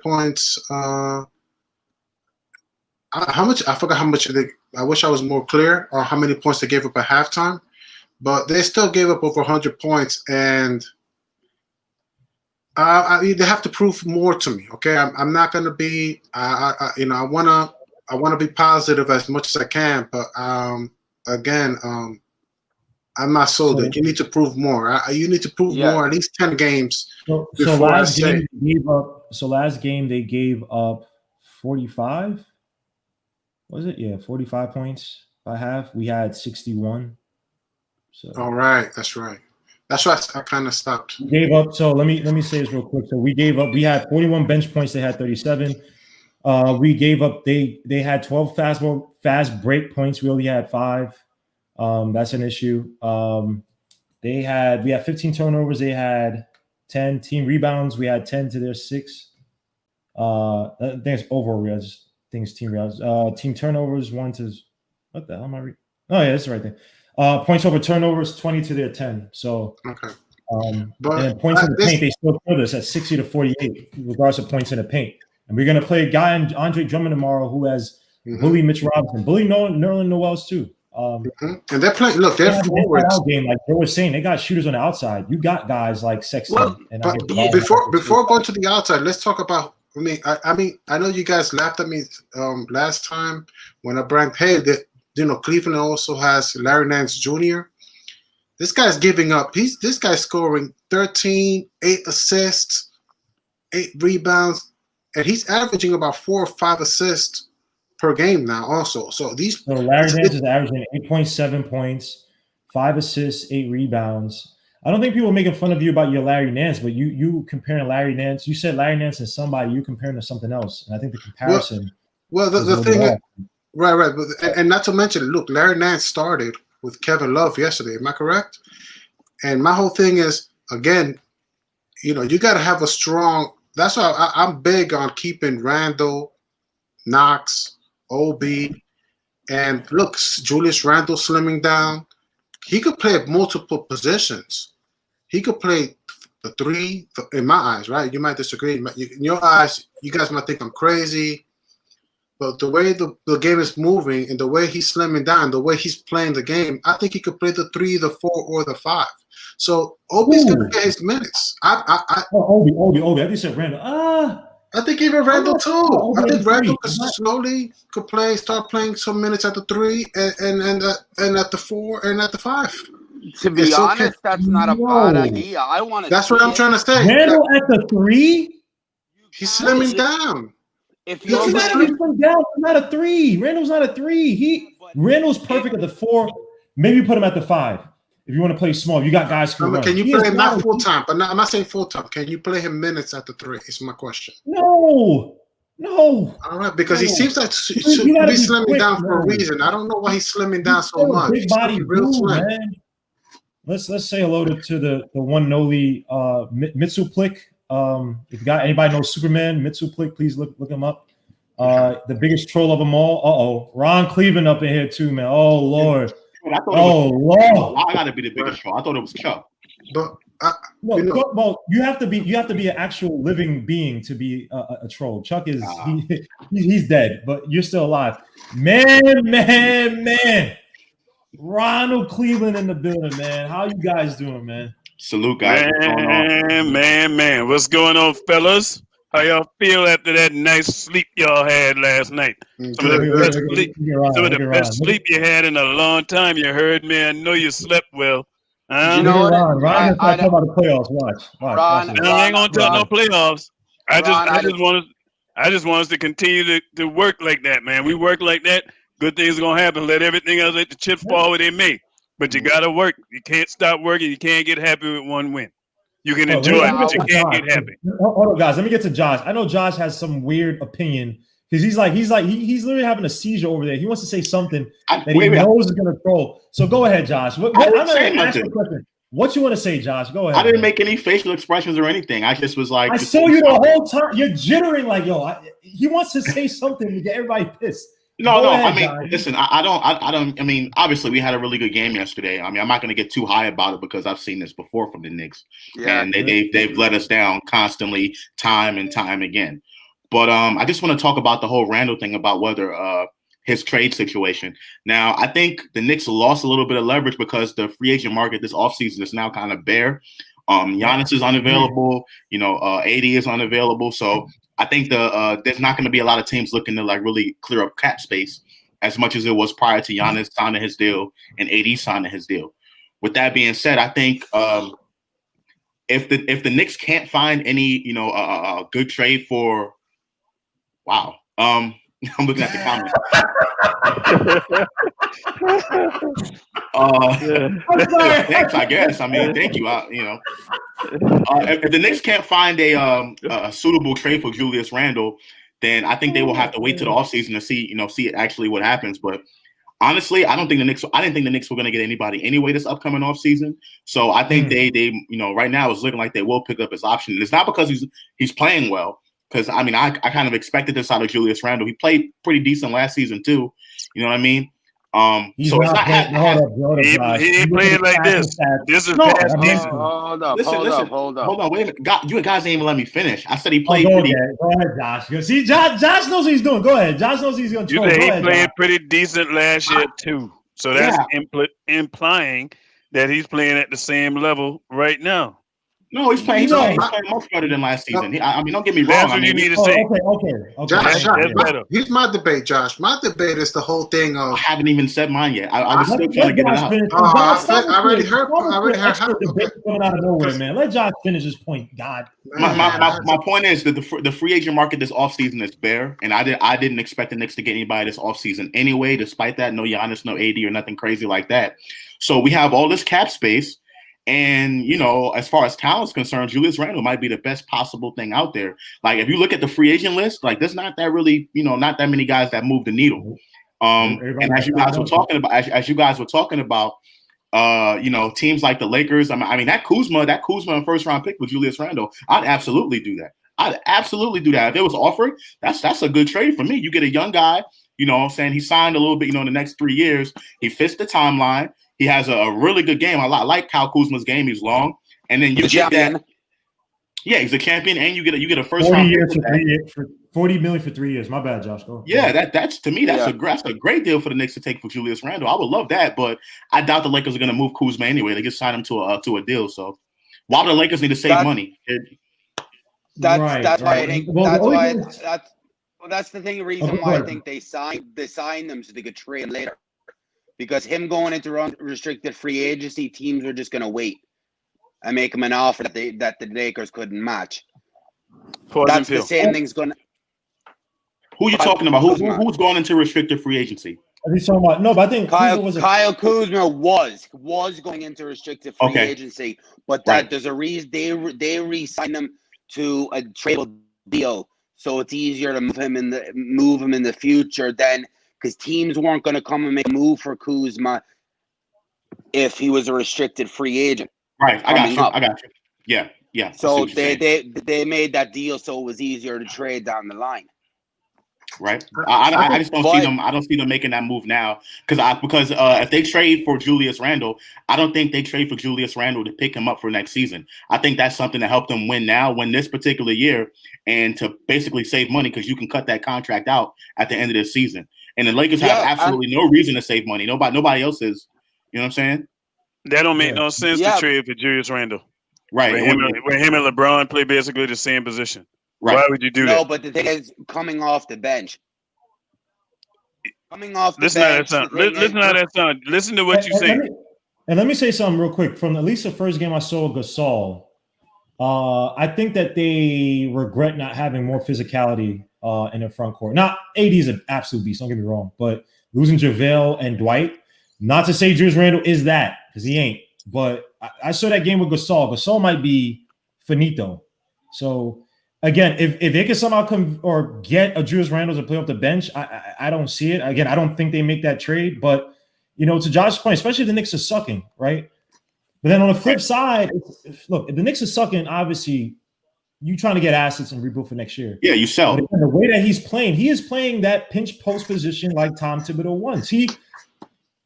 points. How much? I forgot how much. I wish I was more clear on how many points they gave up at halftime, but they still gave up over 100 points, and they have to prove more to me. Okay, I'm not gonna be. I wanna be positive as much as I can, but again, I'm not sold. You need to prove more. You need to prove more, at least 10 games. So last game they gave up 45. Was it? Yeah, 45 points by half. We had 61. So all right, that's right. That's why I kind of stopped. We gave up. So let me say this real quick. So we gave up. We had 41 bench points. They had 37. We gave up. They had 12 fast break points. We only had 5. That's an issue. We had 15 turnovers. They had 10 team rebounds. We had 10 to their 6. I think it's overall. I just think it's team rebounds. Team turnovers 1 to what the hell am I reading? Oh yeah, that's the right thing. Points over turnovers 20 to their 10. So okay. But and points in the paint, they still killed us at 60 to 48, regardless of points in the paint. And we're gonna play a guy in Andre Drummond tomorrow who has bully Mitch Robinson, bully Nerlens Noel's too. And they're playing. Look, they're forwards. Game, like they were saying, they got shooters on the outside. You got guys like Sexton. But before going to the outside, let's talk about. I know you guys laughed at me last time when I brought Cleveland also has Larry Nance Jr. This guy's giving up. This guy's scoring 13, 8 assists. 8 rebounds, and he's averaging about 4 or 5 assists per game now. Also, so these. So Larry Nance is averaging 8.7 points, 5 assists, 8 rebounds. I don't think people are making fun of you about your Larry Nance, but you comparing Larry Nance. You said Larry Nance is somebody. You comparing to something else, and I think the comparison. Well, the thing is, right, and not to mention, look, Larry Nance started with Kevin Love yesterday. Am I correct? And my whole thing is, again, you got to have a strong. That's why I'm big on keeping Randall, Knox, OB, and look, Julius Randle slimming down. He could play at multiple positions. He could play the 3, in my eyes, right? You might disagree. In your eyes, you guys might think I'm crazy. But the way the game is moving and the way he's slimming down, the way he's playing the game, I think he could play the 3, the 4, or the 5. So Obi's going to get his minutes. Obi. I think you said Randall. I think even Randall too. I think Randall could start playing some minutes at the 3 and at the 4 and at the 5. To be honest, that's not a bad idea. I want to. That's what I'm trying to say. Randall at the 3. He's slimming down. If He's not a 3. Randall's not a 3. Randall's perfect at the 4. Maybe put him at the 5 if you want to play small. You got guys who run. Can you play him not full time? But I'm not saying full time. Can you play him minutes at the 3? Is my question. No. All right, because he seems like he should be slimming down for a reason. I don't know why he's slimming down so much. Big body real slim. Man. Let's say hello to the one Noli Mitsuplik. If you got anybody knows Superman, Mitsuplik, please look him up. The biggest troll of them all. Ron Cleveland up in here too, man. Oh Lord. Lord. I gotta be the biggest troll. I thought it was Chuck. But you have to be an actual living being to be a troll. Chuck is he's dead, but you're still alive. Man. Ronald Cleveland in the building, man. How you guys doing, man? Salute, guys. Man. What's going on, fellas? How y'all feel after that nice sleep y'all had last night? Some of the best sleep you had in a long time. You heard me. I know you slept well. You know what? Ron, I talk about the playoffs. Watch. I ain't gonna talk no playoffs. I just want us to continue to work like that, man. We work like that. Good things are gonna happen. Let everything else, let the chips fall where they may. But you gotta work. You can't stop working. You can't get happy with one win. You can enjoy it, but you can't get happy. Hold on, guys. Let me get to Josh. I know Josh has some weird opinion because he's literally having a seizure over there. He wants to say something that he knows is gonna troll. So go ahead, Josh. I'm gonna ask you a question. What you want to say, Josh? Go ahead. I didn't make any facial expressions or anything. I just was like, I saw you the whole time. You're jittering like, he wants to say something to get everybody pissed. No. I mean, listen. I don't. I mean, obviously, we had a really good game yesterday. I mean, I'm not going to get too high about it because I've seen this before from the Knicks, and they've let us down constantly, time and time again. But I just want to talk about the whole Randall thing about whether his trade situation. Now, I think the Knicks lost a little bit of leverage because the free agent market this offseason is now kind of bare. Giannis is unavailable. AD is unavailable. So I think there's not going to be a lot of teams looking to like really clear up cap space as much as it was prior to Giannis signing his deal and AD signing his deal. With that being said, I think if the Knicks can't find any a good trade for I'm looking at the comments. Thanks, I guess. I mean, thank you. If the Knicks can't find a suitable trade for Julius Randle, then I think they will have to wait to the offseason to see actually what happens. But honestly, I didn't think the Knicks were going to get anybody anyway this upcoming offseason. So I think they right now it's looking like they will pick up his option. And it's not because he's playing well. Because, I mean, I kind of expected this out of Julius Randle. He played pretty decent last season, too. You know what I mean? He ain't playing like this. This is past decent. Hold on. Wait a minute. You guys ain't even let me finish. I said he played pretty. Go ahead, Josh. See, Josh knows what he's doing. Go ahead. Josh knows he's going to troll. You said he played pretty decent last year, too. So that's implying that he's playing at the same level right now. No, he's playing much better than last season. I mean, don't get me wrong. That's what you need to say. Okay. Josh, That's better. here's my debate, Josh. My debate is the whole thing of. I haven't even said mine yet. I was still trying to get it out. I already heard. Coming out of nowhere, man. Let Josh finish his point. God. My point is that the free agent market this offseason is bare, and I didn't expect the Knicks to get anybody this offseason anyway. Despite that, no Giannis, no AD, or nothing crazy like that. So we have all this cap space. And, you know, as far as talent's concerned, Julius Randle might be the best possible thing out there. Like, if you look at the free agent list, like, there's not that really, you know, not that many guys that move the needle. And as you guys were talking about, you know, teams like the Lakers, I mean, that Kuzma and first round pick with Julius Randle, I'd absolutely do that. If it was offered, that's a good trade for me. You get a young guy, you know what I'm saying? He signed a little bit, you know, in the next 3 years. He fits the timeline. He has a really good game. I like Kyle Kuzma's game. He's long, and then you get that. Yeah, he's a champion, and you get a first 40 years for 3 years, for $40 million for 3 years. My bad, Josh. Go. Yeah, that's to me that's a great deal for the Knicks to take for Julius Randle. I would love that, but I doubt the Lakers are going to move Kuzma anyway. They just signed him to a deal. So why would the Lakers need to save money? That's why I think that's the reason why I think they signed them so they could trade him later. Because him going into restricted free agency, teams are just going to wait and make him an offer that the Lakers couldn't match. That's the same thing's going to. Who are you talking about? Who's going into restricted free agency? He's talking about but I think Kyle Kuzma was going into restricted free agency, but there's a reason they re-signed him to a tradable deal, so it's easier to move him in the future then. Because teams weren't going to come and make a move for Kuzma if he was a restricted free agent. Right, I got you. Yeah. So they made that deal so it was easier to trade down the line. Right. I just don't see them. I don't see them making that move now because if they trade for Julius Randle, I don't think they trade for Julius Randle to pick him up for next season. I think that's something to help them win this particular year, and to basically save money because you can cut that contract out at the end of this season. And the Lakers have absolutely no reason to save money. Nobody else is. You know what I'm saying? That don't make no sense to trade for Julius Randle. Right. When him and LeBron play basically the same position. Right. Why would you do that? No, but the thing is, coming off the bench. Listen to what you say. And let me say something real quick. From at least the first game I saw Gasol, I think that they regret not having more physicality in the front court. Now, AD is an absolute beast, don't get me wrong, but losing JaVale and Dwight, not to say Julius Randle is that, because he ain't, but I saw that game with Gasol. Gasol might be finito. So, again, if they can somehow come or get a Julius Randle to play off the bench, I don't see it. Again, I don't think they make that trade, but, you know, to Josh's point, especially if the Knicks are sucking, right? But then on the flip side, look, if the Knicks are sucking, obviously, you trying to get assets and rebuild for next year. Yeah, you sell. But the way that he is playing that pinch post position like Tom Thibodeau wants.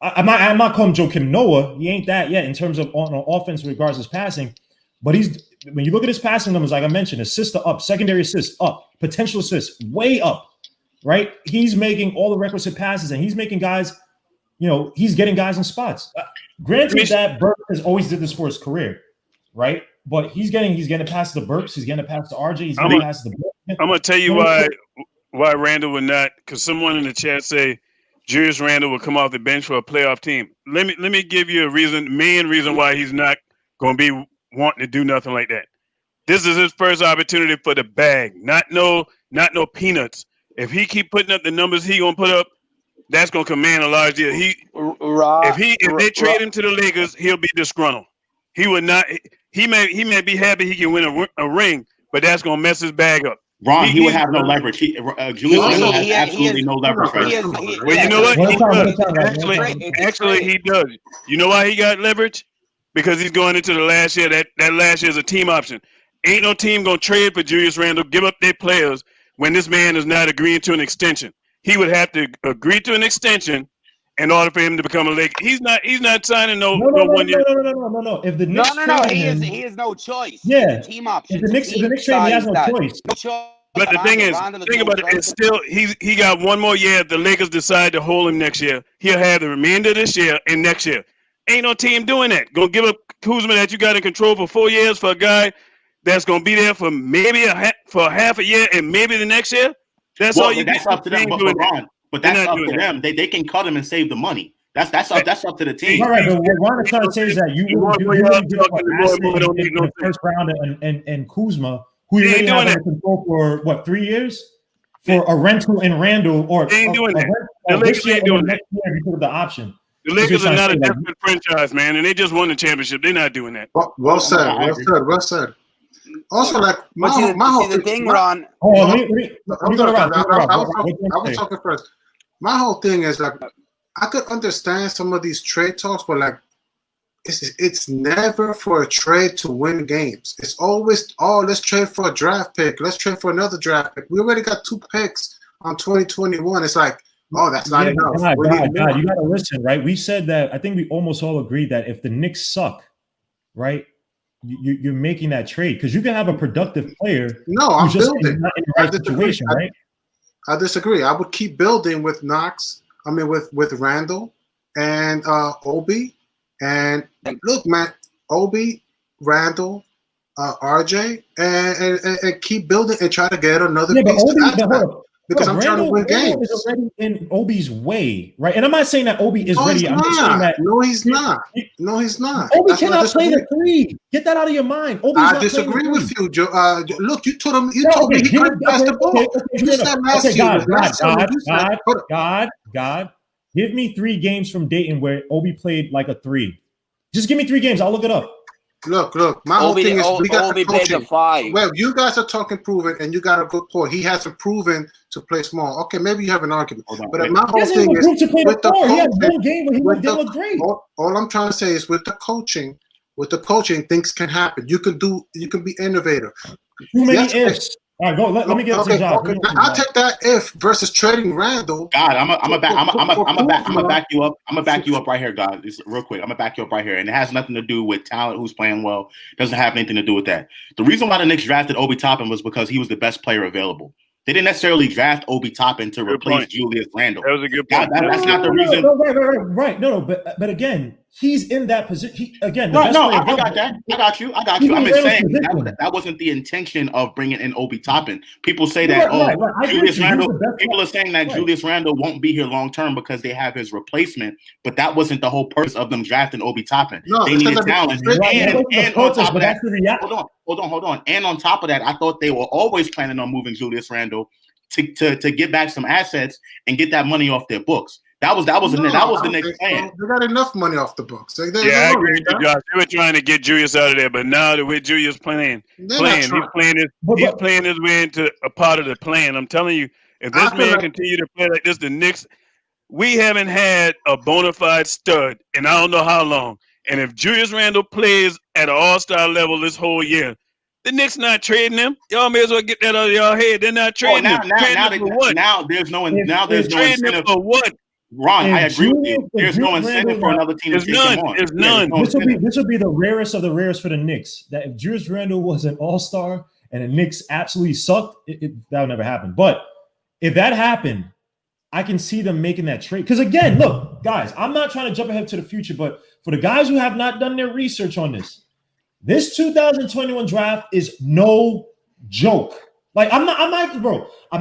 I'm not calling Joakim Noah. He ain't that yet in terms of on offense in regards to his passing. But when you look at his passing numbers, like I mentioned, assists are up, secondary assists up, potential assists way up, right? He's making all the requisite passes, and he's making guys, you know, he's getting guys in spots. Granted that Burke has always did this for his career, right? But he's getting past the Burks, he's getting past the RJ, he's getting past the. I'm gonna tell you why Randle would not, because someone in the chat say Julius Randle will come off the bench for a playoff team. Let me give you main reason why he's not gonna be wanting to do nothing like that. This is his first opportunity for the bag, not no peanuts. If he keep putting up the numbers he gonna put up, that's gonna command a large deal. If they trade him to the Lakers, he'll be disgruntled. He would not. He may be happy he can win a ring, but that's gonna mess his bag up. Ron, he would have no leverage. Julius Randle has absolutely no leverage. Well, you know what? He does. Actually, he does. You know why he got leverage? Because he's going into the last year. That last year is a team option. Ain't no team gonna trade for Julius Randle, give up their players when this man is not agreeing to an extension. He would have to agree to an extension in order for him to become a Laker. He's not signing no 1 year. No. If the Knicks he has no choice. Yeah, it's a team option. If the Knicks trade, he has no choice. But the thing is, think about it. It's still he got 1 more year. If the Lakers decide to hold him next year, he'll have the remainder of this year and next year. Ain't no team doing that. Gonna give up Kuzma that you got in control for 4 years for a guy that's gonna be there for maybe for half a year and maybe the next year. That's all you. That's up to them. But Ron, but that's up to them. They can cut him and save the money. That's up to the team. All right, but what Ron is trying to say is that you wouldn't give up an asset in the first round and Kuzma, who you already have in control for what, 3 years? For a rental in Randall, or they ain't doing that. The Lakers ain't doing that. Because of the option. The Lakers are not a desperate franchise, man, and they just won the championship. They're not doing that. Well said. Well said. Also, like my whole thing, Ron. Oh, let me go around. I was talking first. My whole thing is like, I could understand some of these trade talks, but like, it's never for a trade to win games. It's always, let's trade for a draft pick. Let's trade for another draft pick. We already got 2 picks on 2021. It's like, that's not enough. God, you got to listen, right? We said that. I think we almost all agreed that if the Knicks suck, right, you're making that trade because you can have a productive player. No, I'm building. Not in the right situation, right? I disagree. I would keep building with Knox. I mean, with Randall and Obi. And look, man, Obi, Randall, RJ, and keep building and try to get another piece because I'm trying to win games. Is already in Obi's way, right? And I'm not saying that Obi is ready. I'm just saying that he's not. No, he's not. Obi cannot play the 3. Get that out of your mind. I disagree with you, Joe. Look, you told him. You told me he couldn't pass the ball. You said last year. God. Give me 3 games from Dayton where Obi played like a 3. Just give me 3 games. I'll look it up. Look. My whole thing is we got Obi played the 5. Well, you guys are talking proven, and you got a good point. He hasn't proven to play small. Okay, maybe you have an argument. But my whole thing is with the coaching. He had 1 game where he was great. All I'm trying to say is with the coaching, things can happen. You can be innovative. Too many ifs. All right, go. Let me get to John. I'll take that if versus trading Randall. God, I'm gonna back you up. I'm gonna back you up right here, God. Just real quick. I'm gonna back you up right here, and it has nothing to do with talent, who's playing well. Doesn't have anything to do with that. The reason why the Knicks drafted Obi Toppin was because he was the best player available. They didn't necessarily draft Obi Toppin to replace Julius Randle. That was a good point. That's not the reason. Right. No, but again, he's in that position. I got that. I got you. I'm just saying that wasn't the intention of bringing in Obi Toppin. People say that, Julius Randle. People are saying that Julius Randle won't be here long term because they have his replacement. But that wasn't the whole purpose of them drafting Obi Toppin. They needed talent. And on top of that, hold on. And on top of that, I thought they were always planning on moving Julius Randle to get back some assets and get that money off their books. That was the next plan. They got enough money off the books. I agree with you, Josh. They were trying to get Julius out of there, but now the way Julius playing, he's playing his way into a part of the plan. I'm telling you, if this man continue to play like this, the Knicks, we haven't had a bona fide stud in I don't know how long. And if Julius Randle plays at an all-star level this whole year, the Knicks not trading him. Y'all may as well get that out of y'all head. They're not trading him. Now there's no incentive for what? Ron, I agree with you. There's no incentive for another team to take him on. There's none. This would be the rarest of the rarest for the Knicks. That if Julius Randle was an all-star and the Knicks absolutely sucked, that would never happen. But if that happened, I can see them making that trade. Because again, look, guys, I'm not trying to jump ahead to the future, but for the guys who have not done their research on this 2021 draft is no joke. Like I'm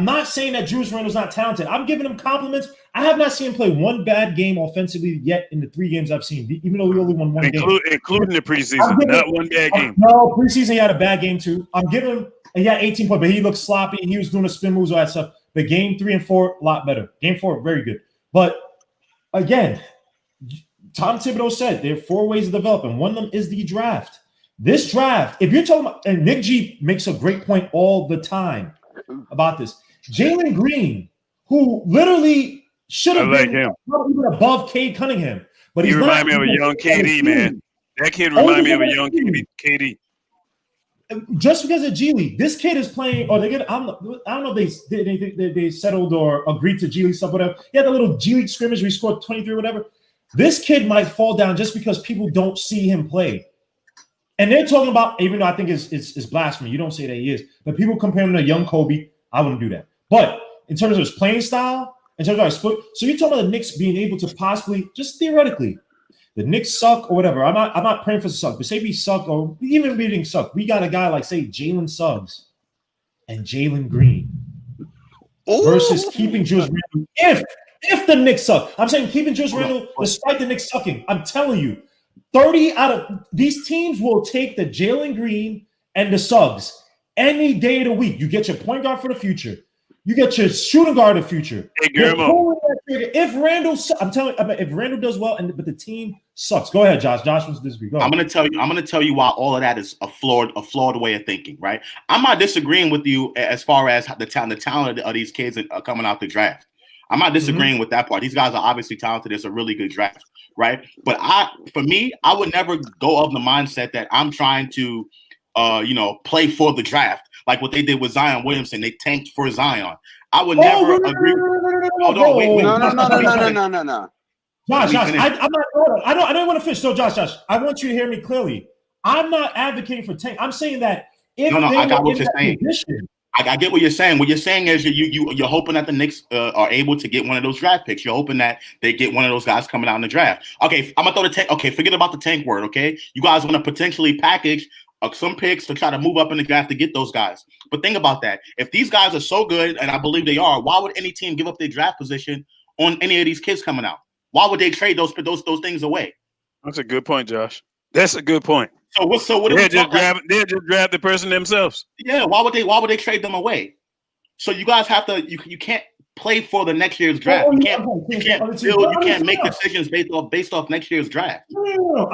not saying that Julius Randle's not talented. I'm giving him compliments. I have not seen him play one bad game offensively yet in the 3 games I've seen, even though we only won 1 game. Including the preseason, not one bad game. No, preseason he had a bad game too. I'm giving him, he had 18 points, but he looked sloppy. He was doing the spin moves, all that stuff. But game 3 and 4, a lot better. Game 4, very good. But again, Tom Thibodeau said there are 4 ways to develop, and one of them is the draft. This draft, if you're talking about, and Nick G makes a great point all the time about this. Jalen Green, who literally should have been even above Cade Cunningham, but he reminds me of a young KD, man. That kid reminds me of a young KD. Just because of G League, this kid is playing. Or they get. I don't know if they settled or agreed to G League stuff, whatever. He had a little G League scrimmage where he scored 23, whatever. This kid might fall down just because people don't see him play. And they're talking about, even though I think it's blasphemy, you don't say that he is, but people compare him to young Kobe. I wouldn't do that. But in terms of his playing style, in terms of his split, so you're talking about the Knicks being able to possibly, just theoretically, the Knicks suck or whatever. I'm not praying for suck, but say we suck or even if we didn't suck, we got a guy like say Jalen Suggs and Jalen Green versus keeping Julius Randle. If the Knicks suck, I'm saying keeping Julius Randle despite the Knicks sucking. I'm telling you, 30 out of these teams will take the Jalen Green and the Suggs any day of the week. You get your point guard for the future. You get your shooting guard of the future. Hey, if Randall, I'm telling you, if Randall does well, but the team sucks. Go ahead, Josh. Josh wants to disagree. Go ahead. I'm gonna tell you why all of that is a flawed way of thinking. Right? I'm not disagreeing with you as far as the talent of these kids coming out the draft. I'm not disagreeing with that part. These guys are obviously talented. It's a really good draft, right? But for me, I would never go of the mindset that I'm trying to, play for the draft like what they did with Zion Williamson. They tanked for Zion. I would never agree. No. Josh, I'm not. I don't want to finish. So, Josh, I want you to hear me clearly. I'm not advocating for tank. I'm saying that if I got what you're saying. Position, I get what you're saying. What you're saying is you're hoping that the Knicks are able to get one of those draft picks. You're hoping that they get one of those guys coming out in the draft. Okay, I'm gonna throw the tank. Okay, forget about the tank word. Okay, you guys want to potentially package some picks to try to move up in the draft to get those guys. But think about that. If these guys are so good, and I believe they are, why would any team give up their draft position on any of these kids coming out? Why would they trade those things away? That's a good point, Josh. That's a good point. So what? They'll just grab the person themselves. Yeah. Why would they trade them away? So you guys have to. You can't play for the next year's draft. You can't make decisions based off next year's draft. No.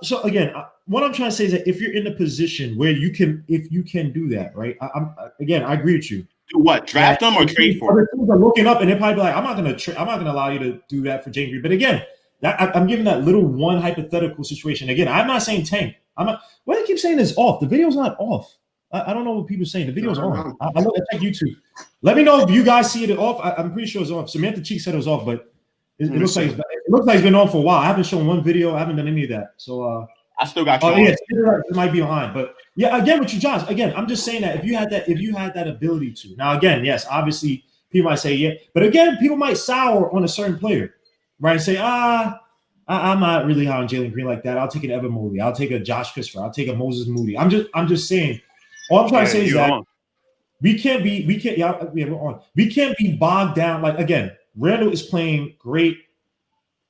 So again, what I'm trying to say is that if you're in a position where you can do that, right? I agree with you. Do what? Draft them or trade for? Other teams are looking up and they're probably like, I'm not gonna allow you to do that for Jalen Green. But again, I'm giving that little one hypothetical situation. Again, I'm not saying tank. I'm not. What I keep saying is off. The video's not off. I don't know what people are saying. The video's on. I look at YouTube. Let me know if you guys see it off. I'm pretty sure it's off. Samantha Cheek said it was off, but it looks like it's been on for a while. I haven't shown one video. I haven't done any of that. So I still got you. Yeah, it might be behind. But yeah, again with you, Josh. Again, I'm just saying that if you had that ability to. Now again, yes, obviously people might say yeah, but again, people might sour on a certain player, right? And say I'm not really high on Jalen Green like that. I'll take an Evan Mobley. I'll take a Josh Christopher. I'll take a Moses Moody. I'm just saying. All I'm trying to say is that we can't be bogged down. Like again, Randall is playing great.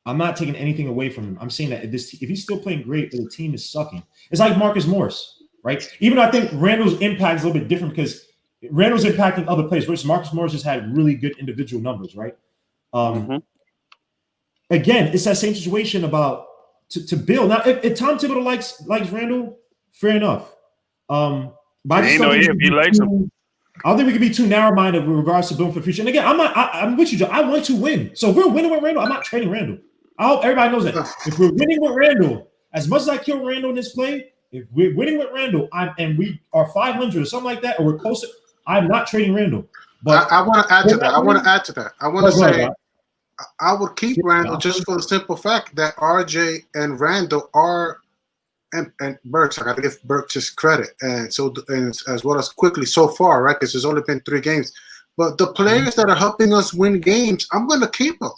I'm not taking anything away from him. I'm saying that if he's still playing great, but the team is sucking. It's like Marcus Morris, right? Even though I think Randall's impact is a little bit different because Randall's impacting other players versus Marcus Morris has had really good individual numbers, right? Again, it's that same situation about to build. Now, if Tom Thibodeau likes Randall, fair enough. But I don't think we can be too narrow-minded with regards to building for the future. And again, I'm with you, Joe. I want to win. So if we're winning with Randall, I'm not trading Randall. I hope everybody knows that. If we're winning with Randall, as much as I kill Randall in this play, if we're winning with Randall and we are 500 or something like that, or we're closer, I'm not trading Randall. But I want to add to that. I want to say I would keep Randall just for the simple fact that RJ and Randall are and Burks. I got to give Burks his credit, and as well as quickly so far, right? Because there's only been 3 games. But the players that are helping us win games, I'm going to keep them.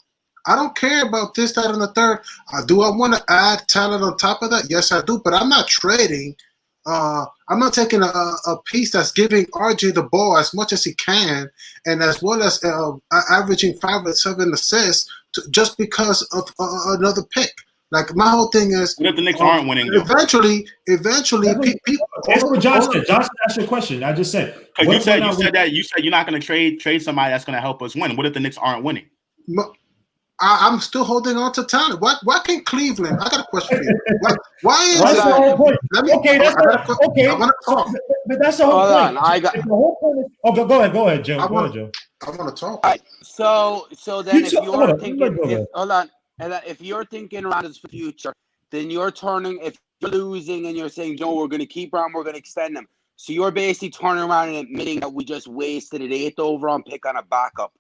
I don't care about this, that, and the third. Do I want to add talent on top of that? Yes, I do. But I'm not trading. I'm not taking a piece that's giving RJ the ball as much as he can, and as well as averaging 5 or 7 assists just because of another pick. Like my whole thing is, what if the Knicks aren't winning? Eventually, people. That's what Josh said. Josh asked your question. I just said. Because you said you're not going to trade somebody that's going to help us win. What if the Knicks aren't winning? I'm still holding on to talent. Why can't Cleveland? I got a question for you. Why is that's the whole point? Okay, I want to talk. But that's the whole point. The whole point is, go ahead, Joe. I want to talk. So then, if you're thinking, hold on. And if you're thinking around his future, then you're turning. If you're losing and you're saying, "Joe, we're going to keep him, we're going to extend him," so you're basically turning around and admitting that we just wasted an 8th overall pick on a backup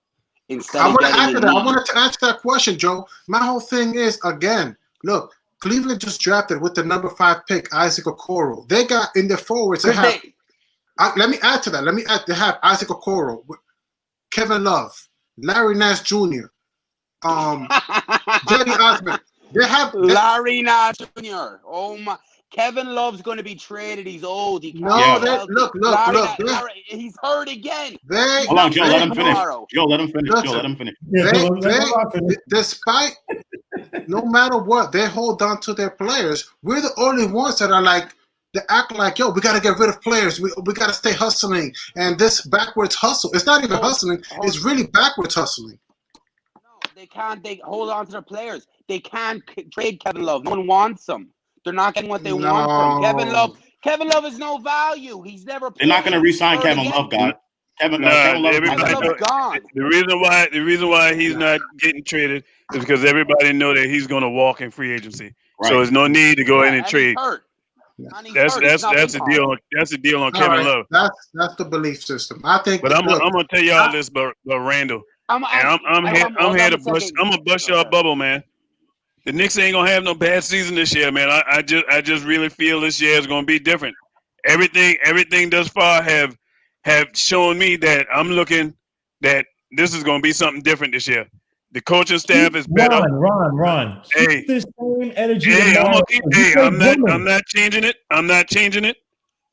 instead. I wanted to answer that question, Joe. My whole thing is, again, look, Cleveland just drafted with the number 5 pick, Isaac Okoro. They got in their forwards. Let me add to that. They have Isaac Okoro, Kevin Love, Larry Nance Jr., Jerry Osmond. They have Larry Nash Jr. Oh my! Kevin Love's going to be traded. He's old. He can't no. be They, healthy. look. Larry, he's hurt again. They, Hold on, Joe. Let him finish. Tomorrow. Joe, let him finish. Listen. Joe, let him finish. Despite no matter what, they hold on to their players. We're the only ones that are like. They act like, yo, we got to get rid of players. We got to stay hustling. And this backwards hustle, it's not even hustling. It's really backwards hustling. No, they can't. They hold on to their players. They can't trade Kevin Love. No one wants him. They're not getting what they want from Kevin Love. Kevin Love is no value. He's never played. They're not going to re-sign Kevin Love, God. Kevin Love gone. The reason why he's not getting traded is because everybody know that he's going to walk in free agency. Right. So there's no need to go in and trade. That's the deal. That's the deal on Kevin Love. That's the belief system. I think. But I'm gonna tell y'all this about Randall. I'm here to bust. I'm gonna bust y'all bubble, man. The Knicks ain't gonna have no bad season this year, man. I just really feel this year is gonna be different. Everything thus far have shown me that I'm looking that this is gonna be something different this year. The coaching staff is better. Ron. Hey, the same energy. Hey, I'm not changing it. I'm not changing it.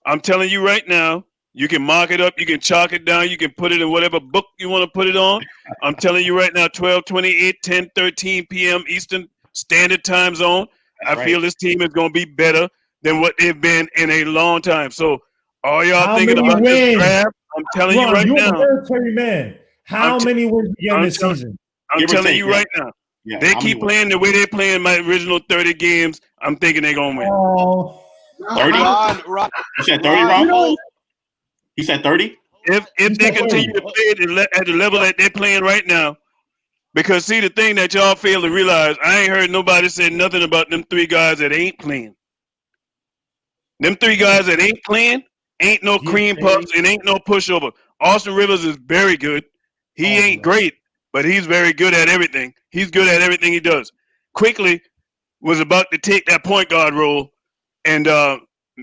I'm telling you right now. You can mark it up. You can chalk it down. You can put it in whatever book you want to put it on. I'm telling you right now. 12:28, 10:13 p.m. Eastern Standard Time Zone. I feel this team is going to be better than what they've been in a long time. So, all y'all thinking about this draft, I'm telling you right now. Military man. How many wins again this season? I'm telling you right now. Yeah, they keep playing the way they're playing my original 30 games. I'm thinking they're going to win. 30? You said 30, Ron? He said 30? If they continue to play at the level that they're playing right now, because see, the thing that y'all fail to realize, I ain't heard nobody say nothing about them three guys that ain't playing. Them three guys that ain't playing ain't no cream puffs and ain't no pushover. Austin Rivers is very good. He ain't great, but he's very good at everything. He's good at everything he does. Quickly was about to take that point guard role, and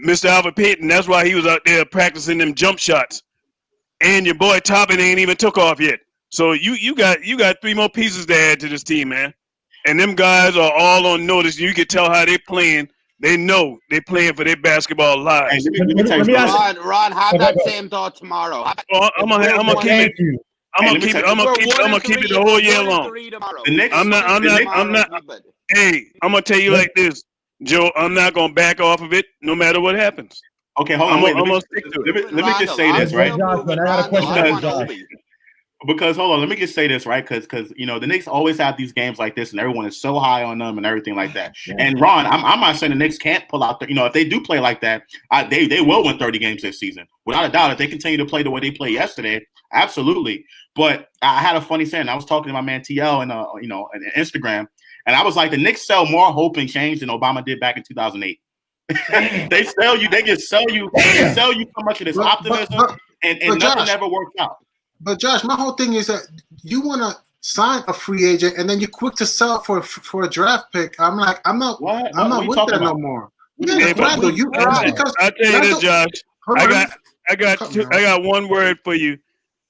Mr. Alfred Payton, that's why he was out there practicing them jump shots. And your boy Toppin ain't even took off yet. So you got three more pieces to add to this team, man. And them guys are all on notice. You can tell how they playing. They know they playing for their basketball lives. Hey, Ron, have that same thought tomorrow. I'm gonna keep it. I'm gonna keep it the whole year long. Hey, I'm gonna tell you like this, Joe. I'm not gonna back off of it, no matter what happens. Okay, hold on. I'm gonna stick to it. Let me just say this, right? I got a question. Because hold on, let me just say this, right? Because you know the Knicks always have these games like this, and everyone is so high on them and everything like that. Yeah. And Ron, I'm not saying the Knicks can't pull out. If they do play like that, they will win 30 games this season, without a doubt. If they continue to play the way they played yesterday, absolutely. But I had a funny saying. I was talking to my man TL and on Instagram, and I was like, the Knicks sell more hope and change than Obama did back in 2008. They sell you. They just sell you. They sell you so much of this optimism, and nothing ever works out. But Josh, my whole thing is that you want to sign a free agent and then you're quick to sell for a draft pick. I'm not with that no more. I tell you this, Josh. I got one word for you.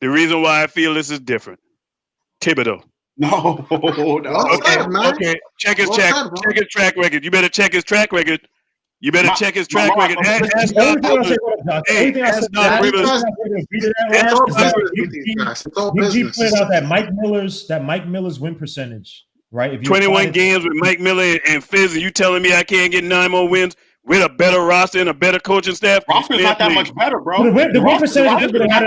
The reason why I feel this is different. Thibodeau. No. Okay. Check his track record. You better check his track record. Ask Doc Rivers. He put out that Mike Miller's win percentage, right? If 21 games with Mike Miller and Fizz, and you telling me I can't get 9 more wins with a better roster and a better coaching staff? Roster's not that much better, bro. The win percentage is not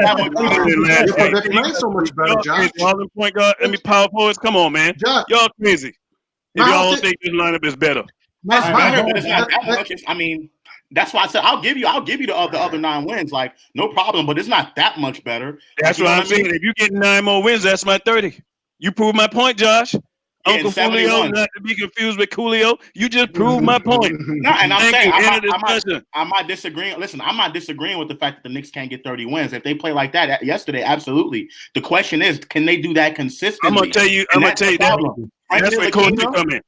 playing so much better, Josh. Point guard, power forwards. Come on, man. Y'all crazy. If y'all don't think this lineup is better. I mean, that's why I said I'll give you the other 9 wins, like no problem. But it's not that much better. That's what I'm saying. If you get 9 more wins, that's my 30. You proved my point, Josh. Uncle Julio, not to be confused with Coolio. You just proved my point. No, and I'm saying I'm not disagreeing. Listen, I'm not disagreeing with the fact that the Knicks can't get 30 wins. If they play like that yesterday, absolutely. The question is, can they do that consistently? I'm gonna tell you that. That's where coaches come in.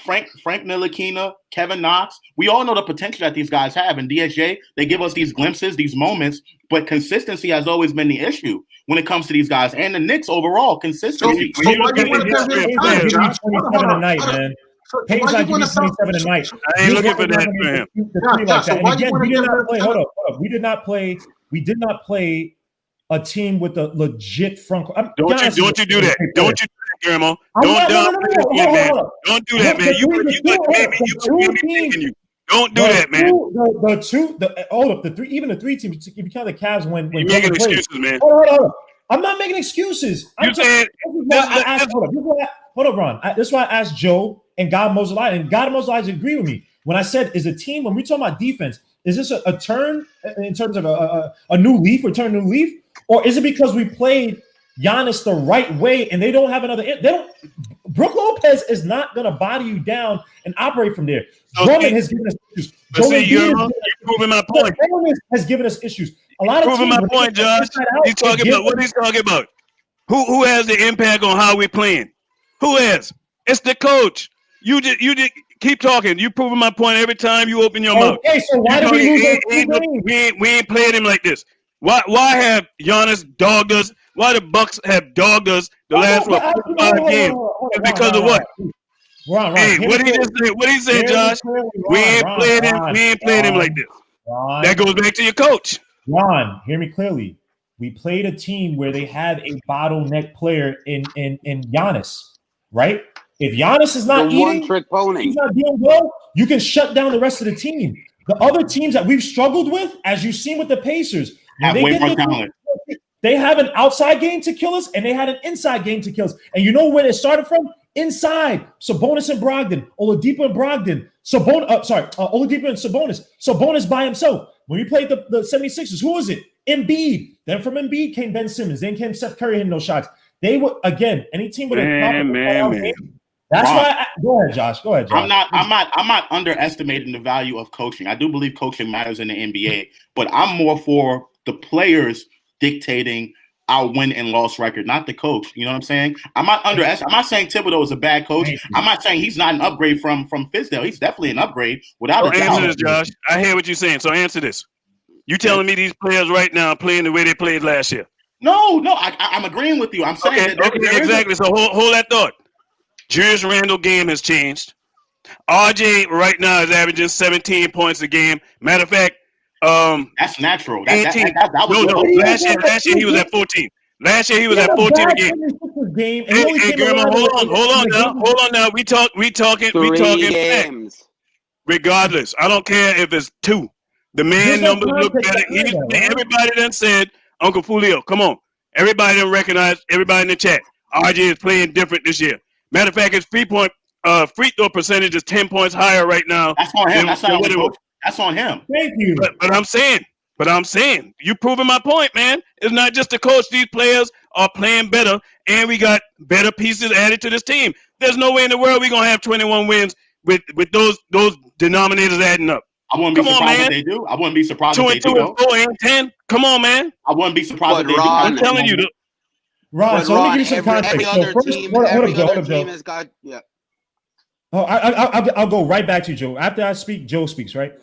Frank Ntilikina, Kevin Knox. We all know the potential that these guys have. And DSJ, they give us these glimpses, these moments, but consistency has always been the issue when it comes to these guys. And the Knicks overall, consistency. Payne's why not you giving want you to sell? 27 a night. I ain't You're looking for not that gonna for make him. the Yeah, three yeah. like So that. why And you again, want we to did get not rid of play. Tyler? Hold up. We did not play. We did not play a team with a legit front. Don't you do that. Don't you do that, Grandma. Don't No. man. Don't do that, man. You must be mistaken you. Don't do that, man. The three, even the three teams. If you count the Cavs when You're making played. excuses, man. Hold on. I'm not making excuses. You said Hold up, Ron. This is why I asked Joe and God Mozeliah, and God Mozeliah agree with me when I said, "Is a team when we talk about defense, is this a turn in terms of a new leaf or turn a new leaf, or is it because we played Giannis the right way and they don't have another? They don't. Brook Lopez is not going to body you down and operate from there. Drummond has given us issues. You're proving my point. Has given us issues. A lot of proving teams, my point, Josh. He's talking about what he's talking about. Who has the impact on how we're playing? Who has? It's the coach. You did keep talking. You proving my point every time you open your mouth. Okay, so why did we lose? We ain't played him like this. Why have Giannis dogged us? Why the Bucks have dogged us the last 5 games? It's because of what? Ron, hey, what he just said? What he said, Josh? We ain't played him. We ain't played him like this. That goes back to your coach. Ron, hear me clearly. We played a team where they had a bottleneck player in Giannis, right? If Giannis is not eating, one-trick pony. He's not doing well, you can shut down the rest of the team. The other teams that we've struggled with, as you've seen with the Pacers, they have an outside game to kill us, and they had an inside game to kill us. And you know where it started from? Inside. Sabonis and Brogdon, Oladipo and Brogdon, Oladipo and Sabonis. Sabonis by himself. When we played the 76ers, who was it? Embiid. Then from Embiid came Ben Simmons. Then came Steph Curry hitting no shots. They were, again, any team with a man. That's why. Go ahead, Josh. I'm not underestimating the value of coaching. I do believe coaching matters in the NBA, but I'm more for the players dictating our win and loss record, not the coach. You know what I'm saying? I'm not saying Thibodeau is a bad coach. I'm not saying he's not an upgrade from Fizdale. He's definitely an upgrade without a doubt. Answer this, Josh. I hear what you're saying. So answer this. You telling me these players right now are playing the way they played last year? No, I'm agreeing with you. I'm saying exactly. So hold that thought. Julius Randle game has changed. RJ right now is averaging 17 points a game. Matter of fact, that's natural. 18. Last year he was at 14. Last year he was at 14 a game. Hey, Grandma, hold on now. We talking games. Regardless, I don't care if it's 2. The man numbers look better. Everybody done said, Uncle Fulio, come on. Everybody done recognize, everybody in the chat. RJ is playing different this year. Matter of fact, his free throw percentage is 10 points higher right now. That's on him. That's on him. Thank you. But I'm saying, you proving my point, man. It's not just the coach. These players are playing better, and we got better pieces added to this team. There's no way in the world we're gonna have 21 wins with those denominators adding up. I wouldn't be surprised if they do. I wouldn't be surprised if they do. 2 and 4 and 10. Come on, man. I wouldn't be surprised if they do. I'm telling you. Ron, so let me give you some context. Every other team has got I'll go right back to you, Joe. After I speak, Joe speaks, right?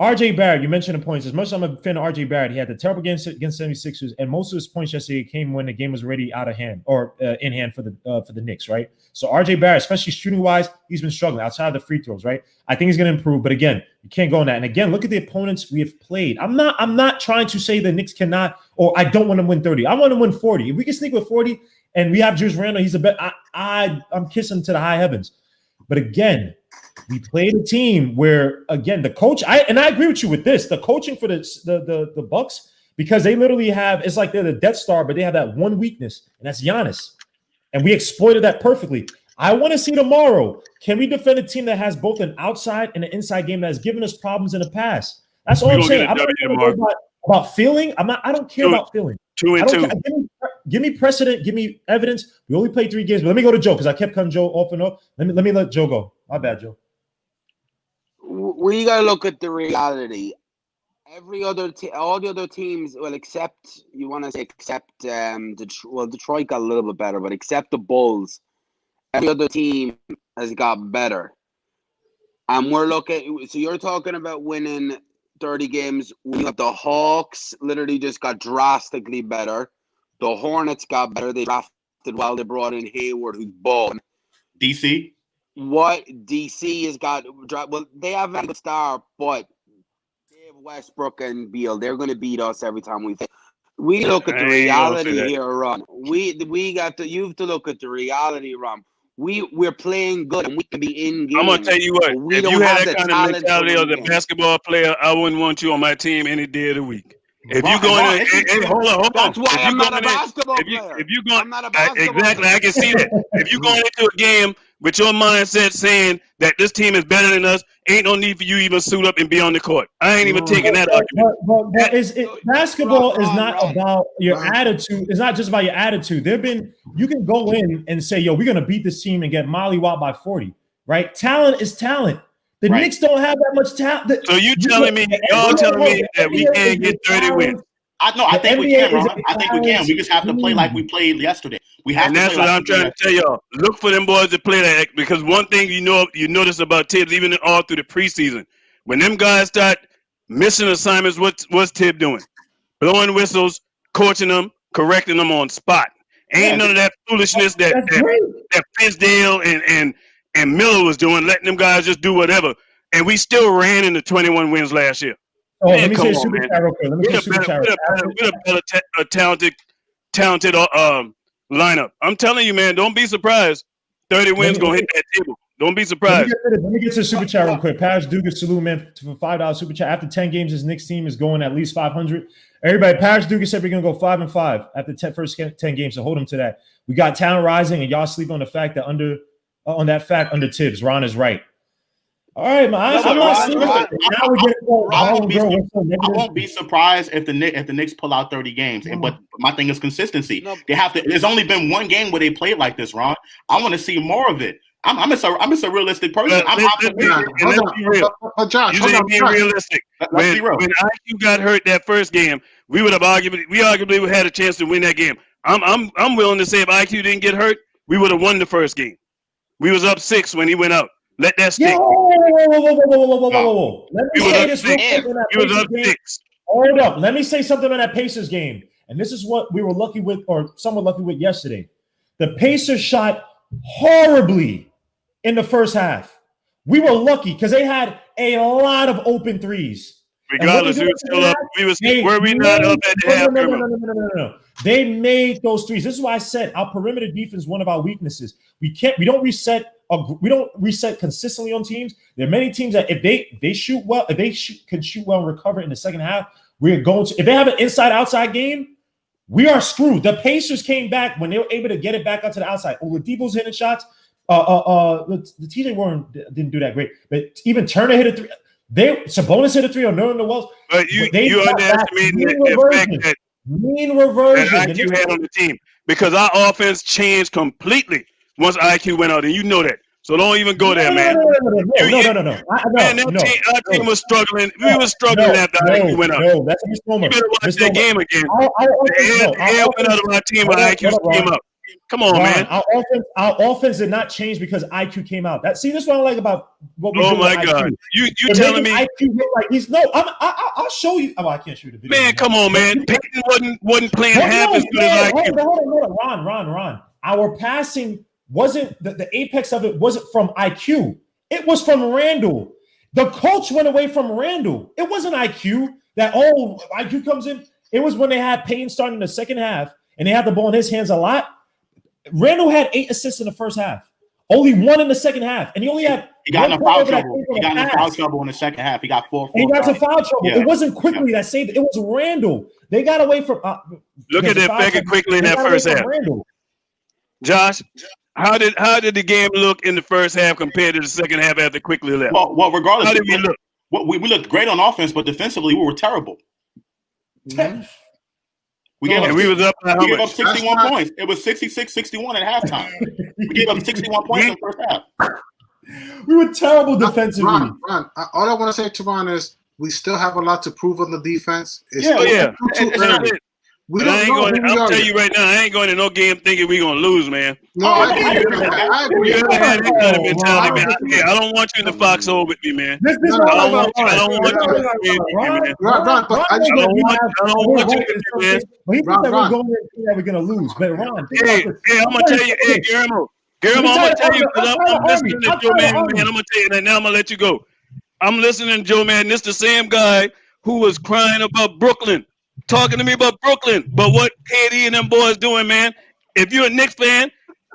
RJ Barrett, you mentioned the points. As much as I'm a fan of RJ Barrett, he had the terrible game against 76ers, and most of his points yesterday came when the game was already out of hand or in hand for the Knicks, right? So RJ Barrett, especially shooting wise, he's been struggling outside of the free throws, right? I think he's going to improve, but again, you can't go on that. And again, look at the opponents we have played. I'm not trying to say the Knicks cannot, or I don't want to win 30. I want to win 40. If we can sneak with 40, and we have Julius Randle, he's a bet. I'm kissing to the high heavens. But again, we played a team where, again, the coach, I agree with you with this, the coaching for the Bucks, because they literally have, it's like they're the Death Star, but they have that one weakness, and that's Giannis. And we exploited that perfectly. I want to see tomorrow, can we defend a team that has both an outside and an inside game that has given us problems in the past? That's all I'm saying. I'm not about feeling. I don't care about feeling. 2 and 2. Give me precedent. Give me evidence. We only played 3 games, but let me go to Joe because I kept cutting Joe off and off. Let me let Joe go. My bad, Joe. We gotta look at the reality. All the other teams, well, except Detroit got a little bit better, but except the Bulls, every other team has got better. And we're looking. So you're talking about winning 30 games. We got the Hawks. Literally just got drastically better. The Hornets got better. They drafted well. They brought in Hayward, who's balling. DC. what DC has got. Well, they have a good star, but they have Westbrook and Beal. They're going to beat us every time we think. We look at the reality here, Ron. We got to. You have to look at the reality, Ron. We're playing good and we can be in game. I'm gonna tell you what. We if don't you have had the that kind of talent mentality to of the win basketball player, I wouldn't want you on my team any day of the week. If you go in, hold on. That's why If I'm you not go a in, basketball if you player. going, I'm not a basketball exactly, player. I can see that. If you going into a game with your mindset saying that this team is better than us, ain't no need for you even suit up and be on the court. I ain't even taking that argument. But basketball is not about your attitude. It's not just about your attitude. You can go in and say, yo, we're going to beat this team and get mollywopped by 40, right? Talent is talent. The Knicks don't have that much talent. So y'all telling me that we can't get 30 wins? I think we can, Ron. I think we can. We just have to play like we played yesterday. We have and to that's play what like I'm trying to tell y'all. Look for them boys to play that, because one thing you notice about Tibbs, even all through the preseason, when them guys start missing assignments, what's Tibbs doing? Blowing whistles, coaching them, correcting them on spot. Ain't none of that foolishness that Fizdale and Miller was doing, letting them guys just do whatever. And we still ran into 21 wins last year. Oh, let me say super chat real quick. We're a talented lineup. I'm telling you, man, don't be surprised. 30 wins gonna hit that table. Don't be surprised. Let me get to the super chat real quick. Paris Dugas, salute, man, for $5 super chat. After 10 games, his Knicks team is going at least 500. Everybody, Paris Dugas said we're gonna go 5-5 after first 10 games. So hold him to that. We got talent rising, and y'all sleep on the fact that under Tibbs. Ron is right. All right, man. I won't be surprised if the Knicks pull out 30 games. But my thing is consistency. They have to. There's only been one game where they played like this, Ron. I want to see more of it. I'm just a realistic person. Let's be real. Josh, you ain't being realistic. When IQ got hurt that first game, we arguably had a chance to win that game. I'm willing to say if IQ didn't get hurt, we would have won the first game. We was up 6 when he went out. Let that stick. Whoa. Let me say this real quick on that Pacers game. Hold up. Let me say something on that Pacers game. And this is what we were lucky with, or somewhat lucky with yesterday. The Pacers shot horribly in the first half. We were lucky because they had a lot of open threes. Regardless, we were still up. Were we not up at the half? No. They made those threes. This is why I said our perimeter defense is one of our weaknesses. We don't reset consistently on teams. There are many teams that if they shoot well, can shoot well and recover in the second half, we're going to. If they have an inside-outside game, we are screwed. The Pacers came back when they were able to get it back onto the outside. Oladipo's hitting shots. The TJ Warren didn't do that great, but even Turner hit a three. Sabonis hit a three or no in the Wells. But you underestimated the effect that IQ had on the team, because our offense changed completely once IQ went out, and you know that. So don't even go there, man. No. Our team was struggling. We were struggling after IQ went out. No, that's a misnomer. You better watch that game again. The air went out of our team when IQ came up. Come on, man. Our offense did not change because IQ came out. This is what I like about what we do. Oh my God! IQ. You telling me IQ look like he's no? I'll show you. Oh, I can't shoot a video. Man, come on, man. Peyton wasn't playing half as good as IQ. Hold on, Ron. Our passing wasn't the apex of it wasn't from IQ. It was from Randall. The coach went away from Randall. It wasn't IQ that IQ comes in. It was when they had Payton starting in the second half and they had the ball in his hands a lot. Randall had 8 assists in the first half, only 1 in the second half, and he only had. He got in foul trouble. He got in foul trouble in the second half. He got 4. He got in foul trouble. Yeah. It wasn't quickly that saved it. It was Randall. They got away from. Look at that Beckett quickly in that first half. Josh, how did the game look in the first half compared to the second half after quickly left? Well, regardless, how did we look? We looked great on offense, but defensively we were terrible. Mm-hmm. We was up by how much? Gave up 61 points. It was 66-61 at halftime. We gave up 61 points in the first half. We were terrible defensively. Ron, all I want to say to Ron is we still have a lot to prove on the defense. I'm telling you right now, I ain't going to no game thinking we're going to lose, man. No, I agree. I don't want you in the foxhole with me, man. I don't want you with me, man. I don't want you with me, man. We're going to think that we're going to lose. But Ron, hey, I'm going to tell you, hey, Guillermo, Girl, I'm gonna tell you because I'm Army. listening to Joe Madden, man. I'm gonna tell you that now. I'm gonna let you go. I'm listening to Joe Madden. This the same guy who was crying about Brooklyn, talking to me about Brooklyn. But what KD and them boys doing, man? If you're a Knicks fan,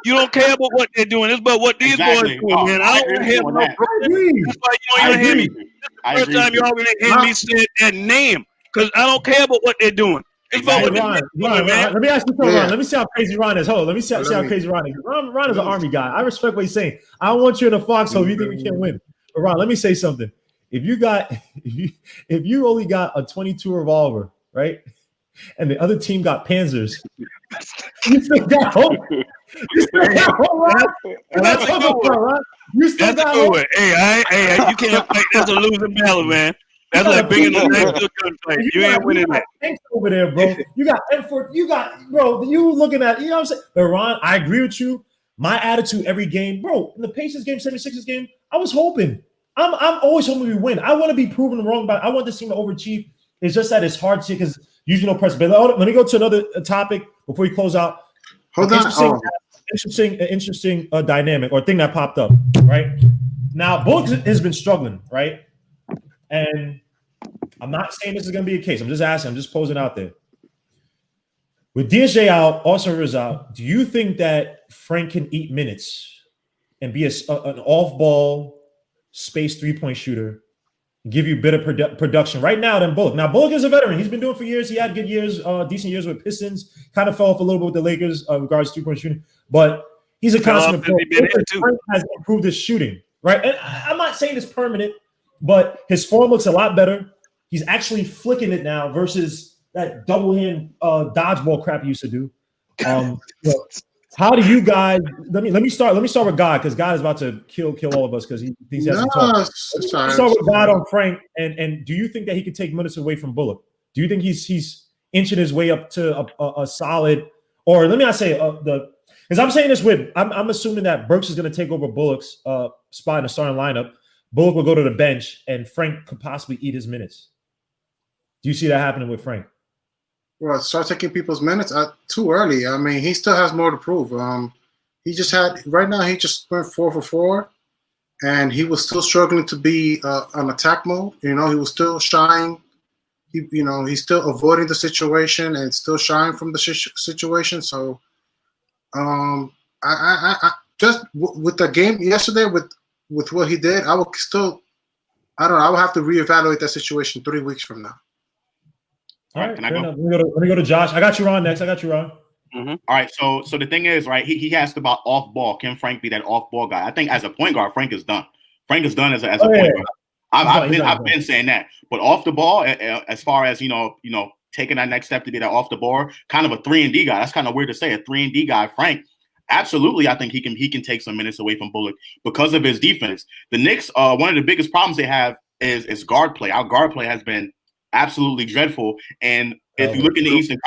you don't care about what they're doing. It's about what these boys doing, man. I don't care about Brooklyn. That's why you don't even hear me. This is the first time you already hear me say that name because I don't care about what they're doing. It's about what Ron, let me ask you something, Ron. Let me see how crazy Ron is. Hold on, let me see how crazy Ron is. Ron is an Army guy. I respect what he's saying. I don't want you in a foxhole if you think we can't win. But Ron, let me say something. If you only got a 22 revolver, right, and the other team got Panzers, you still got hope. You still got hope, Ron. That's a good one, Ron. You still got hope. Hey, you can't fight. That's a losing battle, man. That's like bringing the knife to a gunfight. You ain't winning that. Over there, bro. You got M4. You got, bro. You looking at, you know what I'm saying? But Ron, I agree with you. My attitude every game, bro. In the Pacers game, 76ers game, I was hoping. I'm always hoping we win. I want to be proven wrong, but I want this team to overachieve. It's just that it's hard to because usually no pressure. But let me go to another topic before we close out. Hold on. Interesting dynamic or thing that popped up. Right now, Bullock has been struggling, right? And I'm not saying this is going to be a case. I'm just asking. I'm just posing out there. With DJ out, Austin Rivers out, do you think that Frank can eat minutes and be an off-ball space three-point shooter, give you better production right now than Bullock? Now, Bullock is a veteran. He's been doing it for years. He had good years, decent years with Pistons. Kind of fell off a little bit with the Lakers in regards to three-point shooting. But he's a constant pro. Frank has improved his shooting, right? And I'm not saying it's permanent, but his form looks a lot better. He's actually flicking it now versus that double hand dodgeball crap he used to do. How do you guys? Let me start with God because God is about to kill all of us because he thinks he has to talk. Let's start with God on Frank. And do you think that he could take minutes away from Bullock? Do you think he's inching his way up to a solid? Or let me not say because I'm saying this with I'm assuming that Burks is going to take over Bullock's spot in the starting lineup. Bullock will go to the bench, and Frank could possibly eat his minutes. Do you see that happening with Frank? Well, start taking people's minutes too early. I mean, he still has more to prove. He just went 4 for 4, and he was still struggling to be on attack mode. You know, he was still shying. He's still avoiding the situation and still shying from the situation. So, I just with the game yesterday with what he did, I don't know. I would have to reevaluate that situation 3 weeks from now. All right, let me go to Josh. I got you, Ron. Next, I got you, Ron. Mm-hmm. All right, so the thing is, right? He asked about off ball. Can Frank be that off ball guy? I think as a point guard, Frank is done. Frank is done as a point guard. I've been saying that, but off the ball, as far as taking that next step to be that off the ball, kind of a 3-and-D guy. That's kind of weird to say, a 3-and-D guy. Frank, absolutely, I think he can take some minutes away from Bullock because of his defense. The Knicks, one of the biggest problems they have is guard play. Our guard play has been absolutely dreadful. And if you look in the Eastern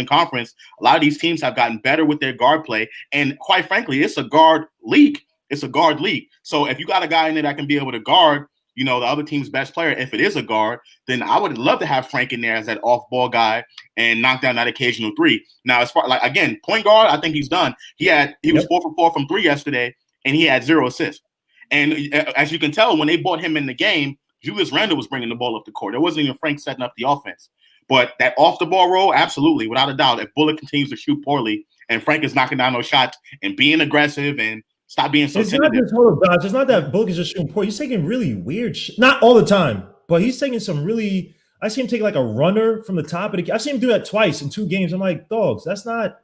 Conference, a lot of these teams have gotten better with their guard play. And quite frankly, it's a guard league. So if you got a guy in there that can be able to guard, the other team's best player, if it is a guard, then I would love to have Frank in there as that off-ball guy and knock down that occasional three. Now, as far again, point guard, I think he's done. He was 4 for 4 from 3 yesterday, and he had 0 assists. And as you can tell, when they brought him in the game, Julius Randle was bringing the ball up the court. There wasn't even Frank setting up the offense. But that off-the-ball role, absolutely, without a doubt, if Bullock continues to shoot poorly and Frank is knocking down those shots and being aggressive and stop being so tentative. It's not that Bullock is just shooting poor. He's taking really weird shit. Not all the time, but he's taking some really – I see him take like a runner from the top of the – I've seen him do that twice in 2 games. I'm like, dogs, that's not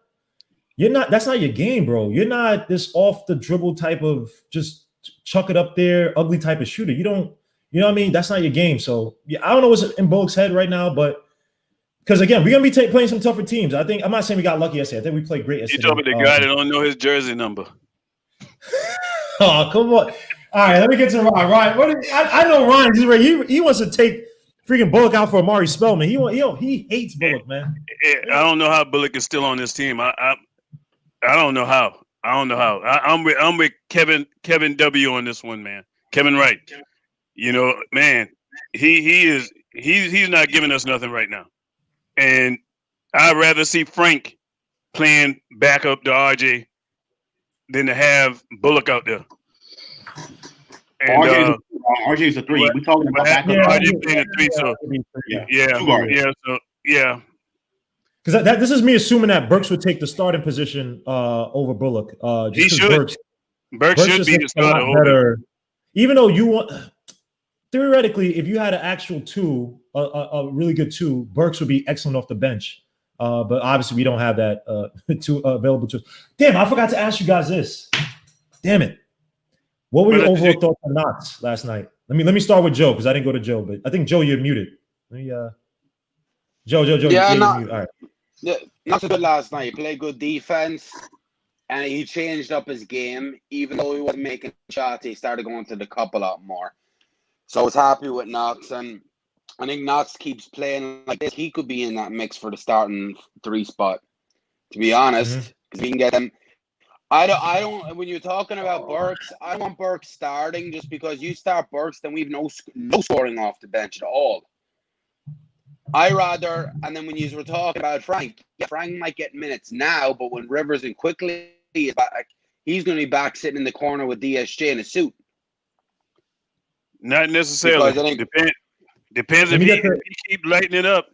your game, bro. You're not this off-the-dribble type of just chuck it up there, ugly type of shooter. You don't – you know what I mean? That's not your game. So, yeah, I don't know what's in Bullock's head right now, but because, again, we're going to be playing some tougher teams. I'm not saying we got lucky yesterday. I think we played great yesterday. You told me the guy that don't know his jersey number. Oh, come on. All right, let me get to Ron. Ron, I know Ron. He wants to take freaking Bullock out for Amari Spellman. He hates Bullock, man. I don't know how Bullock is still on this team. I don't know how. I'm with Kevin W on this one, man. Kevin Wright. Man, he's not giving us nothing right now. And I'd rather see Frank playing backup to RJ than to have Bullock out there. And RJ's a three. We talking about backup. RJ playing a three, so yeah. Because this is me assuming that Burks would take the starting position over Bullock. He should. Burks should be the starter over. Even though you want, theoretically, if you had an actual two, a really good two, Burks would be excellent off the bench. But obviously, we don't have that two available to us. Damn, I forgot to ask you guys this. Damn it. What were your overall thoughts on Knox last night? Let me start with Joe because I didn't go to Joe, but I think Joe, you're muted. Let me Joe. Yeah, you're muted. All right. Yeah, Knox was good last night. He played good defense, and he changed up his game. Even though he wasn't making shots, he started going to the cup a lot more. So I was happy with Knox, and I think Knox keeps playing like this. He could be in that mix for the starting three spot. To be honest, because we can get him. I don't. When you're talking about Burks, I don't want Burks starting just because you start Burks, then we've no scoring off the bench at all. I rather, and then when you were talking about Frank, Frank might get minutes now, but when Rivers and Quickly is back, he's going to be back sitting in the corner with DSJ in a suit. Not necessarily. Depends if he keep lighting it up.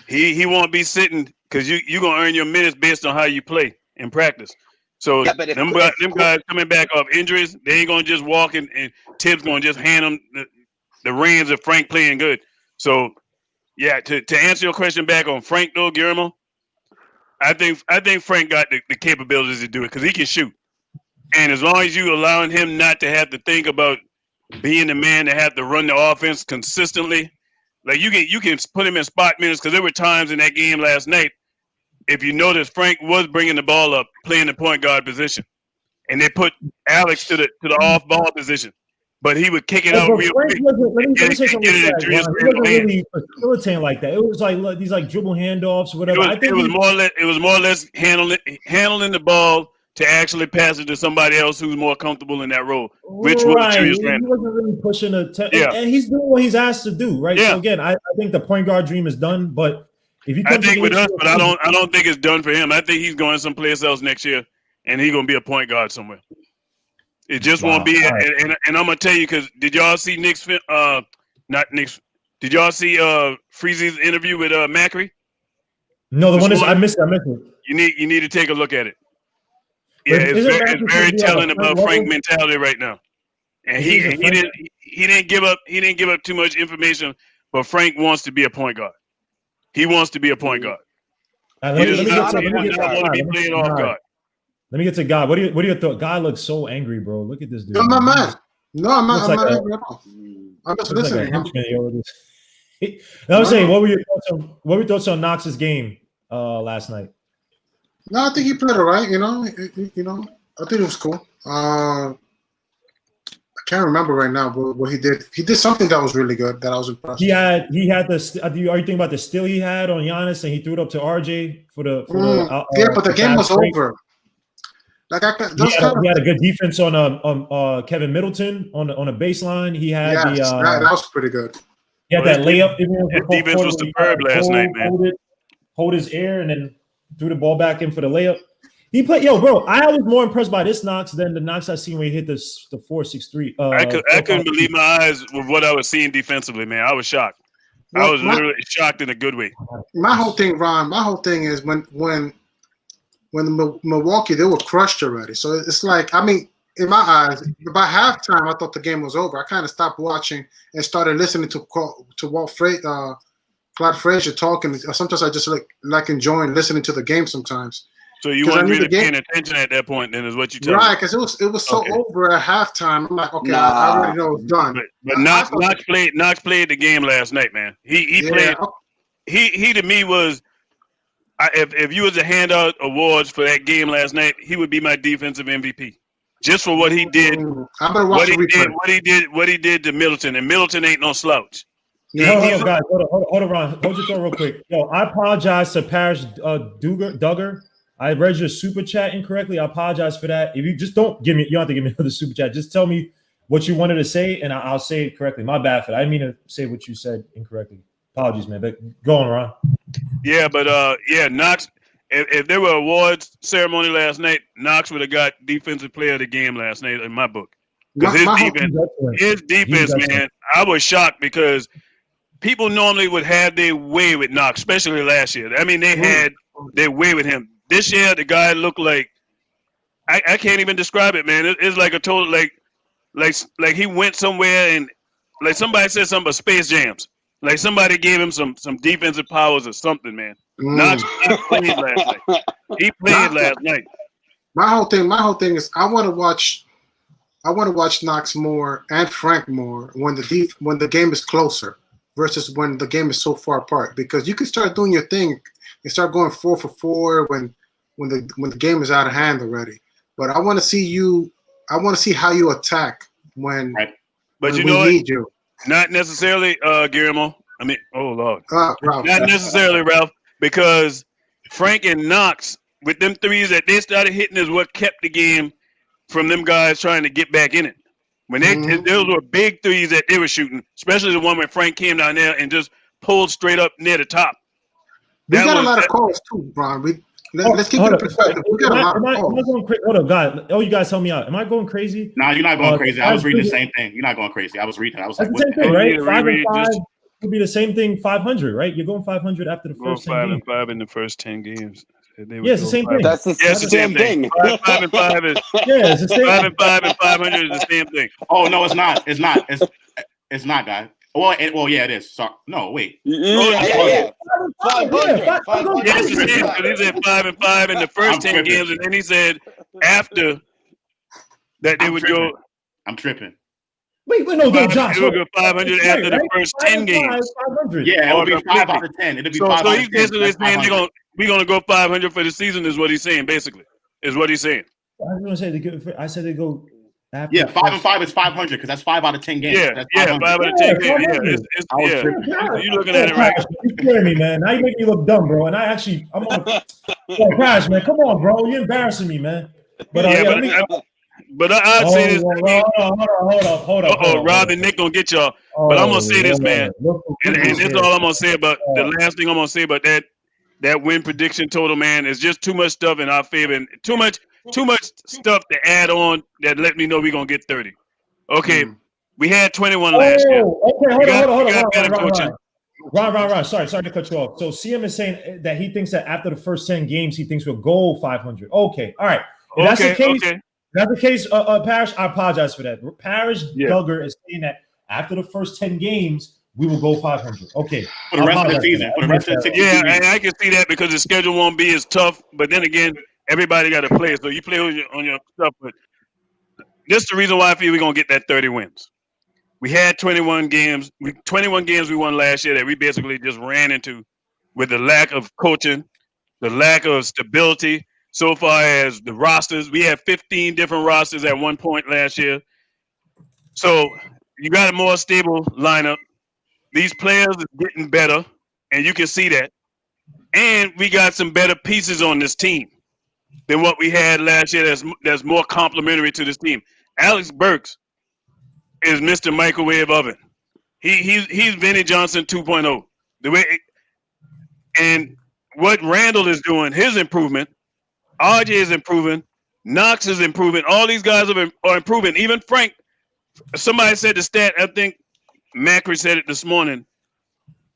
He won't be sitting because you're going to earn your minutes based on how you play in practice. So them guys coming back off injuries, they ain't going to just walk in, and Tibbs going to just hand them the reins of Frank playing good. So, yeah, to answer your question back on Frank, though, Guillermo, I think Frank got the capabilities to do it because he can shoot. And as long as you allowing him not to have to think about being the man to have to run the offense consistently, like you can put him in spot minutes because there were times in that game last night, if you notice, Frank was bringing the ball up, playing the point guard position, and they put Alex to the off ball position, but he would kick it out real quick. Let me say something. He wasn't really facilitating like that. It was like these dribble handoffs, whatever. It was more or less handling the ball to actually pass it to somebody else who's more comfortable in that role. Which was Julius Randle. He wasn't really pushing and he's doing what he's asked to do, right? Yeah. So again, I think the point guard dream is done, but if you I think with us, but I don't think it's done for him. I think he's going someplace else next year, and he's gonna be a point guard somewhere. It just won't be. Right. And I'm gonna tell you because did y'all see Knicks? Not Knicks. Did y'all see Freezy's interview with Macri? No, the one is I missed it. You need to take a look at it. Yeah, it's very telling about Frank's mentality right now, and he didn't give up too much information. But Frank wants to be a point guard. He wants to be a point guard. Let me get to God. What are your thoughts? God looks so angry, bro. Look at this dude. I'm not mad. No, I'm not angry at all. I'm just listening. I'm saying, what were your thoughts on Knox's game last night? No, I think he played all right. I think it was cool. I can't remember right now what he did. He did something that was really good that I was impressed. He had the. Are you thinking about the steal he had on Giannis and he threw it up to RJ for the but the game was over. Like he had a good defense on Kevin Middleton on a baseline. He had that was pretty good. He had that layup. His defense was superb last night, man. Hold his air and then threw the ball back in for the layup. He played, bro. I was more impressed by this Knox than the Knox I seen when he hit the 4.63. I couldn't believe my eyes with what I was seeing defensively, man. I was shocked. I was literally shocked in a good way. My whole thing, Ron. My whole thing is when the Milwaukee, they were crushed already. So it's like, I mean, in my eyes, by halftime, I thought the game was over. I kind of stopped watching and started listening to Claude Frazier talking. Sometimes I just like enjoying listening to the game sometimes. So you weren't really paying attention at that point, then, is what you tell me. Right, because it was so over at halftime. I'm like, okay, I already know it's done. But Knox played the game last night, man. He played. He to me was. If you was to hand out awards for that game last night, he would be my defensive MVP, just for what he did. I'm gonna watch what he did to Middleton, and Middleton ain't no slouch. Hold on, guys. Hold on, Ron. Hold your thought real quick. I apologize to Parrish Duggar. I read your super chat incorrectly. I apologize for that. If you just don't give me, you don't have to give me another super chat. Just tell me what you wanted to say, and I'll say it correctly. My bad for that. I didn't mean to say what you said incorrectly. Apologies, man. But go on, Ron. Yeah, but Knox. if there were awards ceremony last night, Knox would have got defensive player of the game last night in my book. Because his defense, man, I was shocked because people normally would have their way with Knox, especially last year. I mean, they had their way with him. This year, the guy looked like I can't even describe it, man. It's like a total like he went somewhere and like somebody said something about Space Jams. Like somebody gave him some defensive powers or something, man. Knox played last night. He played last night. My whole thing is I want to watch Knox more and Frank more when the game is closer versus when the game is so far apart, because you can start doing your thing and start going 4 for 4 when the game is out of hand already. But I want to see how you attack when but when you know we need you. Not necessarily, Guillermo. I mean, oh Lord, Ralph. Not necessarily, Ralph, because Frank and Knox with them threes that they started hitting is what kept the game from them guys trying to get back in it. When those were big threes that they were shooting, especially the one when Frank came down there and just pulled straight up near the top. We got a lot of calls too, Brian. Let's keep it in perspective. We got a lot of calls. Hold up, guys. Oh, you guys help me out. Am I going crazy? No, you're not going crazy. I was reading the same thing. You're not going crazy. I was reading. I was like, what the same thing, right? 5 and 5 would be the same thing. 500, right? You're going 500 after the first 10 games. 5 and 5 in the first 10 games. Yeah, it's the same thing. That's the same thing. 5 and 5 is it's the same. 5 and 5 and 500 is the same thing. Oh no, it's not. It's not. It's not, guy. Well, yeah, it is. Sorry. No, wait. Yeah. 500. Yeah, it's the same. Because he said 5 and 5 in the first 10 games, and then he said after that they would go. I'm tripping. Wait, no, Josh. It would go 500 after the first 10 games. 500. Yeah, it would be 5 out of 10. It'll be 5 out of 10. So he's basically saying we're gonna go 500 for the season. Is what he's saying. Basically, is what he's saying. I was gonna say I said they go. Yeah, 5 and 5 is 500 because that's 5 out of 10 games. Yeah, 5 out of 10 games. You're looking at it right. You're scaring me, man. Now you make me look dumb, bro. And I'm on Crash, man. Come on, bro. You're embarrassing me, man. But I'd say this. Hold on. Rob and Nick gonna get y'all. But I'm gonna say this, man. And this is all I'm gonna say about the last thing I'm gonna say about that win prediction total, man. Is just too much stuff in our favor and too much stuff to add on that let me know we're gonna get 30. Okay, we had 21 last year. Okay, hold on. Ron. Sorry to cut you off. So CM is saying that he thinks that after the first 10 games, he thinks we'll go 500. Okay, all right. If that's the case, Parrish, I apologize for that. Parrish Duggar is saying that after the first 10 games, we will go 500. Okay. For the rest of the season. Yeah, and I can see that because the schedule won't be as tough. But then again, everybody got to play. So you play on your stuff. But this is the reason why I feel we're going to get that 30 wins. We had 21 games. 21 games we won last year that we basically just ran into with the lack of coaching, the lack of stability. So far as the rosters, we had 15 different rosters at one point last year. So you got a more stable lineup. These players are getting better, and you can see that. And we got some better pieces on this team than what we had last year that's more complementary to this team. Alex Burks is Mr. Microwave Oven. He's Vinnie Johnson 2.0. And what Randall is doing, his improvement, RJ is improving, Knox is improving, all these guys are improving. Even Frank, somebody said the stat, I think Macri said it this morning,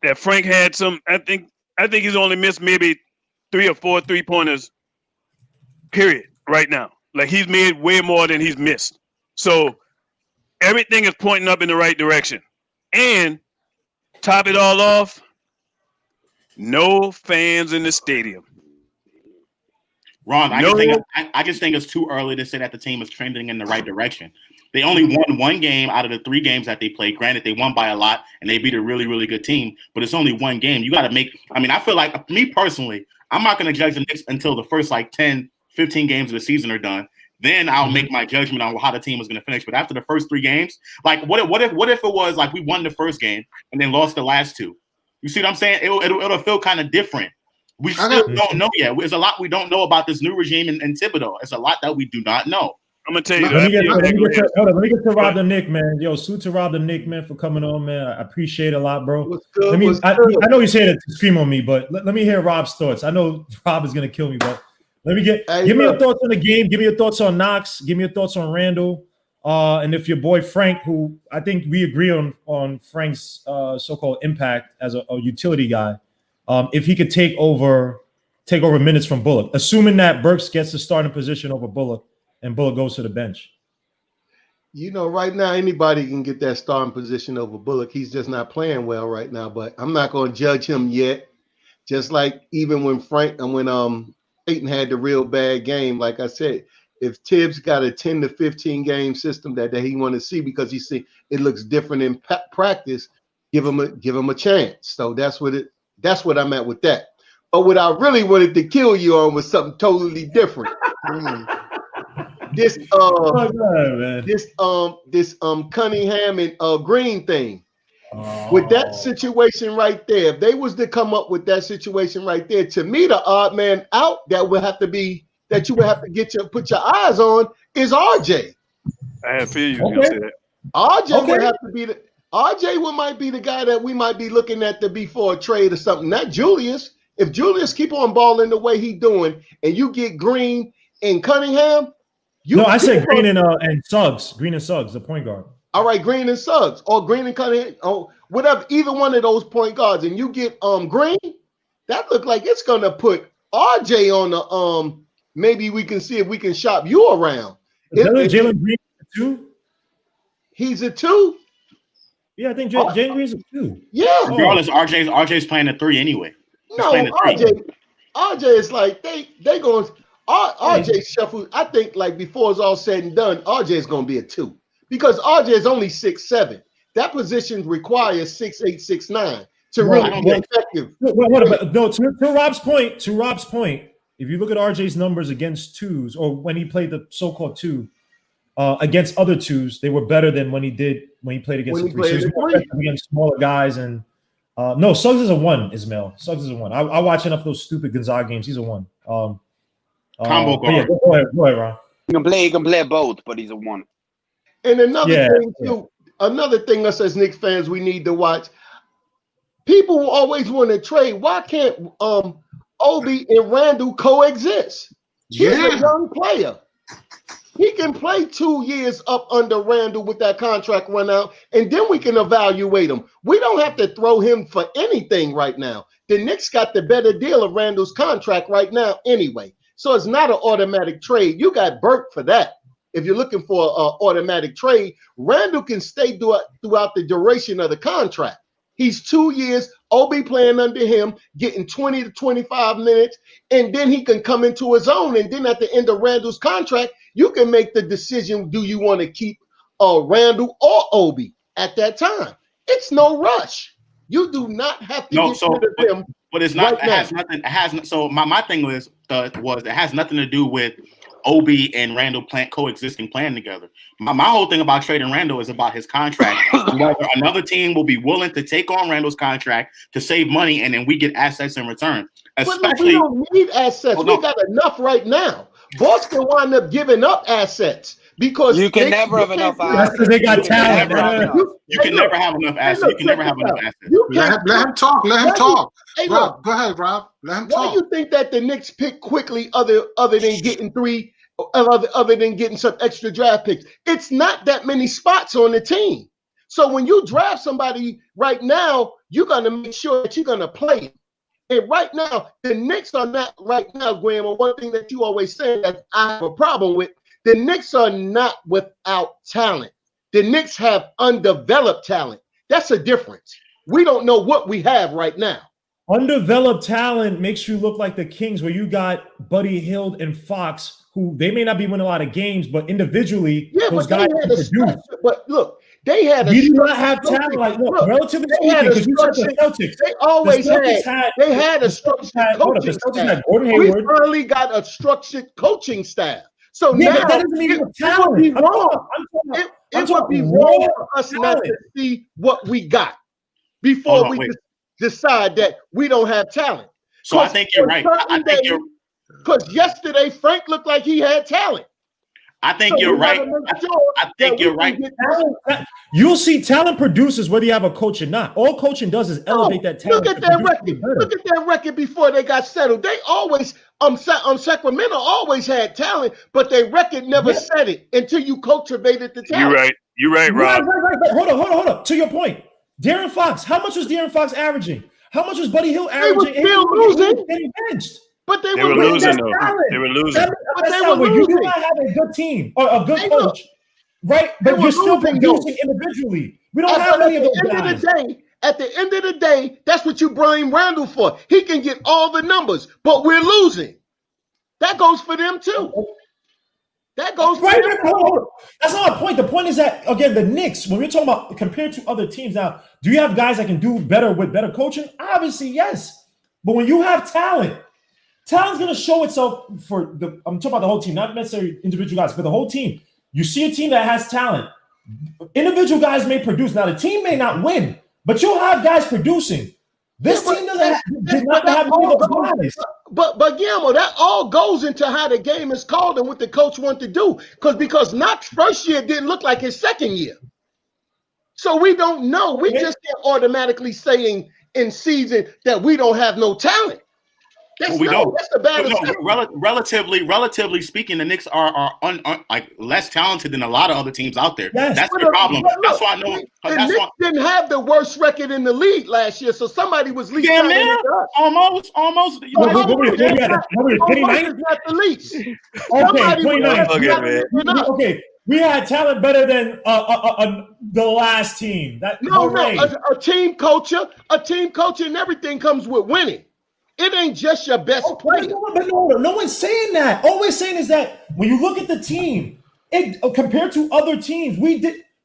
that Frank had some, I think he's only missed maybe 3 or 4 3-pointers, period, right now. Like he's made way more than he's missed. So everything is pointing up in the right direction. And top it all off, no fans in the stadium. Ron, I just think it's too early to say that the team is trending in the right direction. They only won one game out of the 3 games that they played. Granted, they won by a lot, and they beat a really, really good team, but it's only one game. You got to make – I mean, I feel like, me personally, I'm not going to judge the Knicks until the first, 10, 15 games of the season are done. Then I'll make my judgment on how the team is going to finish. But after the first 3 games, what if it was like we won the first game and then lost the last 2? You see what I'm saying? It'll feel kind of different. We still don't know yet. There's a lot we don't know about this new regime in Thibodeau. It's a lot that we do not know. I'm gonna tell you. Let me get to Rob the Nick, man. Yo, salute to Rob the Nick, man, for coming on, man. I appreciate it a lot, bro. What's good? I know you're saying it to scream on me, but let me hear Rob's thoughts. I know Rob is gonna kill me, but let me give me your thoughts on the game. Give me your thoughts on Knox. Give me your thoughts on Randall. And if your boy Frank, who I think we agree on Frank's so-called impact as a utility guy, if he could take over minutes from Bullock, assuming that Burks gets the starting position over Bullock and Bullock goes to the bench. You know, right now anybody can get that starting position over Bullock. He's just not playing well right now, but I'm not going to judge him yet. Just like even when Ayton had the real bad game, like I said, if Tibbs got a 10 to 15 game system that he want to see because he see it looks different in practice, give him a chance. So that's what I'm at with that. But what I really wanted to kill you on was something totally different. This Cunningham and Green thing. With that situation right there, if they was to come up with that situation right there, to me, the odd man out that you would have to put your eyes on is RJ. I had a feeling you was gonna say that. RJ would have to be might be the guy that we might be looking at to be for a trade or something. Not Julius. If Julius keep on balling the way he's doing, and you get Green and Cunningham, I said Green and Suggs. Green and Suggs, the point guard. All right, Green and Suggs, or Green and Cunningham, or whatever, either one of those point guards, and you get Green, that look like it's gonna put RJ on the maybe we can see if we can shop you around. Jalen Green a 2? He's a 2? Yeah, I think Jalen Green's a 2. Yeah. Regardless, RJ's playing a 3 anyway. No, RJ is like they going RJ shuffle. I think like before it's all said and done, RJ is gonna be a 2 because RJ is only 6'7". That position requires 6'8", 6'9" to really be effective. To Rob's point, if you look at RJ's numbers against 2s, or when he played the so-called 2 against other 2s, they were better than when he played against the 3. So he's more effective against smaller guys. And no, Suggs is a 1, Ismail. Suggs is a 1. I watch enough of those stupid Gonzaga games. He's a 1. Combo guard. Yeah, go ahead, Ron. He can play both, but he's a 1. And another thing too, another thing us as Knicks fans we need to watch. People who always want to trade. Why can't Obi and Randall coexist? He's a young player. He can play 2 years up under Randall with that contract run out, and then we can evaluate him. We don't have to throw him for anything right now. The Knicks got the better deal of Randall's contract right now anyway. So it's not an automatic trade. You got Burke for that. If you're looking for an automatic trade, Randall can stay throughout the duration of the contract. He's 2 years, Obi playing under him, getting 20 to 25 minutes, and then he can come into his own. And then at the end of Randall's contract, you can make the decision, do you want to keep Randall or Obi at that time? It's no rush. You do not have to get rid of him. But it's not. Right so my thing was it has nothing to do with Obi and Randall coexisting, playing together. My whole thing about trading Randall is about his contract. Another team will be willing to take on Randall's contract to save money, and then we get assets in return. Especially, we don't need assets. We got enough right now. Boston wind up giving up assets because you can never have enough assets. Because they got talent. You can never have enough assets. You can never have enough assets. Let him talk. Let him talk. Rob, go ahead, Rob. Let him talk. Why do you think that the Knicks pick quickly other than getting other than getting some extra draft picks? It's not that many spots on the team. So when you draft somebody right now, you're going to make sure that you're going to play. And right now, the Knicks are not right now, Graham, and one thing that you always say that I have a problem with, the Knicks are not without talent. The Knicks have undeveloped talent. That's a difference. We don't know what we have right now. Undeveloped talent makes you look like the Kings, where you got Buddy Hield and Fox, who they may not be winning a lot of games, but individually, those guys produce. But look, they had we do not have talent like relatively speaking, because you said the Celtics. They always had a structured coaching staff. We finally got a structured coaching staff. So now that doesn't mean it would be wrong. It would be wrong for us not to see what we got before we decide that we don't have talent. So I think you're right. I think you're because yesterday Frank looked like he had talent. I think you're right. I think you're right. You'll see talent produces whether you have a coach or not. All coaching does is elevate that talent. Look at their record. Look at their record before they got settled. They always Sacramento always had talent, but their record never said it until you cultivated the talent. You're right, Rob. Right. Hold on. To your point, De'Aaron Fox. How much was De'Aaron Fox averaging? How much was Buddy Hill averaging? They were still losing. Getting benched. But they were losing, though. They were losing. But they were losing. You might have a good team or a good coach, right? But you're still producing individually. We don't have any of those guys. At the end of the day, that's what you bring Randall for. He can get all the numbers, but we're losing. That goes for them too. That goes for them. That's not a point. The point is that, again, the Knicks, when we're talking about compared to other teams now, do you have guys that can do better with better coaching? Obviously, yes. But when you have talent's going to show itself I'm talking about the whole team, not necessarily individual guys, but the whole team. You see a team that has talent. Individual guys may produce. Now, the team may not win, but you'll have guys producing. This team did not have the guys. But Guillermo, that all goes into how the game is called and what the coach wants to do. Because Knox' first year didn't look like his second year. So we don't know. We just can't automatically saying in season that we don't have no talent. That's the bad relatively speaking, the Knicks are like less talented than a lot of other teams out there. Yes. That's the problem. That's why I know. The Knicks didn't have the worst record in the league last year, so somebody was least talented. Almost. Almost is not the least. Okay, we had talent better than the last team. A team culture and everything comes with winning. It ain't just your best player. No one's saying that. All we're saying is that when you look at the team, compared to other teams,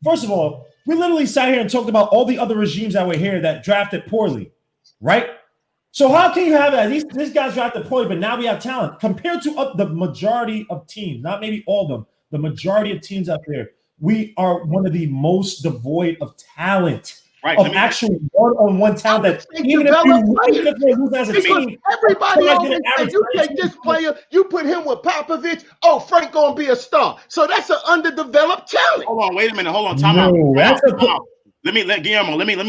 first of all, we literally sat here and talked about all the other regimes that were here that drafted poorly, right? So how can you have that? These guys drafted poorly, but now we have talent. Compared to the majority of teams, not maybe all of them, the majority of teams out there, we are one of the most devoid of talent. Right, actual one-on-one talent that even if they lose as a team, everybody always say you take this player, you put him with Popovich. Oh, Frank gonna be a star. So that's an underdeveloped talent. Hold on, wait a minute. Hold on, time out. Let me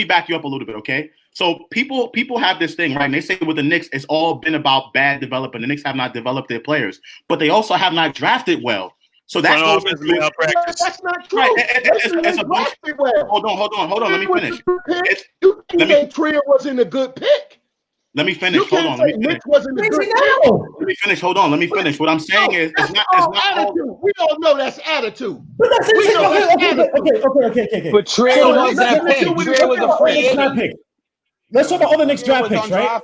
back you up a little bit, okay? So people have this thing, right? And they say with the Knicks, it's all been about bad development. The Knicks have not developed their players, but they also have not drafted well. So that's That's not true. Right. It's a bunch. Hold on. Let me finish. You think Trier wasn't a good pick? Let me finish. Hold on. Let me finish. Hold on. Let me finish. What I'm saying is, it's not attitude. We all know that's attitude. But that's okay. But Trier was that pick. Trier was a free agent. Let's talk about all the Knicks draft picks, right?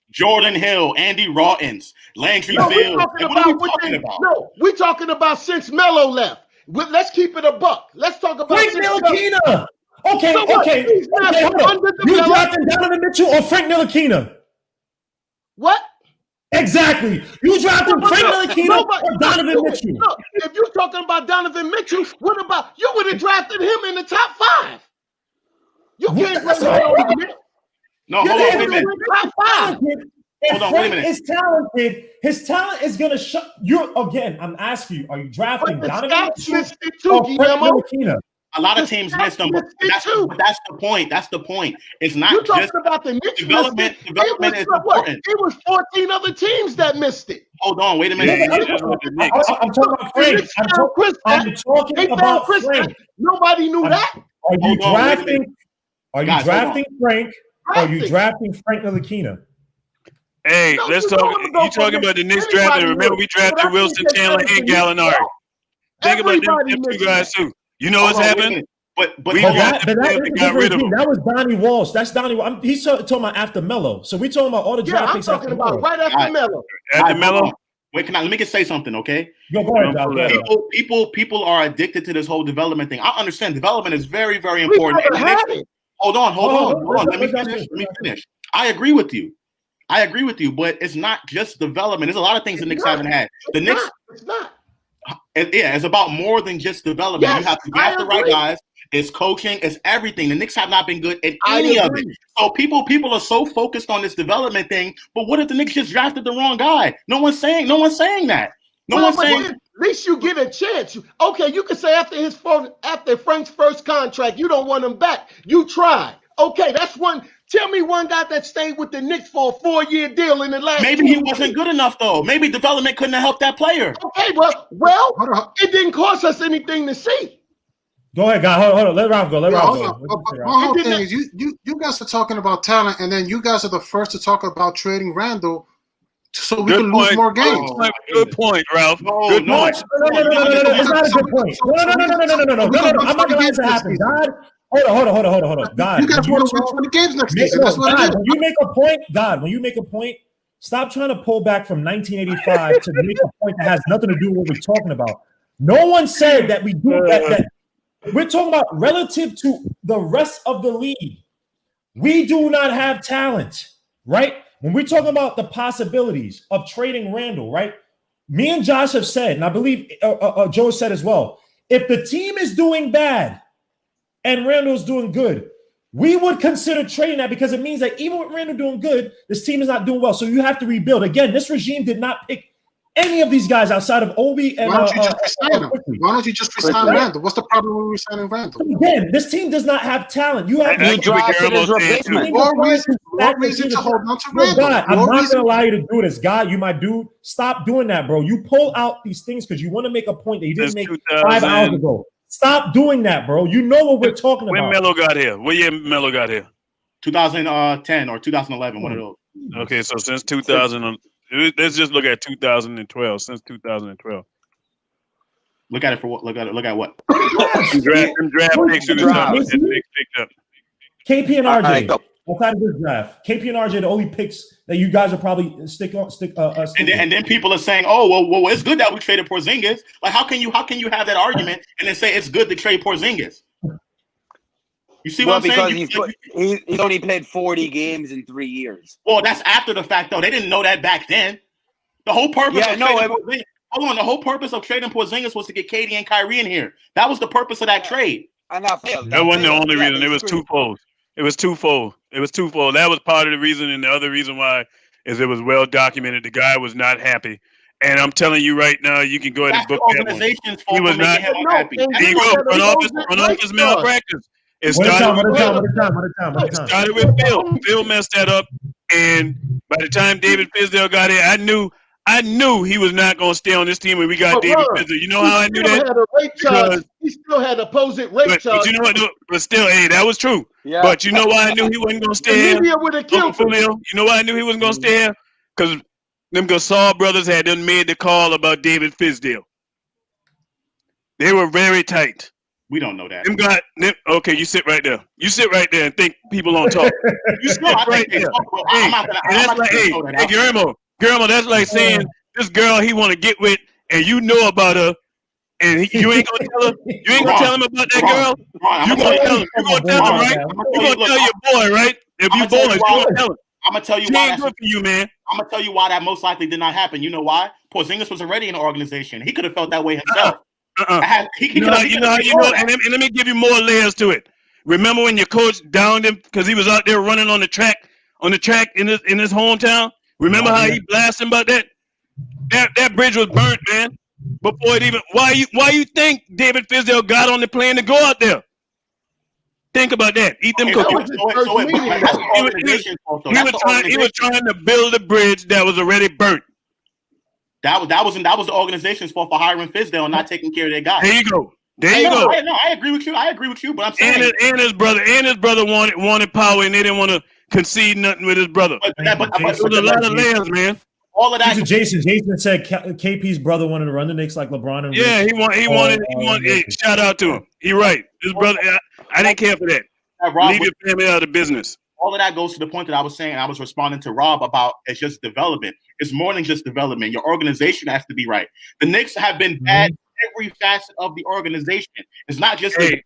Jordan Hill, Andy Rottens, Landry Fields. What are we talking about? No, we're talking about since Melo left. Let's keep it a buck. Let's talk about Frank Ntilikina. Okay. You drafted Donovan Mitchell or Frank Ntilikina? What? Exactly. You drafted Frank Ntilikina or Donovan Mitchell? Look, if you're talking about Donovan Mitchell, what about you would have drafted him in the top 5? You can't No, hold on, wait a minute. Hold on, wait a minute. Is talented. His talent is going to show you again. I'm asking you: are you drafting Donovan Mitchell or Frank Ntilikina? A lot of teams missed them, but that's the point. That's the point. It's not You're just talking about the Knicks. Development is important. It was 14 other teams that missed it. Hold on, wait a minute. I'm talking about Frank. I'm talking about Frank. Nobody knew that. Are you drafting? Are you drafting Frank? Or are you drafting Frank Ntilikina? Hey, let's talk. You talking about the Knicks drafting? Remember, we drafted Wilson Chandler and Gallinari. Think about them two guys too. You know what's happening? But that was Donnie Walsh. That's Donnie Walsh. He's talking about after Melo. So we're talking about all the draft picks. I'm talking about right after Melo. After Melo. Wait, let me just say something, okay? Go ahead. People are addicted to this whole development thing. I understand development is very, very important. Hold on. Let me finish. I agree with you, but it's not just development. There's a lot of things the Knicks haven't had. The Knicks, it's not. It's about more than just development. Yes, you have to draft the right guys. It's coaching. It's everything. The Knicks have not been good at any of it. So people are so focused on this development thing. But what if the Knicks just drafted the wrong guy? No one's saying that. No one's saying. least you get a chance. Okay, you can say after Frank's first contract, you don't want him back. You tried. Okay, that's one. Tell me one guy that stayed with the Knicks for a 4-year deal in the last. Maybe he wasn't good enough though. Maybe development couldn't have helped that player. Okay, well, it didn't cost us anything to see. Go ahead, guy. Hold on. Let Ralph go. My whole thing is you guys are talking about talent, and then you guys are the first to talk about trading Randall so we can lose more games. Good point, Ralph. Good point. No, it's not a good point. No. I'm not gonna let that happen. God, hold on. God, you guys want to win 20 games next season. That's what it is. When you make a point, stop trying to pull back from 1985 to make a point that has nothing to do with what we're talking about. No one said that we do that. We're talking about relative to the rest of the league. We do not have talent, right? When we're talking about the possibilities of trading Randall, right? Me and Josh have said, and I believe Joe said as well, if the team is doing bad and Randall's doing good, we would consider trading that because it means that even with Randall doing good, this team is not doing well. So you have to rebuild. Again, this regime did not pick any of these guys outside of Obi and why don't you just resign him? Why don't you just resign Randall? What's the problem with resigning Randall? Again, this team does not have talent. You have to drafted his replacement. What reason to hold on to Randall? God, I'm not going to allow you to do this. God, you my dude. Stop doing that, bro. You pull out these things because you want to make a point that you didn't make 5 hours ago. Stop doing that, bro. You know what we're talking about. When Melo got here? What year Melo got here? 2010 or 2011, one of those. Okay, so since 2000, let's just look at 2012. Since 2012, look at it for what? Look at what? draft picks picked up. KP and RJ. Outside of this draft, KP and RJ, the only picks that you guys will probably stick. And then people are saying, "Oh, well, it's good that we traded Porzingis." Like, how can you have that argument and then say it's good to trade Porzingis? You see what I'm saying? Because he's only played 40 games in 3 years. Well, that's after the fact, though. They didn't know that back then. The whole purpose the whole purpose of trading Porzingis was to get KD and Kyrie in here. That was the purpose of that trade. And that failed. That wasn't the only reason. It was twofold. It was twofold. That was part of the reason, and the other reason why is it was well documented. The guy was not happy. And I'm telling you right now, you can go ahead and book that one. He was not happy. There you go. Front office malpractice. It started with Phil. Phil messed that up, and by the time David Fizdale got here, I knew he was not going to stay on this team when we got David Fizdale. You know how I knew that? He still had opposing rape charge. But you know what? But still, hey, that was true. Yeah. But you know why I knew he wasn't going to stay here? You know why I knew he wasn't going to stay here? Because them Gasol brothers had done made the call about David Fizdale. They were very tight. We don't know that. Okay, you sit right there. You sit right there and think people don't talk. You sit right there. Hey, Guillermo, that's like saying this girl he want to get with, and you know about her, and you ain't gonna tell her. You ain't gonna tell him about that girl. You gonna tell him. You gonna tell him, right? You gonna tell your boy, right? If you boys, you gonna tell him. I'm gonna tell you why. Good for you, man. I'm gonna tell you why that most likely did not happen. You know why? Porzingis was already in the organization. He could have felt that way himself. And let me give you more layers to it. Remember when your coach downed him because he was out there running on the track in his hometown? Remember how he blasted him about that? That bridge was burnt, man. Before it even why you think David Fizdale got on the plane to go out there? Think about that. Eat them cookies. He was trying to build a bridge that was already burnt. That was the organization's fault for hiring Fizdale and not taking care of their guys. There you go. I agree with you. But I'm saying and his brother wanted power, and they didn't want to concede nothing with his brother. But there was a lot of layers, man. All of that. Jason said KP's brother wanted to run the Knicks like LeBron and he wanted. Hey, shout out to him. He right. His brother. I didn't care for that. Leave your family out of business. All of that goes to the point that I was saying. I was responding to Rob about it's just development. It's more than just development. Your organization has to be right. The Knicks have been bad in every facet of the organization. It's not just it's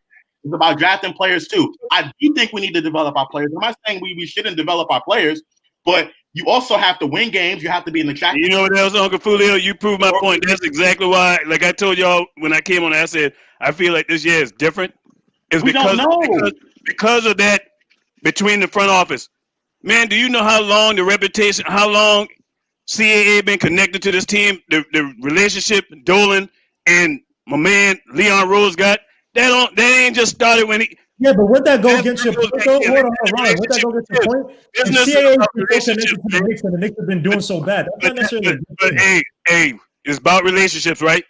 about drafting players too. I do think we need to develop our players. I'm not saying we shouldn't develop our players, but you also have to win games. You have to be in the track. You know what else, Uncle Fulio? You proved my point. That's exactly why, like I told y'all when I came on, I said, I feel like this year is different. It's because of that between the front office. Man, do you know how long CAA been connected to this team? The relationship, Dolan and my man Leon Rose got, that ain't just started when he. Yeah, but would that go against your point? Hold on, Ryan. Would that go against your point? If CAA is so connected to the Knicks and the Knicks have been doing so bad, that's not necessarily. But hey, it's about relationships, right?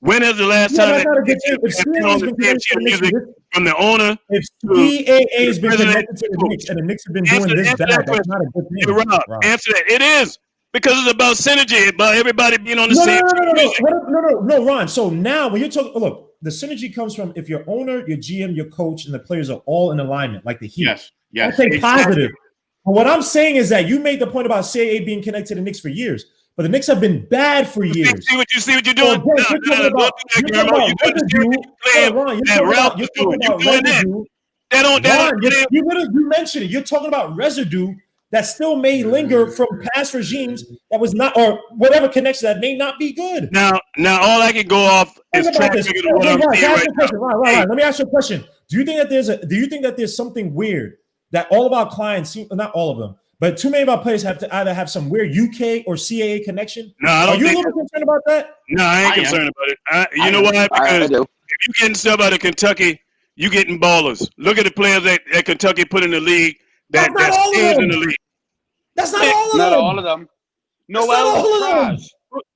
When is the last time that if CAA has been connected to the Knicks, from the owner? If CAA has been connected to the Knicks and the Knicks have been doing this bad, that's not a good thing. Rob, answer that. It is. Because it's about synergy, about everybody being on the same team. No, Ron. So now when you're talking, look, the synergy comes from if your owner, your GM, your coach, and the players are all in alignment, like the Heat. Yes. That's a positive. But what I'm saying is that you made the point about CAA being connected to the Knicks for years, but the Knicks have been bad for years. See what you're doing? You're you mentioned it. You're talking about residue that still may linger from past regimes that was not, or whatever connection that may not be good. Now all I can go off is track record of what I'm seeing right now. Right. Let me ask you a question. Do you think that there's something weird that all of our clients seem, not all of them, but too many of our players have to either have some weird UK or CAA connection? No, I don't. Are you a little concerned about that? No, I ain't concerned about it. You know why? Because if you getting stuff out of Kentucky, you getting ballers. Look at the players that Kentucky put in the league. That stays in the league. That's not all of them. Not all of them. Noel trash.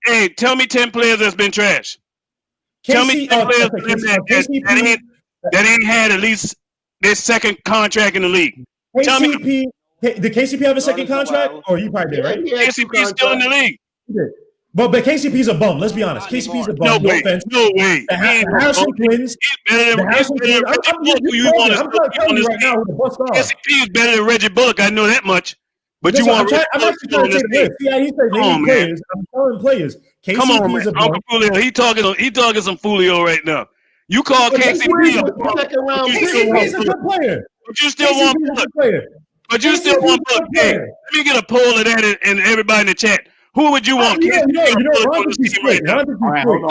Hey, tell me 10 players that's been trash. Tell me 10 players that ain't had at least their second contract in the league. Tell me. Did KCP have a second contract? Or you probably did, right? KCP's still in the league. But KCP's a bum. Let's be honest. KCP's a bum. No way. The Harrison twins. KCP is better than Reggie Bullock. I know that much. But you want? I'm actually trying to say this. See how he said name players. I'm telling players. KCP's a bum. Uncle Fulio, he talking some Fulio right now. You call KCP a bum. KCP's a good player. But you still want Bullock. But you still want Bullock. Hey, let me get a poll of that and everybody in the chat. Who would you want? You know, Ron could be straight. Ron could be straight.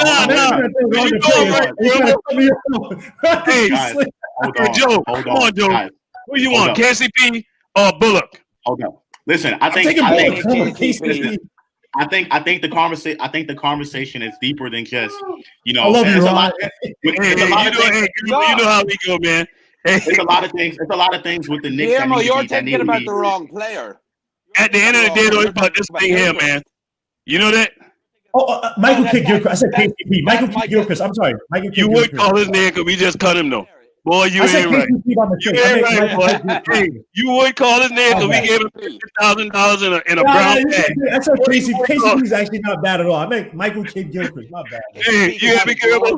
Hey, Joe, come on, Joe. Who you want, KCP or Bullock? Hold on. Listen, I think the conversation is deeper than just, you know. I love you, Ron. You know how we go, man. It's a lot of things. It's a lot of things with the Knicks. You're thinking about the wrong player. At the end of the day, though, it's about this thing here, man. You know that? Michael Kidd Gilchrist. I said KCP. Michael Kidd Gilchrist. I'm sorry. You would call his name because we just cut him, though. Boy, you ain't right. You ain't right, boy. Hey, you would call his name because we gave him $50,000 in a brown bag. I said KCP's actually not bad at all. I meant Michael Kidd Gilchrist. Not bad. Hey, you gotta be careful.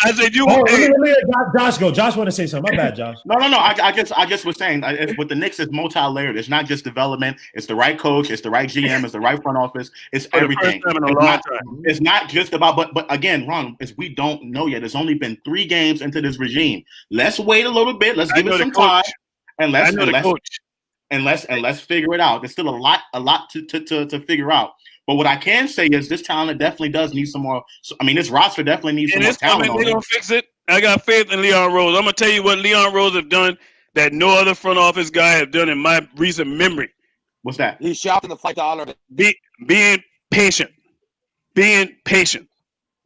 I said you. Let me let Josh go. Josh want to say something. My bad, Josh. No. I just was saying, with the Knicks, it's multi-layered. It's not just development. It's the right coach. It's the right GM. It's the right front office. It's everything. It's not just about. But again, Ron, we don't know yet. It's only been 3 games into this regime. Let's wait a little bit. Let's give it some time, and let's figure it out. There's still a lot to figure out. But what I can say is this talent definitely does need some more. I mean, this roster definitely needs some more talent. They're gonna fix it. I got faith in Leon Rose. I'm gonna tell you what Leon Rose have done that no other front office guy have done in my recent memory. What's that? He's shopping the $5. Being patient.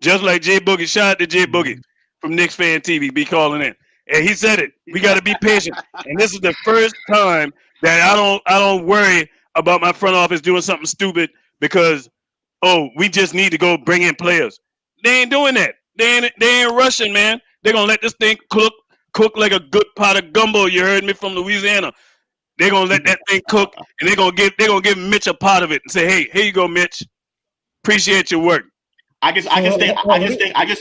Just like Jay Boogie. Shout out to Jay Boogie from Knicks Fan TV. Be calling in. And he said it. We got to be patient. And this is the first time that I don't worry about my front office doing something stupid because, we just need to go bring in players. They ain't doing that. They ain't rushing, man. They're gonna let this thing cook like a good pot of gumbo. You heard me from Louisiana. They're gonna let that thing cook, and they're gonna give Mitch a pot of it and say, "Hey, here you go, Mitch. Appreciate your work." I just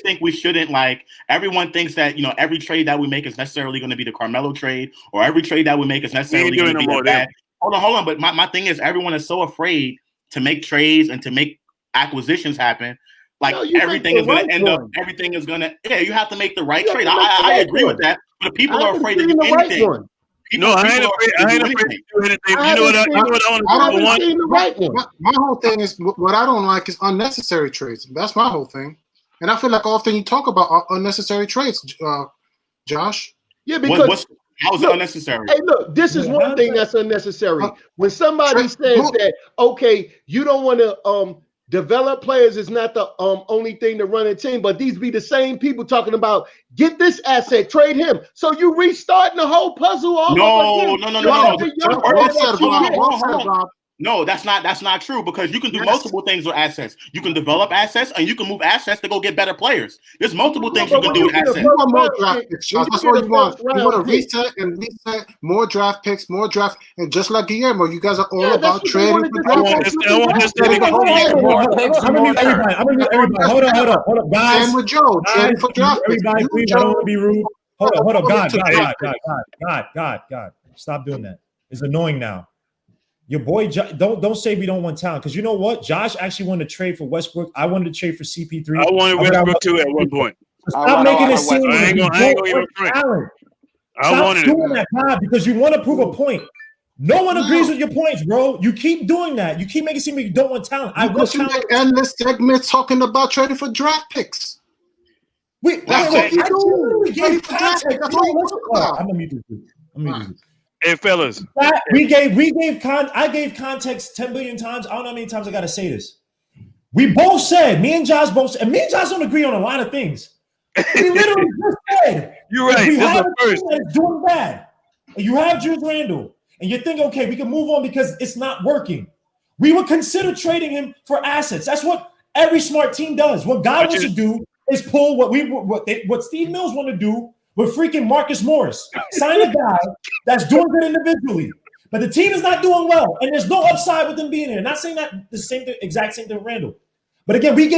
think we shouldn't, like, everyone thinks that, you know, every trade that we make is necessarily going to be the Carmelo trade, or every trade that we make is necessarily going to be a bad. Hold on. But my thing is, everyone is so afraid to make trades and to make acquisitions happen. Like, everything is going to end up. Everything is going to. Yeah, you have to make the right trade. I agree with that. But people are afraid to do anything. No, I ain't afraid to do anything. You know what I want to do? My whole thing is, what I don't like is unnecessary trades. That's my whole thing. And I feel like often you talk about unnecessary trades, Josh. Yeah, because how is it unnecessary? Hey, look, this is one thing that's unnecessary. When somebody says that, okay, you don't want to develop players is not the only thing to run a team, but these be the same people talking about get this asset, trade him. So you restarting the whole puzzle all over again. No, that's not true because you can do multiple things with assets. You can develop assets and you can move assets to go get better players. There's multiple things you can do with assets. You want more draft picks, Charles. That's what you want. You want to reset and reset, more draft picks, more draft, and just like Guillermo, you guys are all about trading for draft picks. I'm gonna mute everybody. Hold up, guys. And with Joe, trading for draft picks. Everybody, please, I don't want to be rude. Hold up, God. Stop doing that. It's annoying now. Your boy, don't say we don't want talent, because you know what? Josh actually wanted to trade for Westbrook. I wanted to trade for CP3. I wanted Westbrook too at one point. Stop making it seem like I ain't gonna give him talent. Stop doing that, God, because you want to prove a point. No one agrees with your points, bro. You keep doing that. You keep making it seem like you don't want talent. I want talent. Make endless segments talking about trading for draft picks. I gave context. I'm gonna mute this. Hey, fellas. I gave context 10 billion times. I don't know how many times I got to say this. We both said, me and Josh both said, and me and Josh don't agree on a lot of things. We literally just said, you're right. We have a team that's doing bad. And you have Julius Randle, and you think, okay, we can move on because it's not working. We would consider trading him for assets. That's what every smart team does. What God wants to do is pull what Steve Mills want to do with freaking Marcus Morris. Sign a guy that's doing good individually, but the team is not doing well, and there's no upside with them being here. Not saying that exact same thing with Randall, but again, we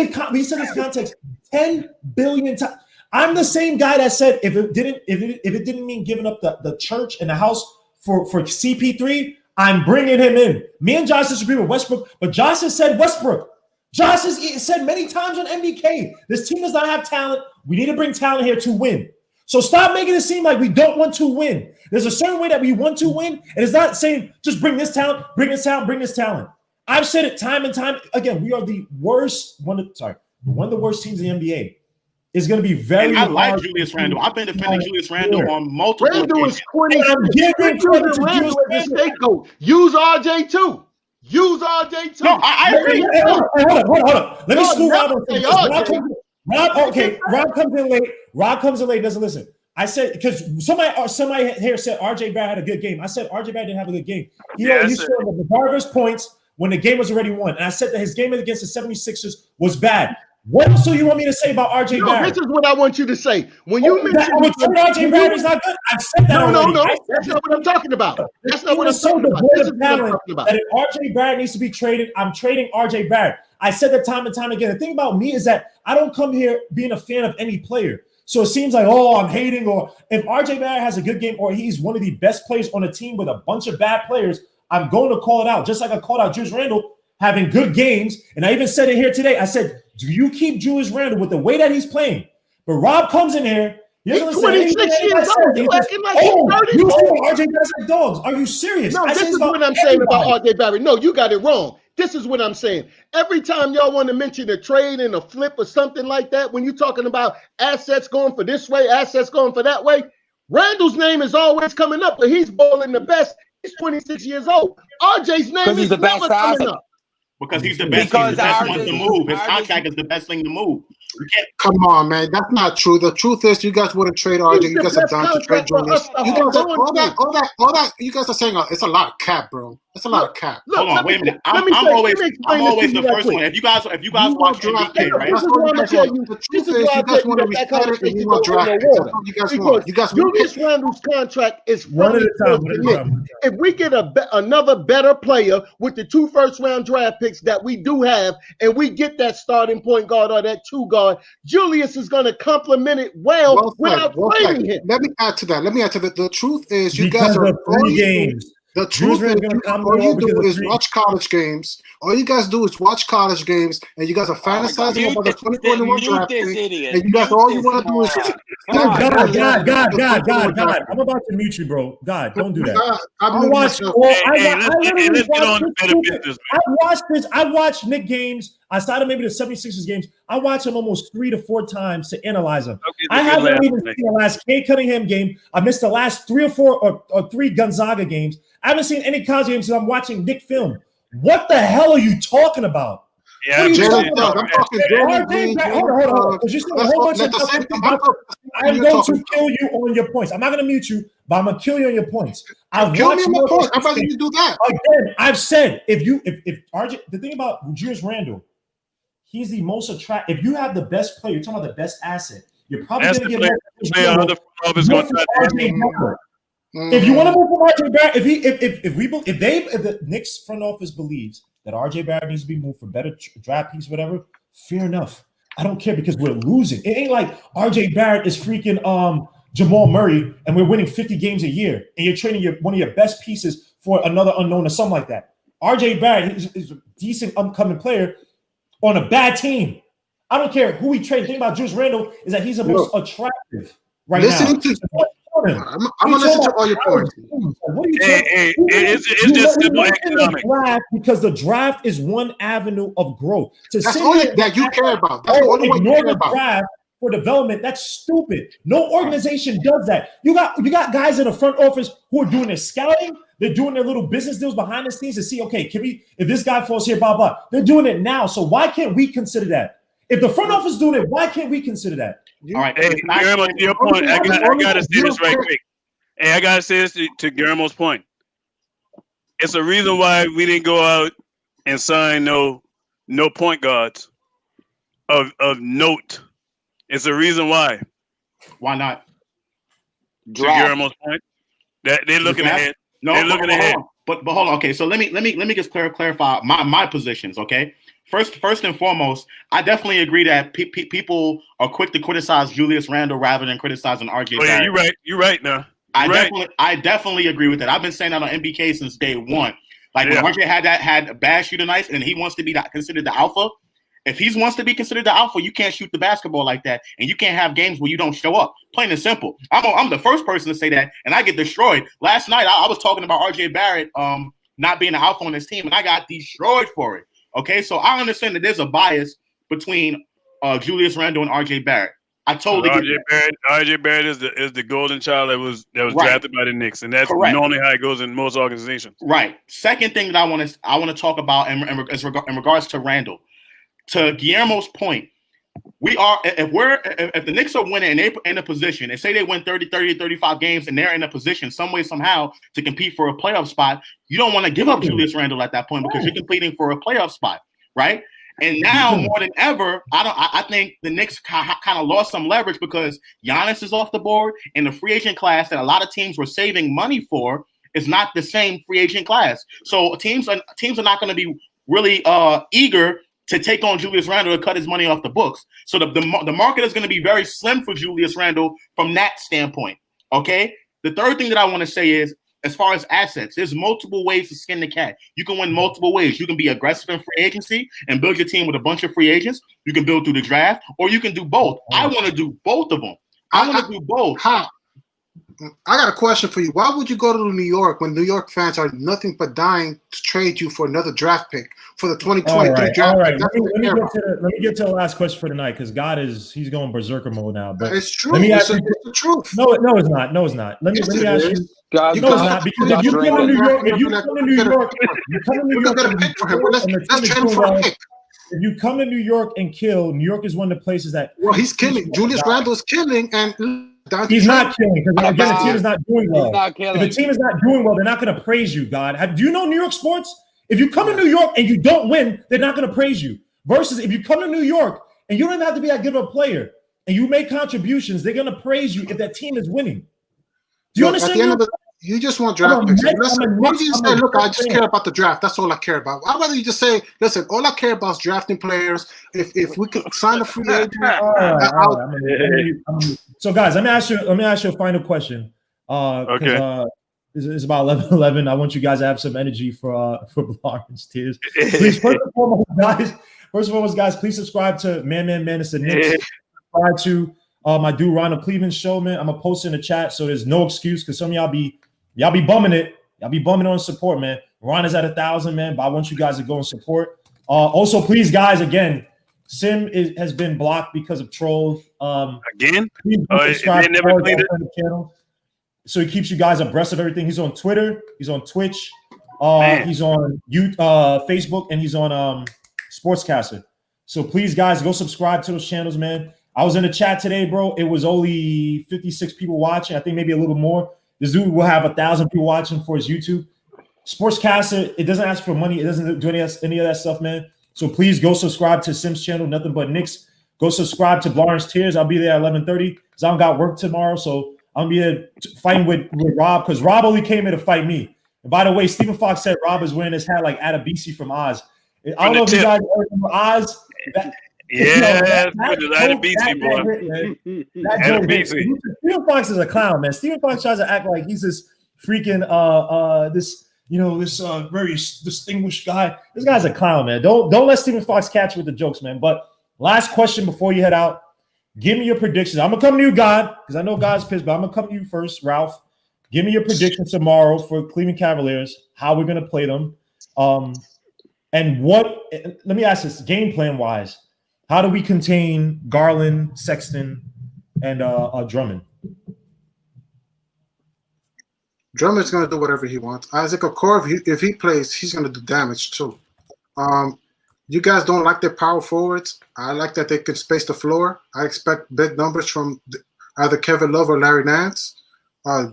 said this context 10 billion times. I'm the same guy that said if it didn't mean giving up the church and the house for CP3, I'm bringing him in. Me and Josh disagree with Westbrook, but Josh has said Westbrook. Josh has said many times on MBK, this team does not have talent. We need to bring talent here to win. So stop making it seem like we don't want to win. There's a certain way that we want to win, and it's not saying just bring this talent, bring this talent, bring this talent. I've said it time and time again. We are the worst one of the worst teams in the NBA. It's going to be very. I like Julius Randle. I've been defending Julius Randle on multiple. Randle is 20. Use RJ too. No, I agree. Hold up. Let me school Rob comes in late. Rob comes in late. Doesn't listen. I said because somebody here said RJ Barrett had a good game. I said RJ Barrett didn't have a good game. He scored the Barber's points when the game was already won. And I said that his game against the 76ers was bad. What else do you want me to say about RJ Barrett? This is what I want you to say. When you mention RJ Barrett is not good, I've said that already. No. That's not what I'm talking about. That's not what I'm talking about. This is what I'm talking about. That if RJ Barrett needs to be traded, I'm trading RJ Barrett. I said that time and time again. The thing about me is that I don't come here being a fan of any player. So it seems like, I'm hating, or if RJ Barrett has a good game or he's one of the best players on a team with a bunch of bad players, I'm going to call it out. Just like I called out Julius Randle having good games. And I even said it here today. I said, do you keep Julius Randle with the way that he's playing? But Rob comes in here. He's 26 years old. You acting like he's 30. You say RJ Barrett's like dogs. Are you serious? No, this is what I'm saying about RJ Barrett. No, you got it wrong. This is what I'm saying. Every time y'all want to mention a trade and a flip or something like that, when you're talking about assets going for this way, assets going for that way, Randall's name is always coming up, but he's balling the best. He's 26 years old. RJ's name is never coming up. Because he's the best. He's the best one to move. His contract is the best thing to move. You can't. Come on, man. That's not true. The truth is, you guys wouldn't trade RJ. You guys are down to trade Julius. You guys are all that. You guys are saying it's a lot of cap, bro. It's a lot of cap. Hold on, wait a minute. I'm always the first one. If you guys watch NBA, right? This is what I'm gonna tell you. This is why I tell you that conversation is going in the water. Because Julius Randle's contract is one at a time. If we get another better player with the 2 first-round draft picks that we do have, and we get that starting point guard or that 2 guard, Julius is going to complement it well without trading him. Let me add to that. The truth is, you guys are 3 games. The truth is, all you do is watch college games. All you guys do is watch college games, and you guys are fantasizing about the 2021 draft pick. And you guys, all you want to do is God. I'm about to mute you, bro. God, don't do that. I watched Knicks games. Outside of maybe the 76ers games, I watch them almost 3 to 4 times to analyze them. I haven't even seen the last Cade Cunningham game. I missed the last 3 or 4 or 3 Gonzaga games. I haven't seen any college games since I'm watching Knick film. What the hell are you talking about? Yeah, what are you Jalen talking Suggs. about? I'm talking Jalen Green. Hold on. Because you said a whole bunch of stuff. I'm going to kill you on your points. I'm not going to mute you, but I'm going to kill you on your points. Kill me on my points. I'd rather you do that. Again, I've said if RJ, the thing about Julius Randle, he's the most attractive. If you have the best player, you're talking about the best asset. You're probably going to get more. If you want to move from RJ Barrett, if the Knicks front office believes that RJ Barrett needs to be moved for better draft piece, whatever, fair enough. I don't care because we're losing. It ain't like RJ Barrett is freaking Jamal Murray and we're winning 50 games a year and you're trading one of your best pieces for another unknown or something like that. RJ Barrett is a decent upcoming player on a bad team. I don't care who we trade. The thing about Julius Randle is that he's the most attractive right now. I'm gonna listen to all your points. What are you talking? It's just simple economics. Because the draft is one avenue of growth. That's all that you care about. That's the only way you care about. Draft for development. That's stupid. No organization does that. You got guys in the front office who are doing their scouting. They're doing their little business deals behind the scenes to see, okay, if this guy falls here, blah blah. They're doing it now. So why can't we consider that? If the front office is doing it, why can't we consider that? All right. Hey, Guillermo, to your point, I gotta say this right quick. Hey, I gotta say this to Guillermo's point. It's a reason why we didn't go out and sign no point guards of note. It's a reason why. Why not? To Guillermo's point, that they're looking ahead. No, they're looking ahead. But hold on. Okay, so let me just clarify my positions. Okay. First and foremost, I definitely agree that people are quick to criticize Julius Randle rather than criticizing RJ. Oh yeah, you're right now. I definitely agree with that. I've been saying that on MBK since day one. Like when RJ had bad shooting nights and he wants to be considered the alpha. If he wants to be considered the alpha, you can't shoot the basketball like that, and you can't have games where you don't show up. Plain and simple. I'm the first person to say that, and I get destroyed. Last night I was talking about RJ Barrett not being the alpha on his team, and I got destroyed for it. Okay, so I understand that there's a bias between Julius Randle and RJ Barrett. I totally get that. RJ Barrett is the golden child that was drafted by the Knicks, and that's normally how it goes in most organizations. Right. Second thing that I want to talk about in regards to Randle, to Guillermo's point, if the Knicks are winning and they're in a position, and say they win 30, 35 games, and they're in a position some way somehow to compete for a playoff spot, you don't want to give up Julius Randle at that point because you're competing for a playoff spot, right? And now more than ever, I think the Knicks kind of lost some leverage because Giannis is off the board, and the free agent class that a lot of teams were saving money for is not the same free agent class. So teams are not going to be really eager to take on Julius Randle and cut his money off the books. So the market is going to be very slim for Julius Randle from that standpoint, okay? The third thing that I want to say is, as far as assets, there's multiple ways to skin the cat. You can win multiple ways. You can be aggressive in free agency and build your team with a bunch of free agents. You can build through the draft, or you can do both. I want to do both of them. I want to do both. How? I got a question for you. Why would you go to New York when New York fans are nothing but dying to trade you for another draft pick for the 2023 draft? All right. Let me get to the last question for tonight because he's going berserker mode now. But it's true. It's the truth. No, it's not. No, it's not. Let me ask you. No, it's not, because if you come to New York, if you come to New York if you come to New York and kill, New York is one of the places that. Well, he's killing. Julius Randle is killing, and he's not killing because again, the team is not doing well. If the team is not doing well, they're not going to praise you. Do you know New York sports? If you come to New York and you don't win, they're not going to praise you. Versus if you come to New York and you don't even have to be that good of a player and you make contributions, they're going to praise you if that team is winning. Do you understand? You just want draft picks. Why don't you just say, look, I just care about the draft. That's all I care about. I'd rather you just say, listen, all I care about is drafting players. If we could sign a free agent. So guys, let me ask you a final question. Okay. It's about 11:11. I want you guys to have some energy for Lawrence Tears. Please, first and foremost, guys, please subscribe to Man. It's the Knicks. Subscribe to my dude Ronald Cleveland show, man. I'm gonna post in the chat, so there's no excuse because some of y'all be bumming it. Y'all be bumming on support, man. Ron is at 1,000, man, but I want you guys to go and support. Also, please, guys, again, Sim has been blocked because of trolls. Again? Subscribe to the channel, so he keeps you guys abreast of everything. He's on Twitter, he's on Twitch, he's on Facebook, and he's on sportscaster. So please, guys, go subscribe to those channels, man. I was in the chat today, bro. It was only 56 people watching. I think maybe a little more. This dude will have 1,000 people watching for his YouTube. Sportscaster, it doesn't ask for money. It doesn't do any of that stuff, man. So please go subscribe to Sim's channel, Nothing But Knicks. Go subscribe to Lawrence Tears. I'll be there at 11:30 because I don't got work tomorrow. So I'll be there fighting with Rob because Rob only came here to fight me. And by the way, Stephen Fox said Rob is wearing his hat like Adebisi from Oz. I don't know if you guys remember Oz. Yeah, Adebisi, boy. Stephen Fox is a clown, man. Stephen Fox tries to act like he's this freaking this very distinguished guy. This guy's a clown, man. Don't let Stephen Fox catch you with the jokes, man. But last question before you head out. Give me your predictions. I'm gonna come to you, God, because I know God's pissed, but I'm gonna come to you first, Ralph. Give me your predictions tomorrow for Cleveland Cavaliers, how we're gonna play them. And let me ask this, game plan wise, how do we contain Garland, Sexton, and Drummond? Drummond's going to do whatever he wants. Isaac Okoro, if he plays, he's going to do damage too. You guys don't like their power forwards. I like that they can space the floor. I expect big numbers from either Kevin Love or Larry Nance.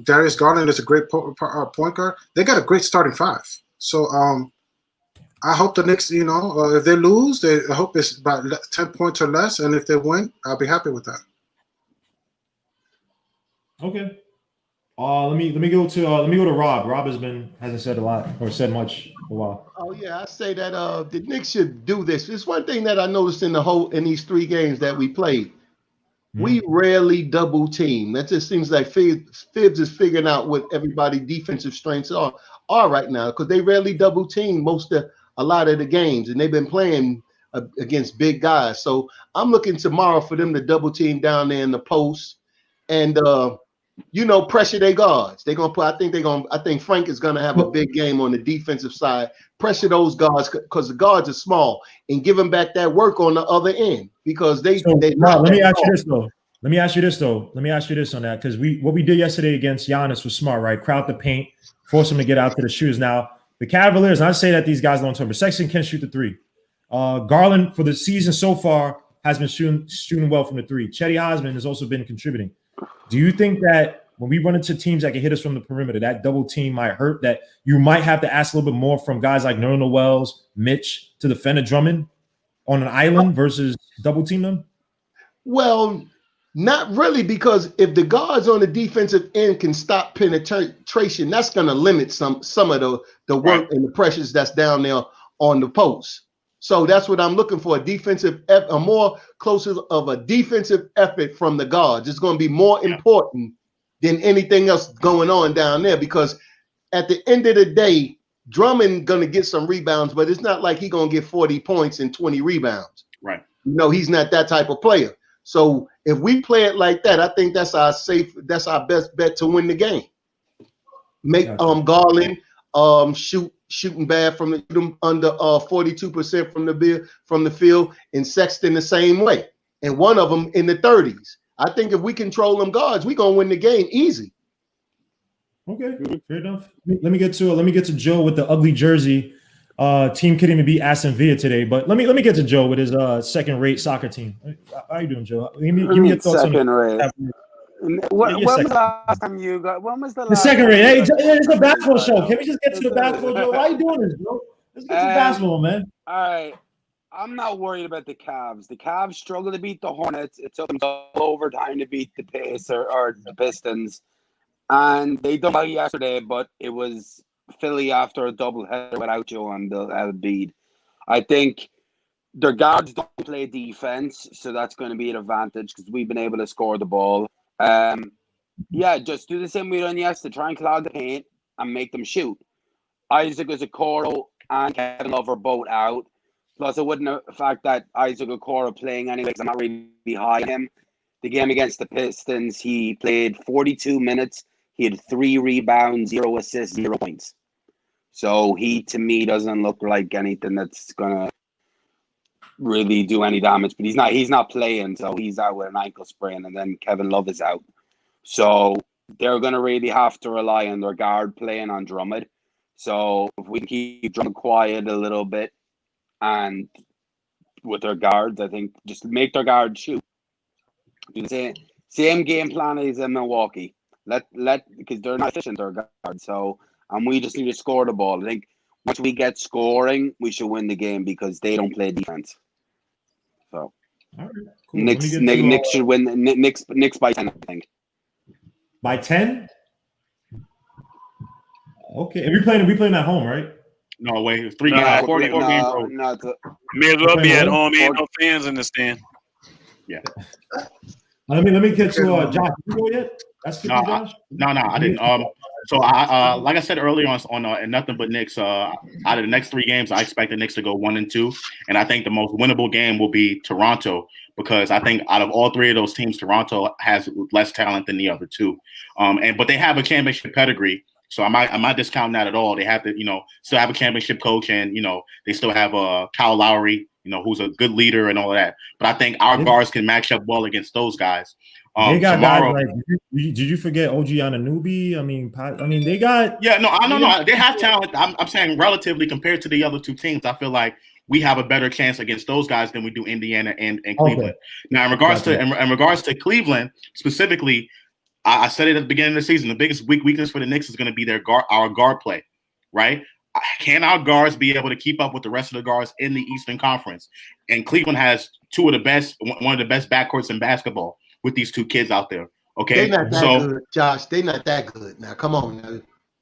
Darius Garland is a great point guard. They got a great starting five. So I hope the Knicks, if they lose, I hope it's about 10 points or less. And if they win, I'll be happy with that. Okay. Let me go to Rob. Rob hasn't said a lot or said much for a while. Oh yeah, I say that the Knicks should do this. It's one thing that I noticed in these 3 games that we played. We rarely double team. That just seems like Phibbs is figuring out what everybody's defensive strengths are right now because they rarely double team a lot of the games, and they've been playing against big guys. So I'm looking tomorrow for them to double team down there in the post and pressure their guards. They're gonna put. I think Frank is gonna have a big game on the defensive side. Pressure those guards because the guards are small and give them back that work on the other end because they. Let me ask you this on that because what we did yesterday against Giannis was smart, right? Crowd the paint, force him to get out to the shoes. Now the Cavaliers, and I say that these guys don't turn, but Sexton can shoot the 3. Garland for the season so far has been shooting well from the 3. Chetty Osman has also been contributing. Do you think that when we run into teams that can hit us from the perimeter, that double team might hurt, that you might have to ask a little bit more from guys like Nerlens Wells, Mitch to defend a Drummond on an island versus double team them? Well, not really, because if the guards on the defensive end can stop penetration, that's going to limit some of the work and the pressures that's down there on the post. So that's what I'm looking for, a more closer of a defensive effort from the guards. It's going to be more important than anything else going on down there because at the end of the day, Drummond going to get some rebounds, but it's not like he's going to get 40 points and 20 rebounds. Right. He's not that type of player. So if we play it like that, I think that's our best bet to win the game. Make Garland shooting bad from under 42% from the field, and Sexton the same way, and one of them in the 30s. I think if we control them guards, we're gonna win the game easy. Okay, fair enough. Let me get to Joe with the ugly jersey. Team couldn't even beat Aston Villa today, but let me get to Joe with his second-rate soccer team. How you doing, Joe? Give me your thoughts on second-rate. When was the last time you got? When was the last? Second rate. Hey, it's a basketball show. Can we just get to the basketball, Joe? Why are you doing this, bro? Let's get to basketball, man. All right. I'm not worried about the Cavs. The Cavs struggle to beat the Hornets. It took them all overtime to beat the Pacers or the Pistons, and they done well yesterday. But it was Philly after a doubleheader without Joe and Embiid. I think their guards don't play defense, so that's going to be an advantage because we've been able to score the ball. Just do the same we done yesterday. Try and clog the paint and make them shoot. Isaac Okoro and Kevin Love are both out. Plus, it wouldn't the fact that Isaac Okoro playing anyway because I'm not really high on him. The game against the Pistons, he played 42 minutes. He had 3 rebounds, 0 assists, 0 points. So he, to me, doesn't look like anything that's gonna really do any damage. But he's not playing, so he's out with an ankle sprain, and then Kevin Love is out. So they're gonna really have to rely on their guard playing on Drummond. So if we can keep Drummond quiet a little bit and with their guards. I think just make their guards shoot. Do the same game plan as in Milwaukee. Let because they're not efficient, their guards. So we just need to score the ball. I think once we get scoring, we should win the game because they don't play defense. So all right, cool. Knicks should win. Knicks by 10, I think. By 10? Okay. And we playing at home, right? No way. 4 game road. May as well be at home. Ain't no fans in the stand. Yeah. Let me get to Josh. Did you go yet? No, I didn't. So I like I said earlier on and Nothing But Knicks. Out of the next 3 games, I expect the Knicks to go 1-2, and I think the most winnable game will be Toronto because I think out of all 3 of those teams, Toronto has less talent than the other 2. But they have a championship pedigree. So I'm not discounting that at all. They have to, still have a championship coach, and they still have Kyle Lowry, who's a good leader and all of that. But I think our guards can match up well against those guys. They got tomorrow, guys like. Did you forget OG Anunoby? I mean, they got. Yeah, no. They have talent. I'm saying relatively compared to the other 2 teams, I feel like we have a better chance against those guys than we do Indiana and Cleveland. Okay. Now, in regards to Cleveland specifically. I said it at the beginning of the season. The biggest weakness for the Knicks is going to be our guard play, right? Can our guards be able to keep up with the rest of the guards in the Eastern Conference? And Cleveland has one of the best backcourts in basketball with these 2 kids out there. Okay, they're not that good, Josh. They're not that good. Now, come on, now.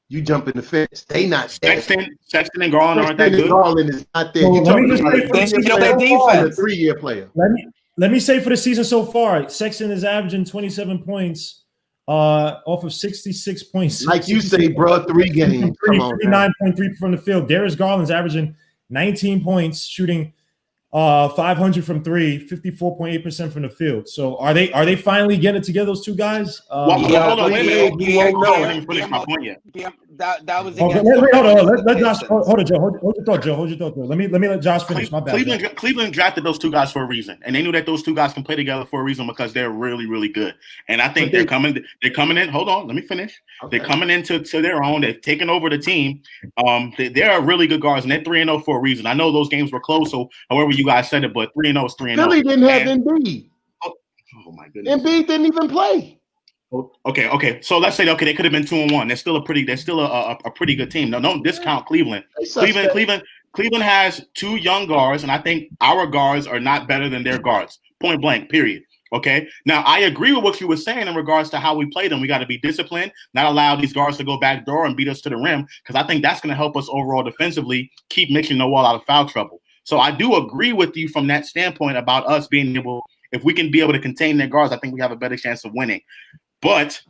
You jump in the fence. They not Sexton and Garland aren't that good. Garland is not there. Well, You're talking about their defense. A 3-year player. Let me say for the season so far, Sexton is averaging 27 points. Off of 66 points. Like you say, bro, 3 games. 39.3 from the field. Darius Garland's averaging 19 points, shooting 500 from 3, 54.8% from the field. So are they finally getting it together, those 2 guys? Hold on, wait a minute. I didn't finish my point yet. That was hold on. Let Josh hold it, Joe. Hold your thought, Joe. Let me let Josh finish. My bad. Cleveland drafted those 2 guys for a reason, and they knew that those 2 guys can play together for a reason because they're really, really good. And I think they're coming in. Hold on, let me finish. Okay. They're coming into their own. They've taken over the team. They are really good guards, and they're 3-0 for a reason. I know those games were close, so however you guys said it, but 3-0 is 3-0. Philly didn't have Embiid. Oh my goodness. Embiid didn't even play. Okay. So let's say they could have been 2-1. They're still a pretty good team. No, don't discount Cleveland. Cleveland has 2 young guards, and I think our guards are not better than their guards. Point blank. Period. Okay. Now I agree with what you were saying in regards to how we play them. We got to be disciplined, not allow these guards to go back door and beat us to the rim, because I think that's going to help us overall defensively keep Mitch and Noel out of foul trouble. So I do agree with you from that standpoint about us being able, if we can be able to contain their guards, I think we have a better chance of winning. But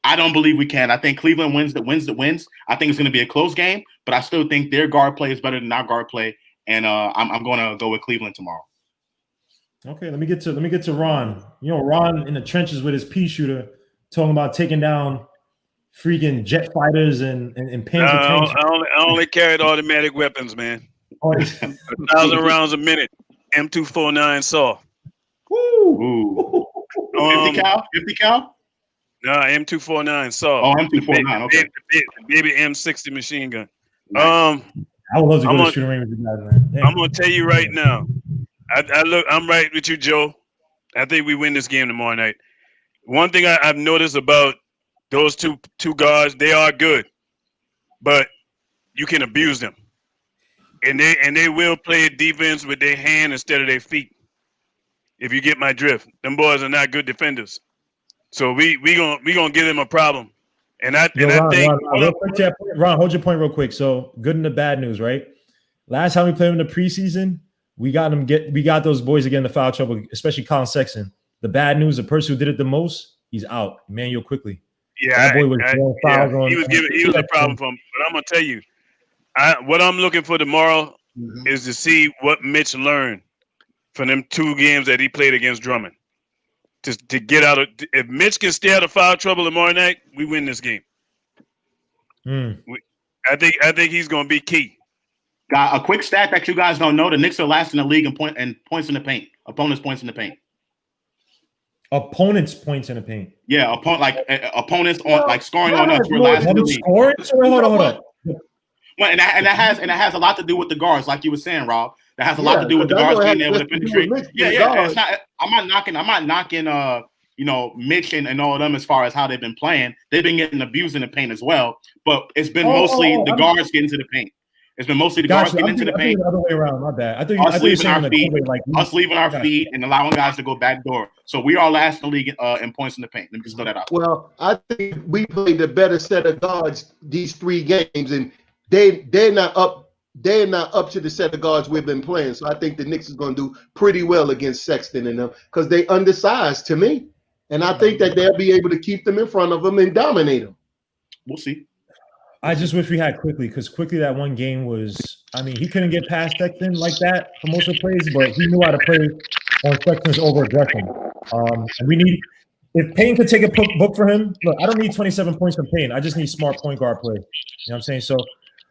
I don't believe we can. I think Cleveland wins. I think it's going to be a close game, but I still think their guard play is better than our guard play, and I'm going to go with Cleveland tomorrow. Okay, let me get to Ron. Ron in the trenches with his pea shooter, talking about taking down freaking jet fighters and Panzer tanks. I only carried automatic weapons, man. 1,000 rounds a minute. M249 saw. Woo! 50 cal? No, M249 saw. Oh, M249. Okay. The baby M60 machine gun. Nice. I would love to go to the shooting range with you guys, man. I'm gonna tell you right now. I'm right with you, Joe. I think we win this game tomorrow night. One thing I've noticed about those two guards, they are good, but you can abuse them, and they will play defense with their hand instead of their feet. If you get my drift, them boys are not good defenders, so we gonna give them a problem. And I think Ron, hold your point real quick. So good and the bad news, right? Last time we played them in the preseason, we got those boys again in the foul trouble, especially Colin Sexton. The bad news, the person who did it the most, he's out. Emmanuel quickly. Yeah, he was a problem for him. But I'm gonna tell you, what I'm looking for tomorrow is to see what Mitch learned from them 2 games that he played against Drummond. To get out of, if Mitch can stay out of foul trouble tomorrow night, we win this game. I think he's gonna be key. Got a quick stat that you guys don't know: the Knicks are last in the league in points in the paint. Opponents' points in the paint. Opponents' points in the paint. Yeah, opponents on scoring on us. We're last in the league. Hold on. Well, and that has a lot to do with the guards, like you were saying, Rob. That has a lot to do with the guards being able to penetrate. Yeah. It's not. I'm not knocking. Mitch and all of them as far as how they've been playing. They've been getting abused in the paint as well. But it's been mostly the guards getting to the paint. It's been mostly the guards getting into the paint. The other way around. My bad. Us leaving our feet and allowing guys to go back door. So we are last in the league in points in the paint. Let me just throw that out. Well, I think we played the better set of guards these 3 games, and they're not up. They're not up to the set of guards we've been playing. So I think the Knicks is going to do pretty well against Sexton and them because they undersized to me. And I think that they'll be able to keep them in front of them and dominate them. We'll see. I just wish we had Quickly because Quickly that one game was, I mean, he couldn't get past Sexton like that for most of the plays, but he knew how to play on Sexton's over-aggression. And we need, if Payne could take a book for him, look, I don't need 27 points from Payne. I just need smart point guard play. You know what I'm saying? So,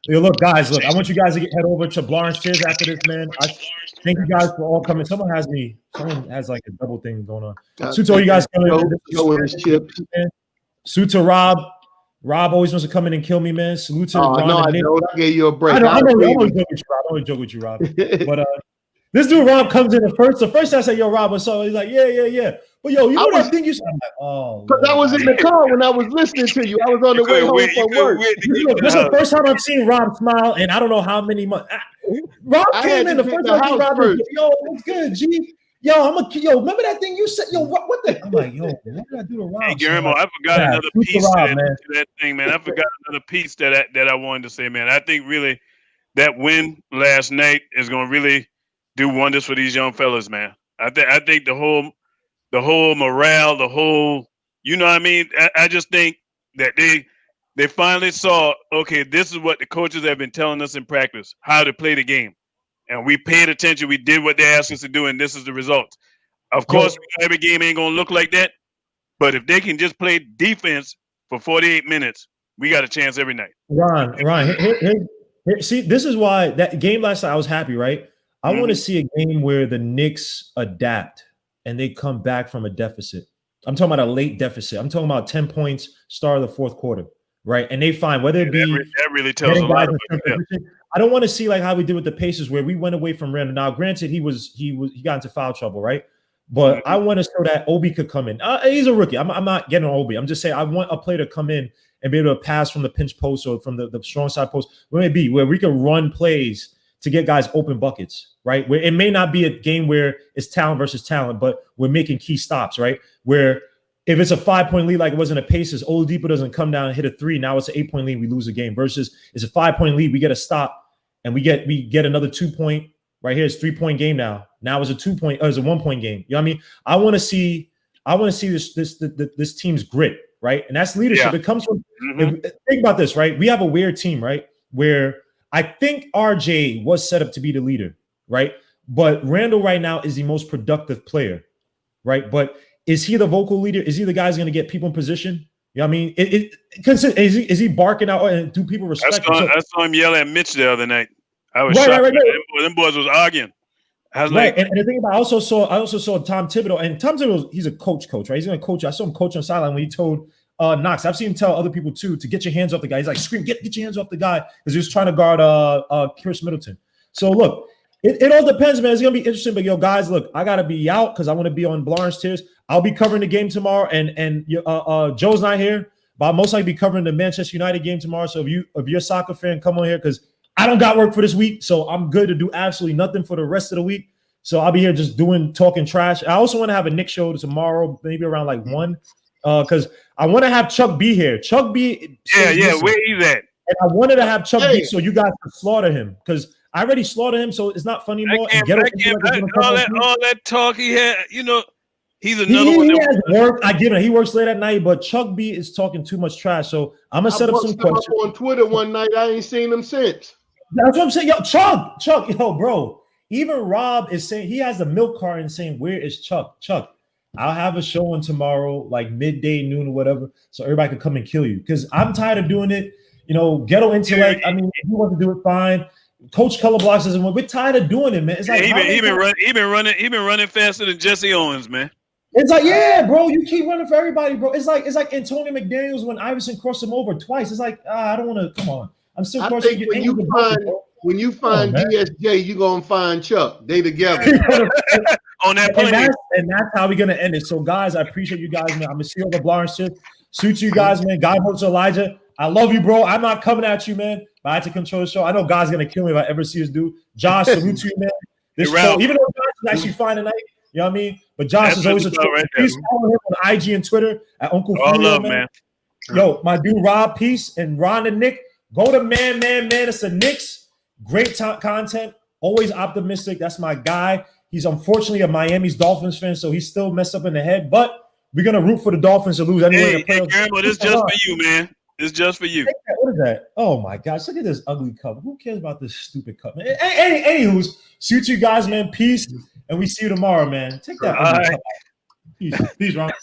look, guys, I want you guys to head over to Lawrence Tears after this, man. I thank you guys for all coming. Someone has like a double thing going on. Suto, you guys coming? Suto, Rob. Rob always wants to come in and kill me, man. Salute to Ron and Nick. I gave you a break. I always joke with you, Rob. But this dude Rob comes in the first I say, yo, Rob, what's up? He's like, yeah. But yo, you know that thing you said? I'm like, oh. Because I was in the car when I was listening to you. I was on the way home from work. This is the first time I've seen Rob smile, and I don't know how many months. Rob came in the first time. Rob was, yo, what's good, G? Yo, remember that thing you said? Yo, what the? I'm like, yo, what did I do to Rob? Hey, Guillermo, I forgot another piece to that thing, man. I forgot another piece that I wanted to say, man. I think really that win last night is going to really do wonders for these young fellas, man. I think the whole morale, you know what I mean? I just think that they finally saw, okay, this is what the coaches have been telling us in practice, how to play the game. And we paid attention. We did what they asked us to do, and this is the result. Of course, every game ain't going to look like that. But if they can just play defense for 48 minutes, we got a chance every night. Ron, see, this is why that game last night, I was happy, right? I want to see a game where the Knicks adapt and they come back from a deficit. I'm talking about a late deficit. I'm talking about 10 points, start of the fourth quarter, right? And they find whether it be that really tells a lot. I don't want to see like how we did with the Pacers, where we went away from Randall. Now, granted, he got into foul trouble, right? But I want to show that Obi could come in. He's a rookie. I'm not getting on Obi. I'm just saying I want a player to come in and be able to pass from the pinch post or from the strong side post, where it be where we can run plays to get guys open buckets, right? Where it may not be a game where it's talent versus talent, but we're making key stops, right? Where if it's a 5-point lead like it was in the Pacers, Oladipo doesn't come down and hit a 3. Now it's an 8-point lead, we lose a game. Versus it's a 5-point lead, we get a stop and we get another 2-point. Right here, it's 3-point game now. Now it's a 2-point, it's a 1-point game. You know what I mean? I want to see this team's grit, right? And that's leadership. Yeah. It comes from think about this, right? We have a weird team, right? Where I think RJ was set up to be the leader, right? But Randall right now is the most productive player, right? But is he the vocal leader? Is he the guy who's going to get people in position? You know what I mean? Is he barking out and do people respect him? I saw him yell at Mitch the other night. I was shocked. Right. Them boys was arguing. I was like, and the thing about I also saw Tom Thibodeau, and Tom Thibodeau, he's a coach, right? He's going to coach. I saw him coach on the sideline when he told Knox. I've seen him tell other people too to get your hands off the guy. He's like, scream, get your hands off the guy, because he was trying to guard Chris Middleton. So look, it all depends, man. It's gonna be interesting. But yo, guys, look, I gotta be out because I want to be on Lawrence Tears. I'll be covering the game tomorrow, and Joe's not here, but I'll most likely be covering the Manchester United game tomorrow. So if you're a soccer fan, come on here because I don't got work for this week, so I'm good to do absolutely nothing for the rest of the week. So I'll be here just talking trash. I also want to have a Knicks show tomorrow, maybe around like 1, because I want to have Chuck B here. Chuck B. Yeah, where he's at? And I wanted to have Chuck B so you guys can slaughter him because I already slaughtered him, so it's not funny anymore. All that talk he had, he's another one. He has work. I give it. He works late at night, but Chuck B is talking too much trash. So I'm gonna set up some questions on Twitter one night. I ain't seen him since. That's what I'm saying. Yo, Chuck, yo, bro. Even Rob is saying he has a milk cart and saying, "Where is Chuck? Chuck, I'll have a show on tomorrow, like midday, noon, or whatever, so everybody can come and kill you." Because I'm tired of doing it. Ghetto intellect. I mean, if you want to do it, fine. Coach Color Blocks doesn't want. We're tired of doing it, man. It's like he been running faster than Jesse Owens, man. It's like, yeah, bro, you keep running for everybody, bro. It's like Antonio McDaniels when Iverson crossed him over twice. It's like, I don't want to. Come on, I'm still I crushing. think when you find DSJ, you're gonna find Chuck. They together. On that plane. And that's how we're gonna end it. So, guys, I appreciate you guys, man. I'm gonna see all the Blarn shit. Suit you guys, man. Guy Motor Elijah. I love you, bro. I'm not coming at you, man. But I had to control the show. I know God's gonna kill me if I ever see this dude. Josh, salute to you, man. This show, even though Josh is actually fine tonight, you know what I mean? But Josh is always a troll. Right. Please follow him on IG and Twitter at Uncle Fulio, man. Yo, my dude Rob Peace and Ron and Nick. Go to man. It's the Knicks. Great content. Always optimistic. That's my guy. He's unfortunately a Miami's Dolphins fan, so he's still messed up in the head. But we're gonna root for the Dolphins to lose anyway. Hey, Cameron, it's just for you, man. It's just for you. What is that? Oh my gosh! Look at this ugly cup. Who cares about this stupid cup, man? Anywho's, shoot you guys, man. Peace, and we see you tomorrow, man. Take that ugly cup out. Peace, Ron.